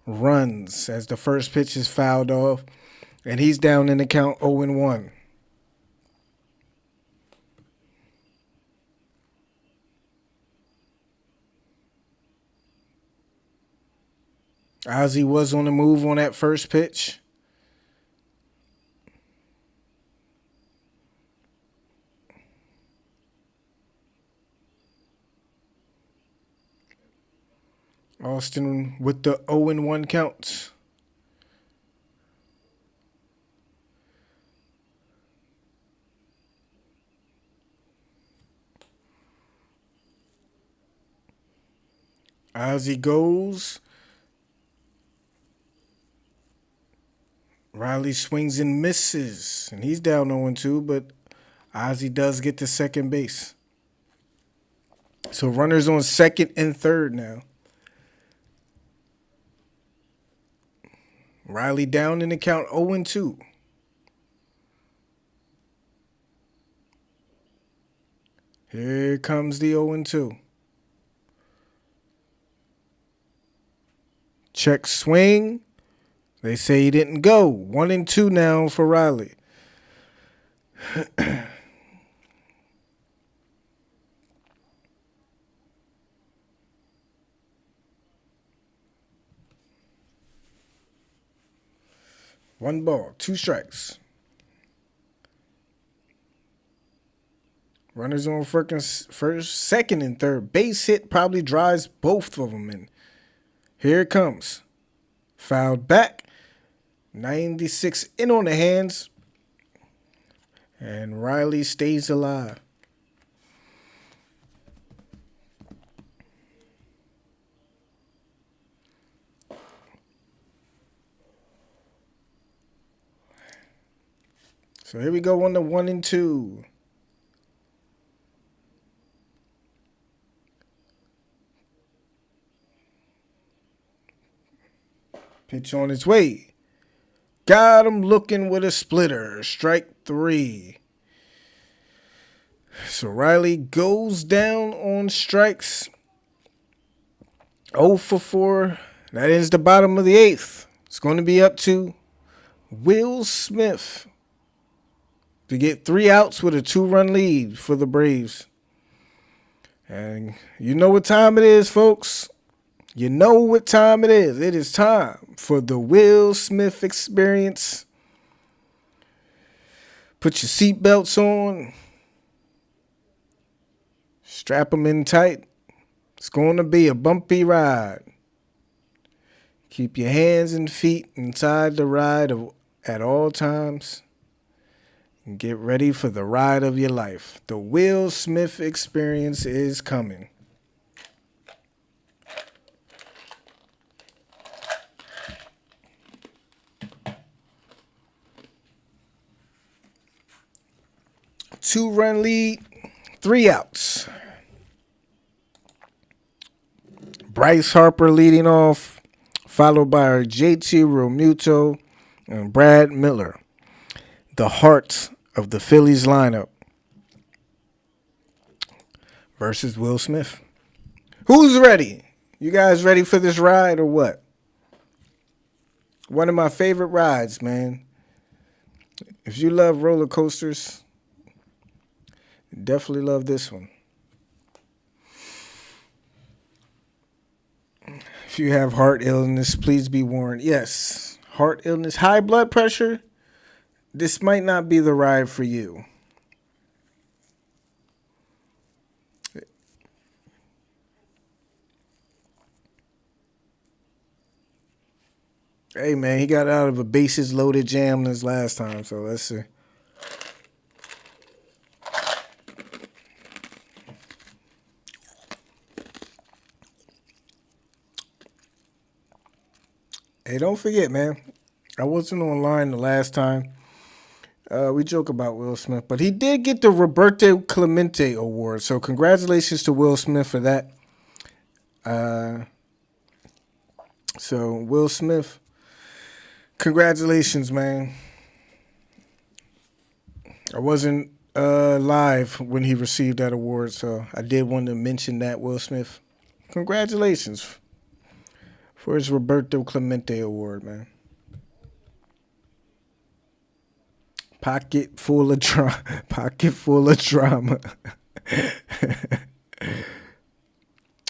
runs as the first pitch is fouled off. And he's down in the count 0-1. Ozzie was on the move on that first pitch. Austin with the 0-1 counts. Ozzie goes. Riley swings and misses. And he's down 0-2, but Ozzie does get to second base. So runners on second and third now. Riley down in the count 0-2. Here comes the 0-2. Check swing. They say he didn't go. 1-2 now for Riley. One ball, 2 strikes. Runners on first, second, and third. Base hit probably drives both of them in. Here it comes. Fouled back. 96 in on the hands. And Riley stays alive. So here we go on the 1-2. Pitch on its way. Got him looking with a splitter. Strike 3. So Riley goes down on strikes. 0 for 4. That ends the bottom of the 8th. It's going to be up to Will Smith to get 3 outs with a 2-run lead for the Braves. And you know what time it is, folks. You know what time it is. It is time for the Will Smith experience. Put your seatbelts on. Strap them in tight. It's going to be a bumpy ride. Keep your hands and feet inside the ride at all times. And get ready for the ride of your life. The Will Smith experience is coming. Two-run lead, 3 outs. Bryce Harper leading off, followed by JT Realmuto and Brad Miller. The heart of the Phillies lineup versus Will Smith. Who's ready? You guys ready for this ride or what? One of my favorite rides, man. If you love roller coasters, definitely love this one. If you have heart illness, please be warned. Yes, heart illness, high blood pressure, this might not be the ride for you. Hey, man, he got out of a bases loaded jam this last time, so let's see. Hey, don't forget, man, I wasn't online the last time. We joke about Will Smith, but he did get the Roberto Clemente Award, so congratulations to Will Smith for that. So, Will Smith, congratulations, man. I wasn't live when he received that award, so I did want to mention that. Will Smith, congratulations for his Roberto Clemente Award, man. Pocket full of drama. Pocket full of drama.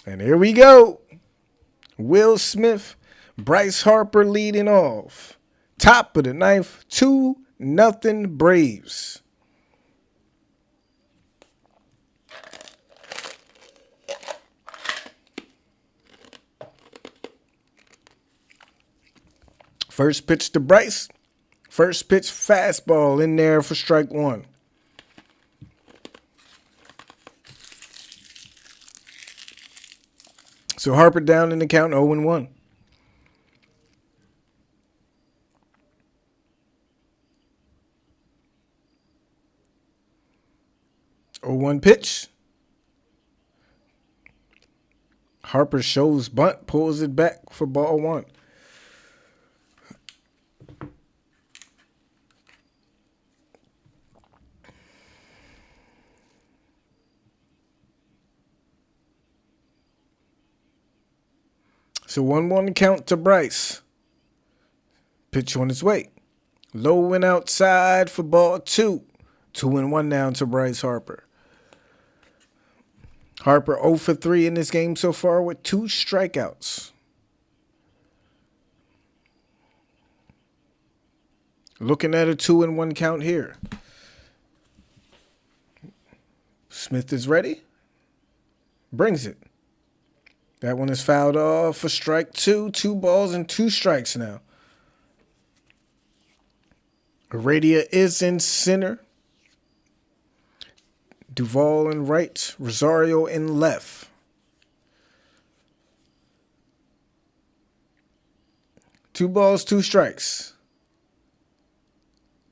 And here we go. Will Smith, Bryce Harper leading off. Top of the ninth, 2-0 Braves. First pitch to Bryce. First pitch fastball in there for strike one. So Harper down in the count 0-1. 0-1 pitch. Harper shows bunt, pulls it back for ball one. So 1-1 count to Bryce. Pitch on its way. Low and outside for ball two. 2-1 now to Bryce Harper. Harper 0 for 3 in this game so far with 2 strikeouts. Looking at a 2-1 count here. Smith is ready. Brings it. That one is fouled off for strike two. 2 balls and 2 strikes now. Heredia is in center. Duvall in right. Rosario in left. Two balls, 2 strikes.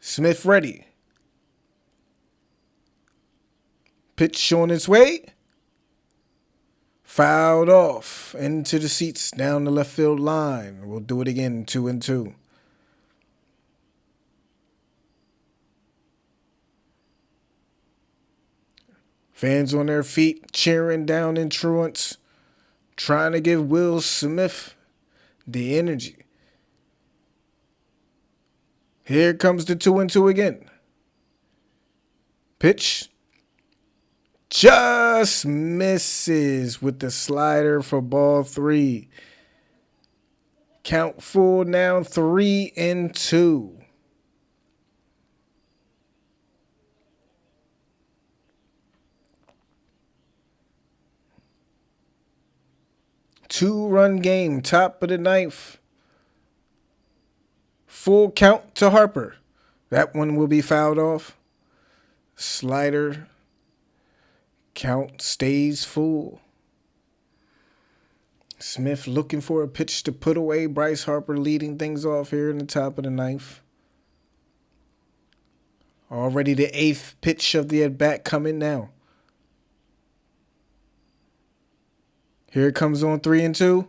Smith ready. Pitch on its way. Fouled off into the seats down the left field line. We'll do it again, 2-2. Fans on their feet cheering down in truants, trying to give Will Smith the energy. Here comes the 2-2 again. Pitch. Just misses with the slider for ball 3. Count full now, 3-2. Two-run game, top of the ninth. Full count to Harper. That one will be fouled off. Slider. Count stays full. Smith looking for a pitch to put away. Bryce Harper leading things off here in the top of the ninth. Already the 8th pitch of the at-bat coming now. Here it comes on 3-2.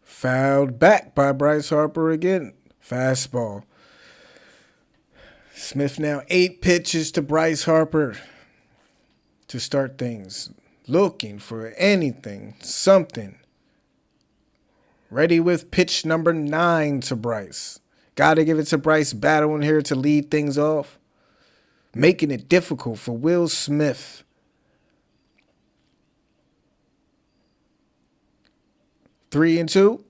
Fouled back by Bryce Harper again. Fastball. Smith now 8 pitches to Bryce Harper to start things. Looking for anything, something. Ready with pitch number 9 to Bryce. Got to give it to Bryce battling here to lead things off. Making it difficult for Will Smith. 3-2.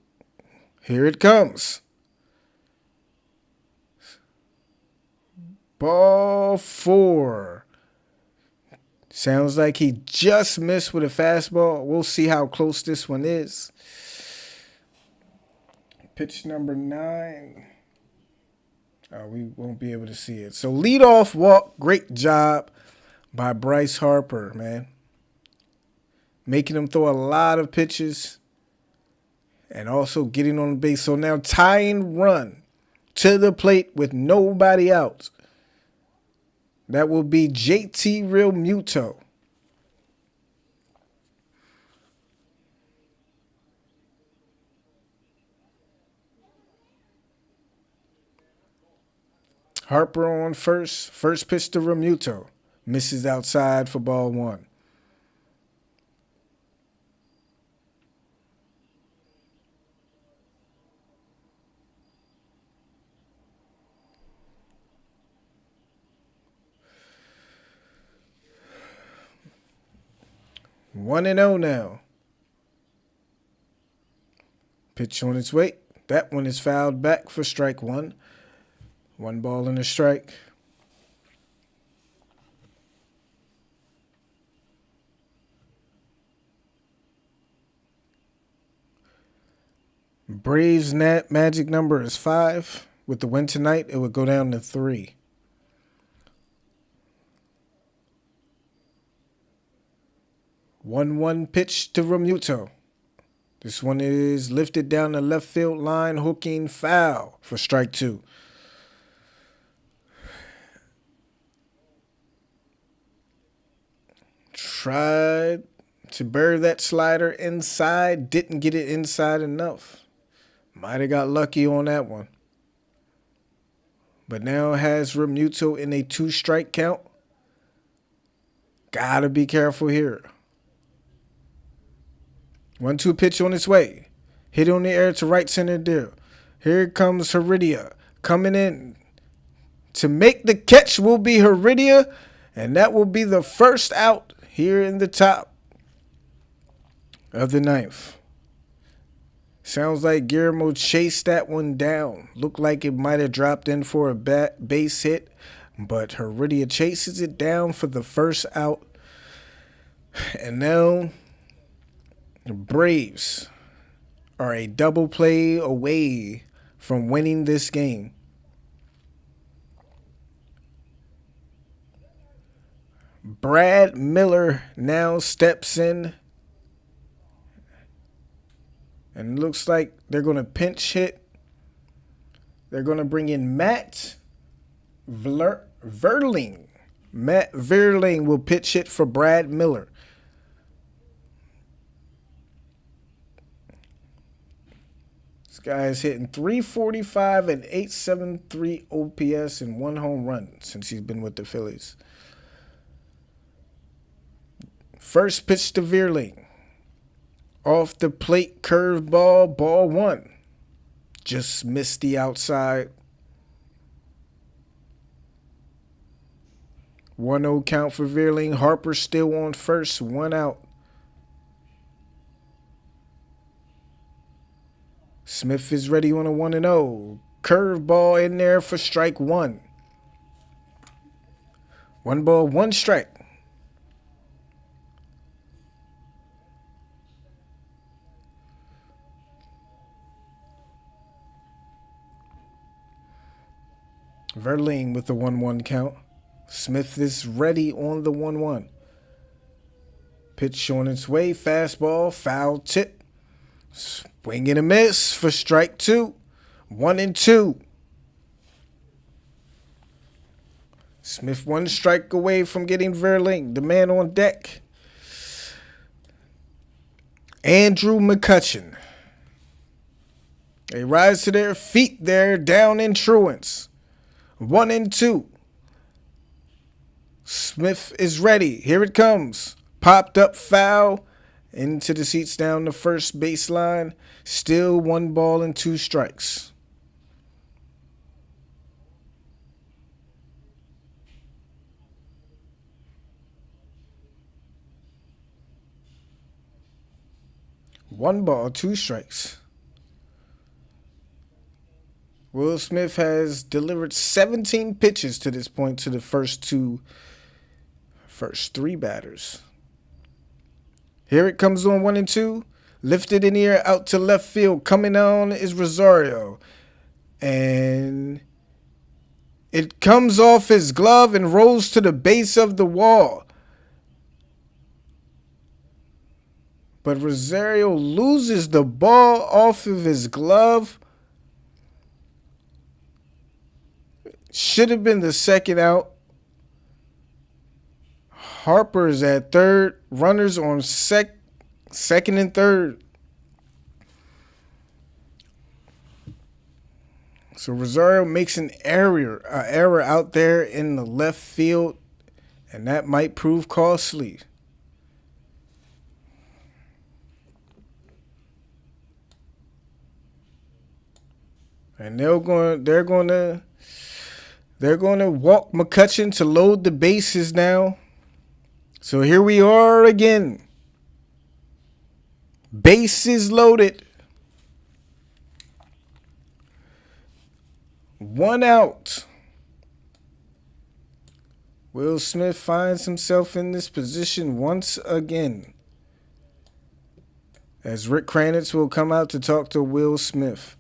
Here it comes. Ball 4. Sounds like he just missed with a fastball. We'll see how close this one is. Pitch number 9. We won't be able to see it. So leadoff walk. Great job by Bryce Harper, man. Making him throw a lot of pitches and also getting on the base. So now tying run to the plate with nobody out. That will be JT Real Muto. Harper on first. First pitch to Remuto. Misses outside for ball one. One and 0 now. Pitch on its way. That one is fouled back for strike one. One ball and a strike. Braves' magic number is 5. With the win tonight, it would go down to 3. One pitch to Remuto. This one is lifted down the left field line, hooking foul for strike two. Tried to bury that slider inside, didn't get it inside enough. Might have got lucky on that one. But now has Remuto in a 2-strike count. Gotta be careful here. 1-2 pitch on its way. Hit on the air to right center there. Here comes Heredia coming in. To make the catch will be Heredia, and that will be the first out here in the top of the ninth. Sounds like Guillermo chased that one down. Looked like it might have dropped in for a base hit, but Heredia chases it down for the first out. And now the Braves are a double play away from winning this game. Brad Miller now steps in. And it looks like they're going to pinch hit. They're going to bring in Matt Verling. Matt Verling will pitch hit for Brad Miller. This guy is hitting .345 and .873 OPS and 1 home run since he's been with the Phillies. First pitch to Verling. Off the plate, curveball, ball one. Just missed the outside. 1-0 count for Verling. Harper still on first, 1 out. Smith is ready on a 1-0. Curveball in there for strike one. 1 ball, 1 strike. Verling with the 1-1 count. Smith is ready on the 1-1. Pitch on its way. Fastball. Foul tip. Swing and a miss for strike two. 1-2. Smith 1 strike away from getting Verling, the man on deck. Andrew McCutchen. They rise to their feet there, down in truants. 1-2. Smith is ready. Here it comes. Popped up foul. Into the seats down the first baseline. Still 1 ball and 2 strikes. One ball, 2 strikes. Will Smith has delivered 17 pitches to this point to the first 3 batters. Here it comes on 1-2. Lifted in the air out to left field. Coming on is Rosario. And it comes off his glove and rolls to the base of the wall. But Rosario loses the ball off of his glove. Should have been the second out. Harper's at third. Runners on second and third. So Rosario makes an error out there in the left field, and that might prove costly. And they're going to walk McCutchen to load the bases now. So here we are again. Bases loaded. 1 out. Will Smith finds himself in this position once again, as Rick Kranitz will come out to talk to Will Smith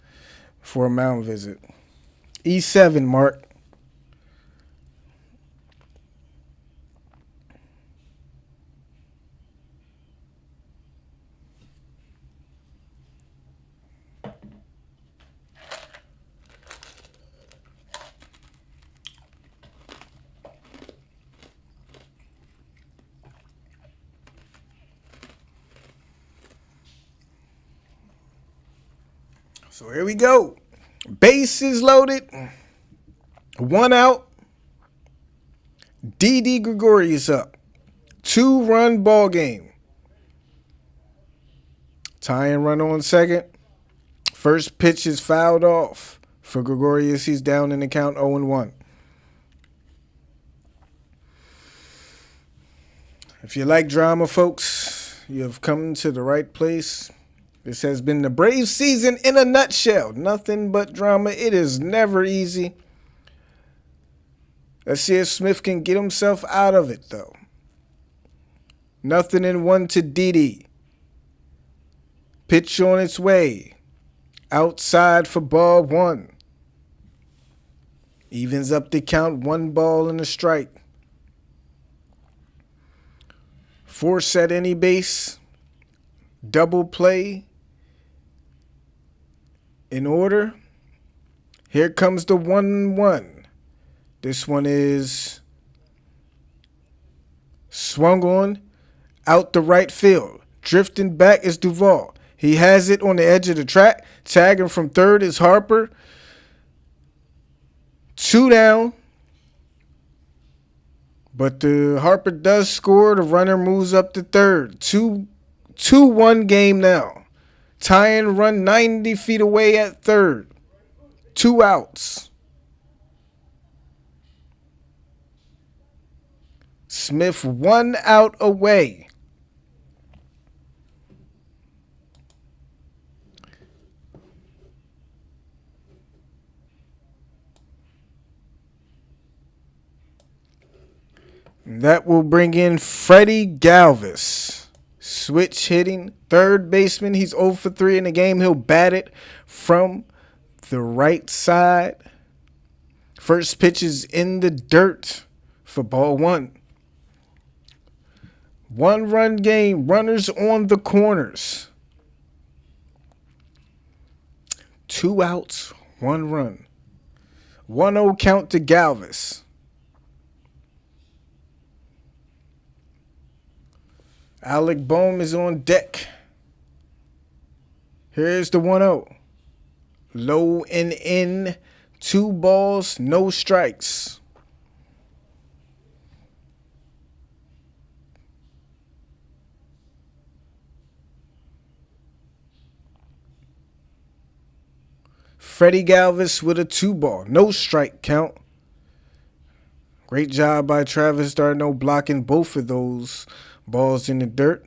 for a mound visit. E7, Mark. So here we go. Bases loaded. 1 out. Didi Gregorius up. 2-run ball game. Tying run on second. First pitch is fouled off for Gregorius. He's down in the count 0-1. If you like drama, folks, you have come to the right place. This has been the Braves season in a nutshell. Nothing but drama. It is never easy. Let's see if Smith can get himself out of it, though. 0-1 to Didi. Pitch on its way. Outside for ball 1. Evens up the count, 1 ball and a strike. Force at any base. Double play. In order. Here comes the 1-1. This one is swung on out the right field. Drifting back is Duvall. He has it on the edge of the track. Tagging from third is Harper. 2 down. But the Harper does score. The runner moves up to third. 2-1 game now. Tying run 90 feet away at third. 2 outs. Smith 1 out away. That will bring in Freddie Galvis. Switch hitting. Third baseman. He's 0 for 3 in the game. He'll bat it from the right side. First pitch is in the dirt for ball 1. 1-run game. Runners on the corners. 2 outs. 1 run. 1-0 count to Galvis. Alec Bohm is on deck. Here's the 1-0. Low and in. 2 balls, no strikes. Freddie Galvis with a 2-ball. No strike count. Great job by Travis d'Arnaud blocking both of those balls in the dirt.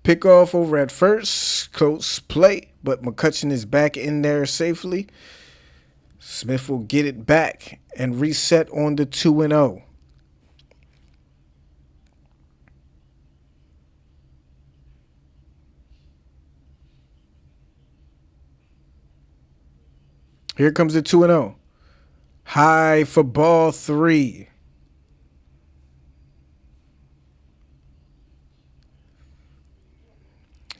Pickoff over at first. Close play, but McCutchen is back in there safely. Smith will get it back and reset on the 2-0. Here comes the 2-0. High for ball 3.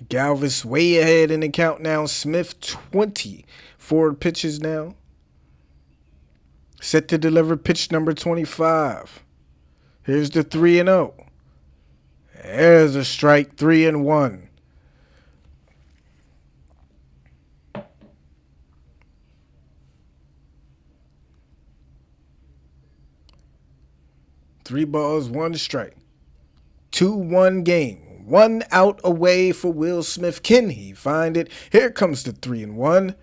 Galvis way ahead in the count now. Smith 20 forward pitches now. Set to deliver pitch number 25. Here's the 3-0. There's a strike. 3-1. Three balls, one strike. 2-1 game. 1 out away for Will Smith. Can he find it? Here comes the 3-1.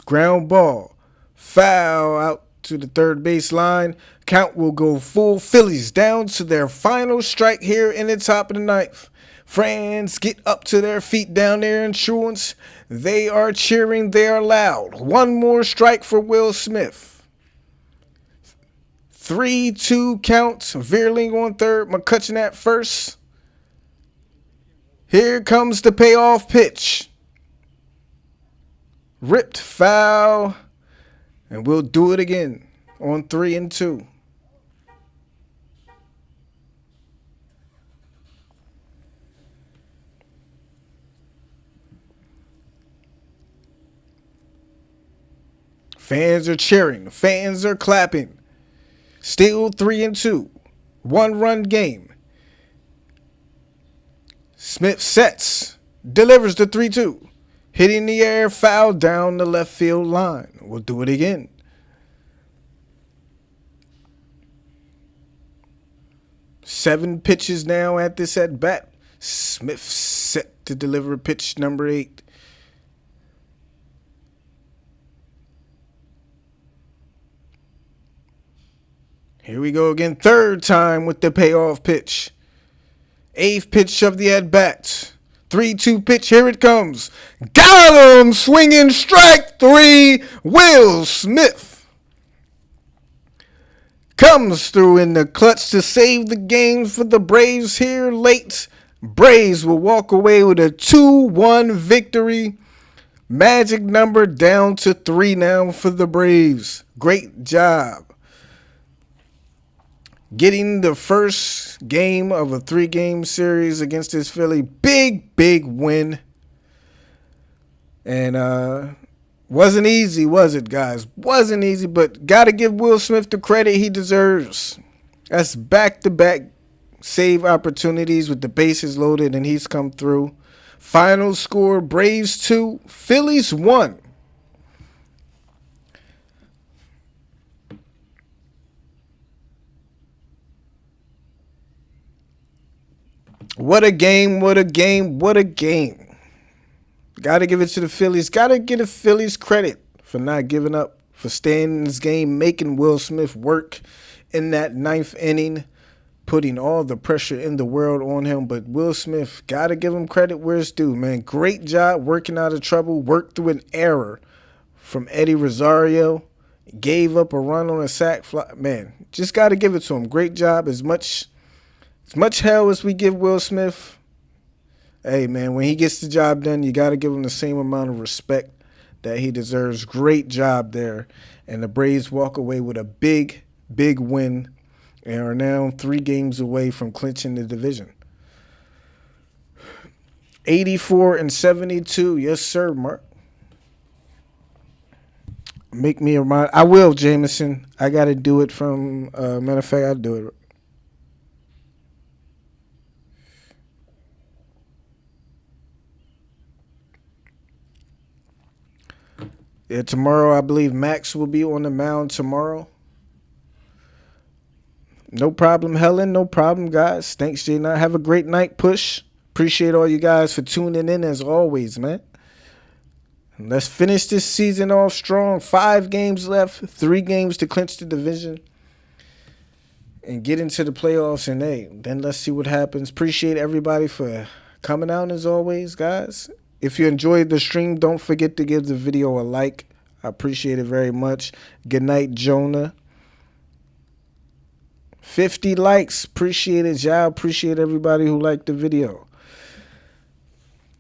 Ground ball. Foul out to the third base line. Count will go full. Phillies down to their final strike here in the top of the ninth. Fans get up to their feet down there in Truance. They are cheering. They are loud. One more strike for Will Smith. 3-2 counts. Veerling on third. McCutcheon at first. Here comes the payoff pitch. Ripped foul. And we'll do it again on 3-2. Fans are cheering. Fans are clapping. Still 3-2. 1-run game. Smith sets. Delivers the 3-2. Hitting the air, foul down the left field line. We'll do it again. Seven pitches now at this at bat. Smith set to deliver pitch number 8. Here we go again. Third time with the payoff pitch. 8th pitch of the at bat. 3-2 pitch. Here it comes. Got him! Swinging strike 3. Will Smith comes through in the clutch to save the game for the Braves here late. Braves will walk away with a 2-1 victory. Magic number down to 3 now for the Braves. Great job. Getting the first game of a 3-game series against this Philly. Big, big win. And wasn't easy, was it, guys? Wasn't easy, but got to give Will Smith the credit he deserves. That's back-to-back save opportunities with the bases loaded, and he's come through. Final score, Braves 2, Phillies 1. What a game, what a game, what a game. Got to give it to the Phillies. Got to give the Phillies credit for not giving up, for staying in this game, making Will Smith work in that 9th inning, putting all the pressure in the world on him. But Will Smith, got to give him credit where it's due, man. Great job working out of trouble, worked through an error from Eddie Rosario, gave up a run on a sac fly. Man, just got to give it to him. Great job. As much hell as we give Will Smith, hey, man, when he gets the job done, you got to give him the same amount of respect that he deserves. Great job there. And the Braves walk away with a big, big win and are now 3 games away from clinching the division. 84-72. Yes, sir, Mark. Make me a remind. I will, Jameson. I got to do it from, matter of fact, I'll do it. Yeah, tomorrow, I believe Max will be on the mound tomorrow. No problem, Helen. No problem, guys. Thanks, J9. Have a great night, Push. Appreciate all you guys for tuning in as always, man. And let's finish this season off strong. 5 games left, 3 games to clinch the division and get into the playoffs. And, hey, then let's see what happens. Appreciate everybody for coming out as always, guys. If you enjoyed the stream, don't forget to give the video a like. I appreciate it very much. Good night, Jonah. 50 likes. Appreciate it, y'all. Appreciate everybody who liked the video.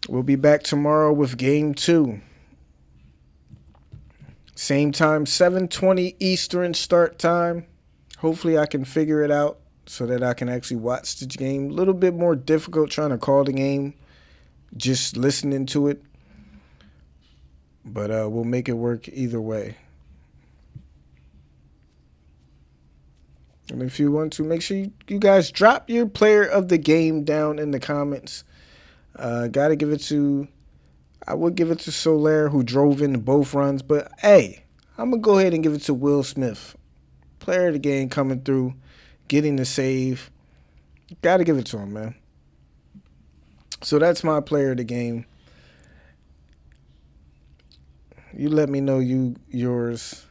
We'll be back tomorrow with Game 2. Same time, 7:20 Eastern start time. Hopefully I can figure it out so that I can actually watch the game. A little bit more difficult trying to call the game, just listening to it. But we'll make it work either way. And if you want to, make sure you guys drop your player of the game down in the comments. Got to give it to, I would give it to Soler, who drove in both runs. But, hey, I'm going to go ahead and give it to Will Smith. Player of the game coming through. getting the save. Got to give it to him, man. So that's my player of the game. You let me know yours.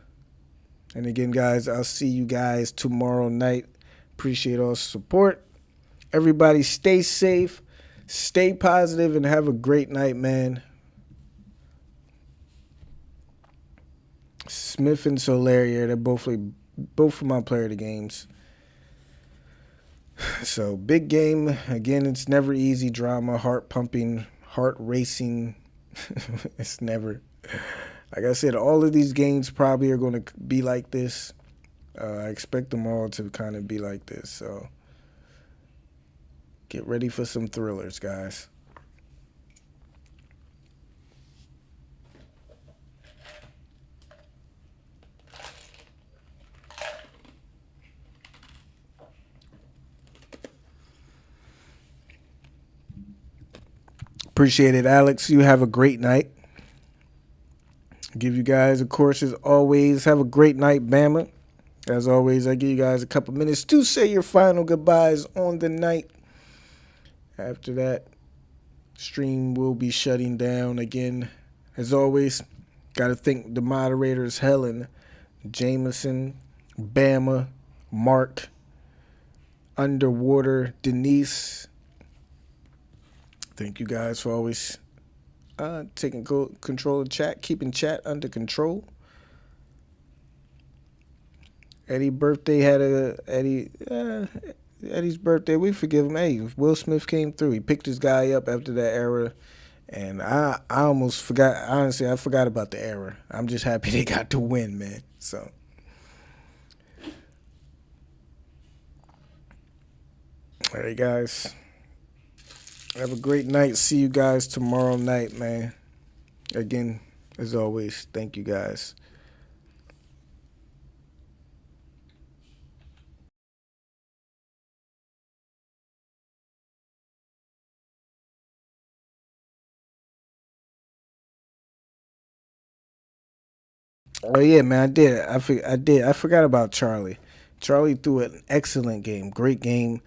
And again, guys, I'll see you guys tomorrow night. Appreciate all the support. Everybody stay safe, stay positive, and have a great night, man. Smith and Solaire, they're both of my player of the games. So big game. Again, it's never easy. Drama, heart pumping, heart racing. It's never. Like I said, all of these games probably are going to be like this. I expect them all to kind of be like this. So get ready for some thrillers, guys. Appreciate it, Alex. You have a great night. Give you guys, of course, as always, have a great night, Bama. As always, I give you guys a couple minutes to say your final goodbyes on the night. After that, stream will be shutting down again. As always, got to thank the moderators, Helen, Jameson, Bama, Mark, Underwater, Denise. Thank you guys for always taking control of chat, keeping chat under control. Eddie's birthday Eddie's birthday. We forgive him. Hey, Will Smith came through. He picked his guy up after that era, and I almost forgot. Honestly, I forgot about the era. I'm just happy they got to win, man. So. All right, guys. Have a great night. See you guys tomorrow night, man. Again, as always, thank you guys. Oh yeah, man, I did. I did. I forgot about Charlie. Charlie threw an excellent game, great game.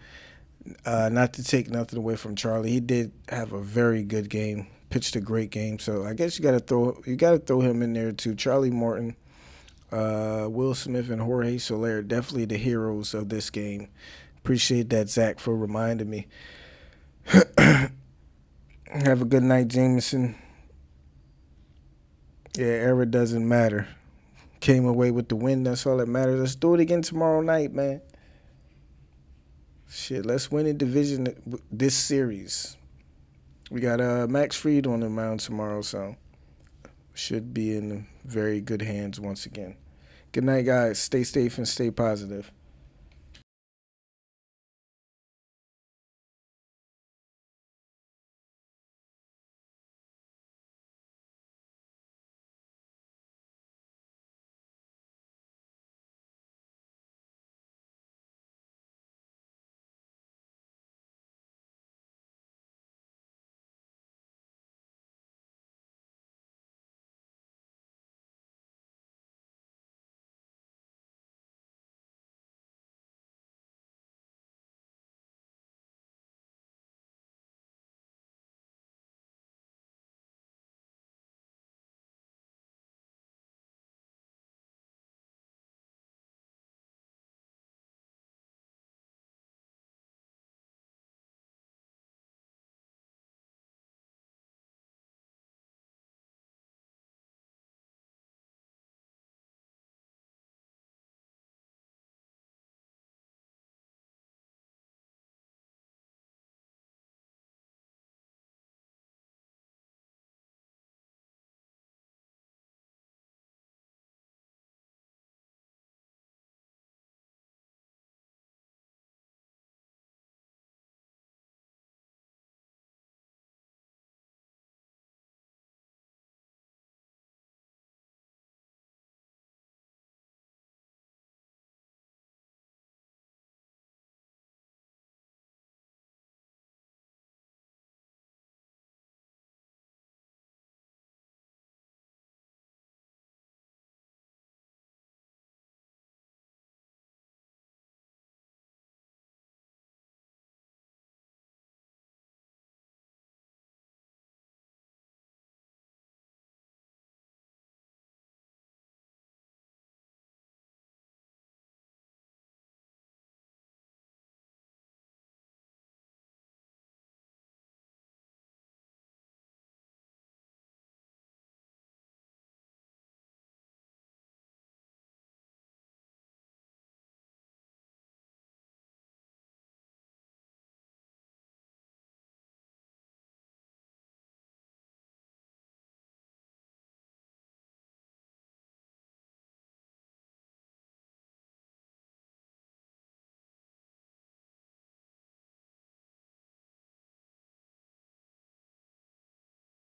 Not to take nothing away from Charlie, he did have a very good game. Pitched a great game, so I guess you got to throw him in there too. Charlie Morton, Will Smith, and Jorge Soler, definitely the heroes of this game. Appreciate that, Zach, for reminding me. Have a good night, Jameson. Yeah, era doesn't matter. Came away with the win. That's all that matters. Let's do it again tomorrow night, man. Shit, let's win a division this series. We got Max Fried on the mound tomorrow, so should be in very good hands once again. Good night, guys. Stay safe and stay positive.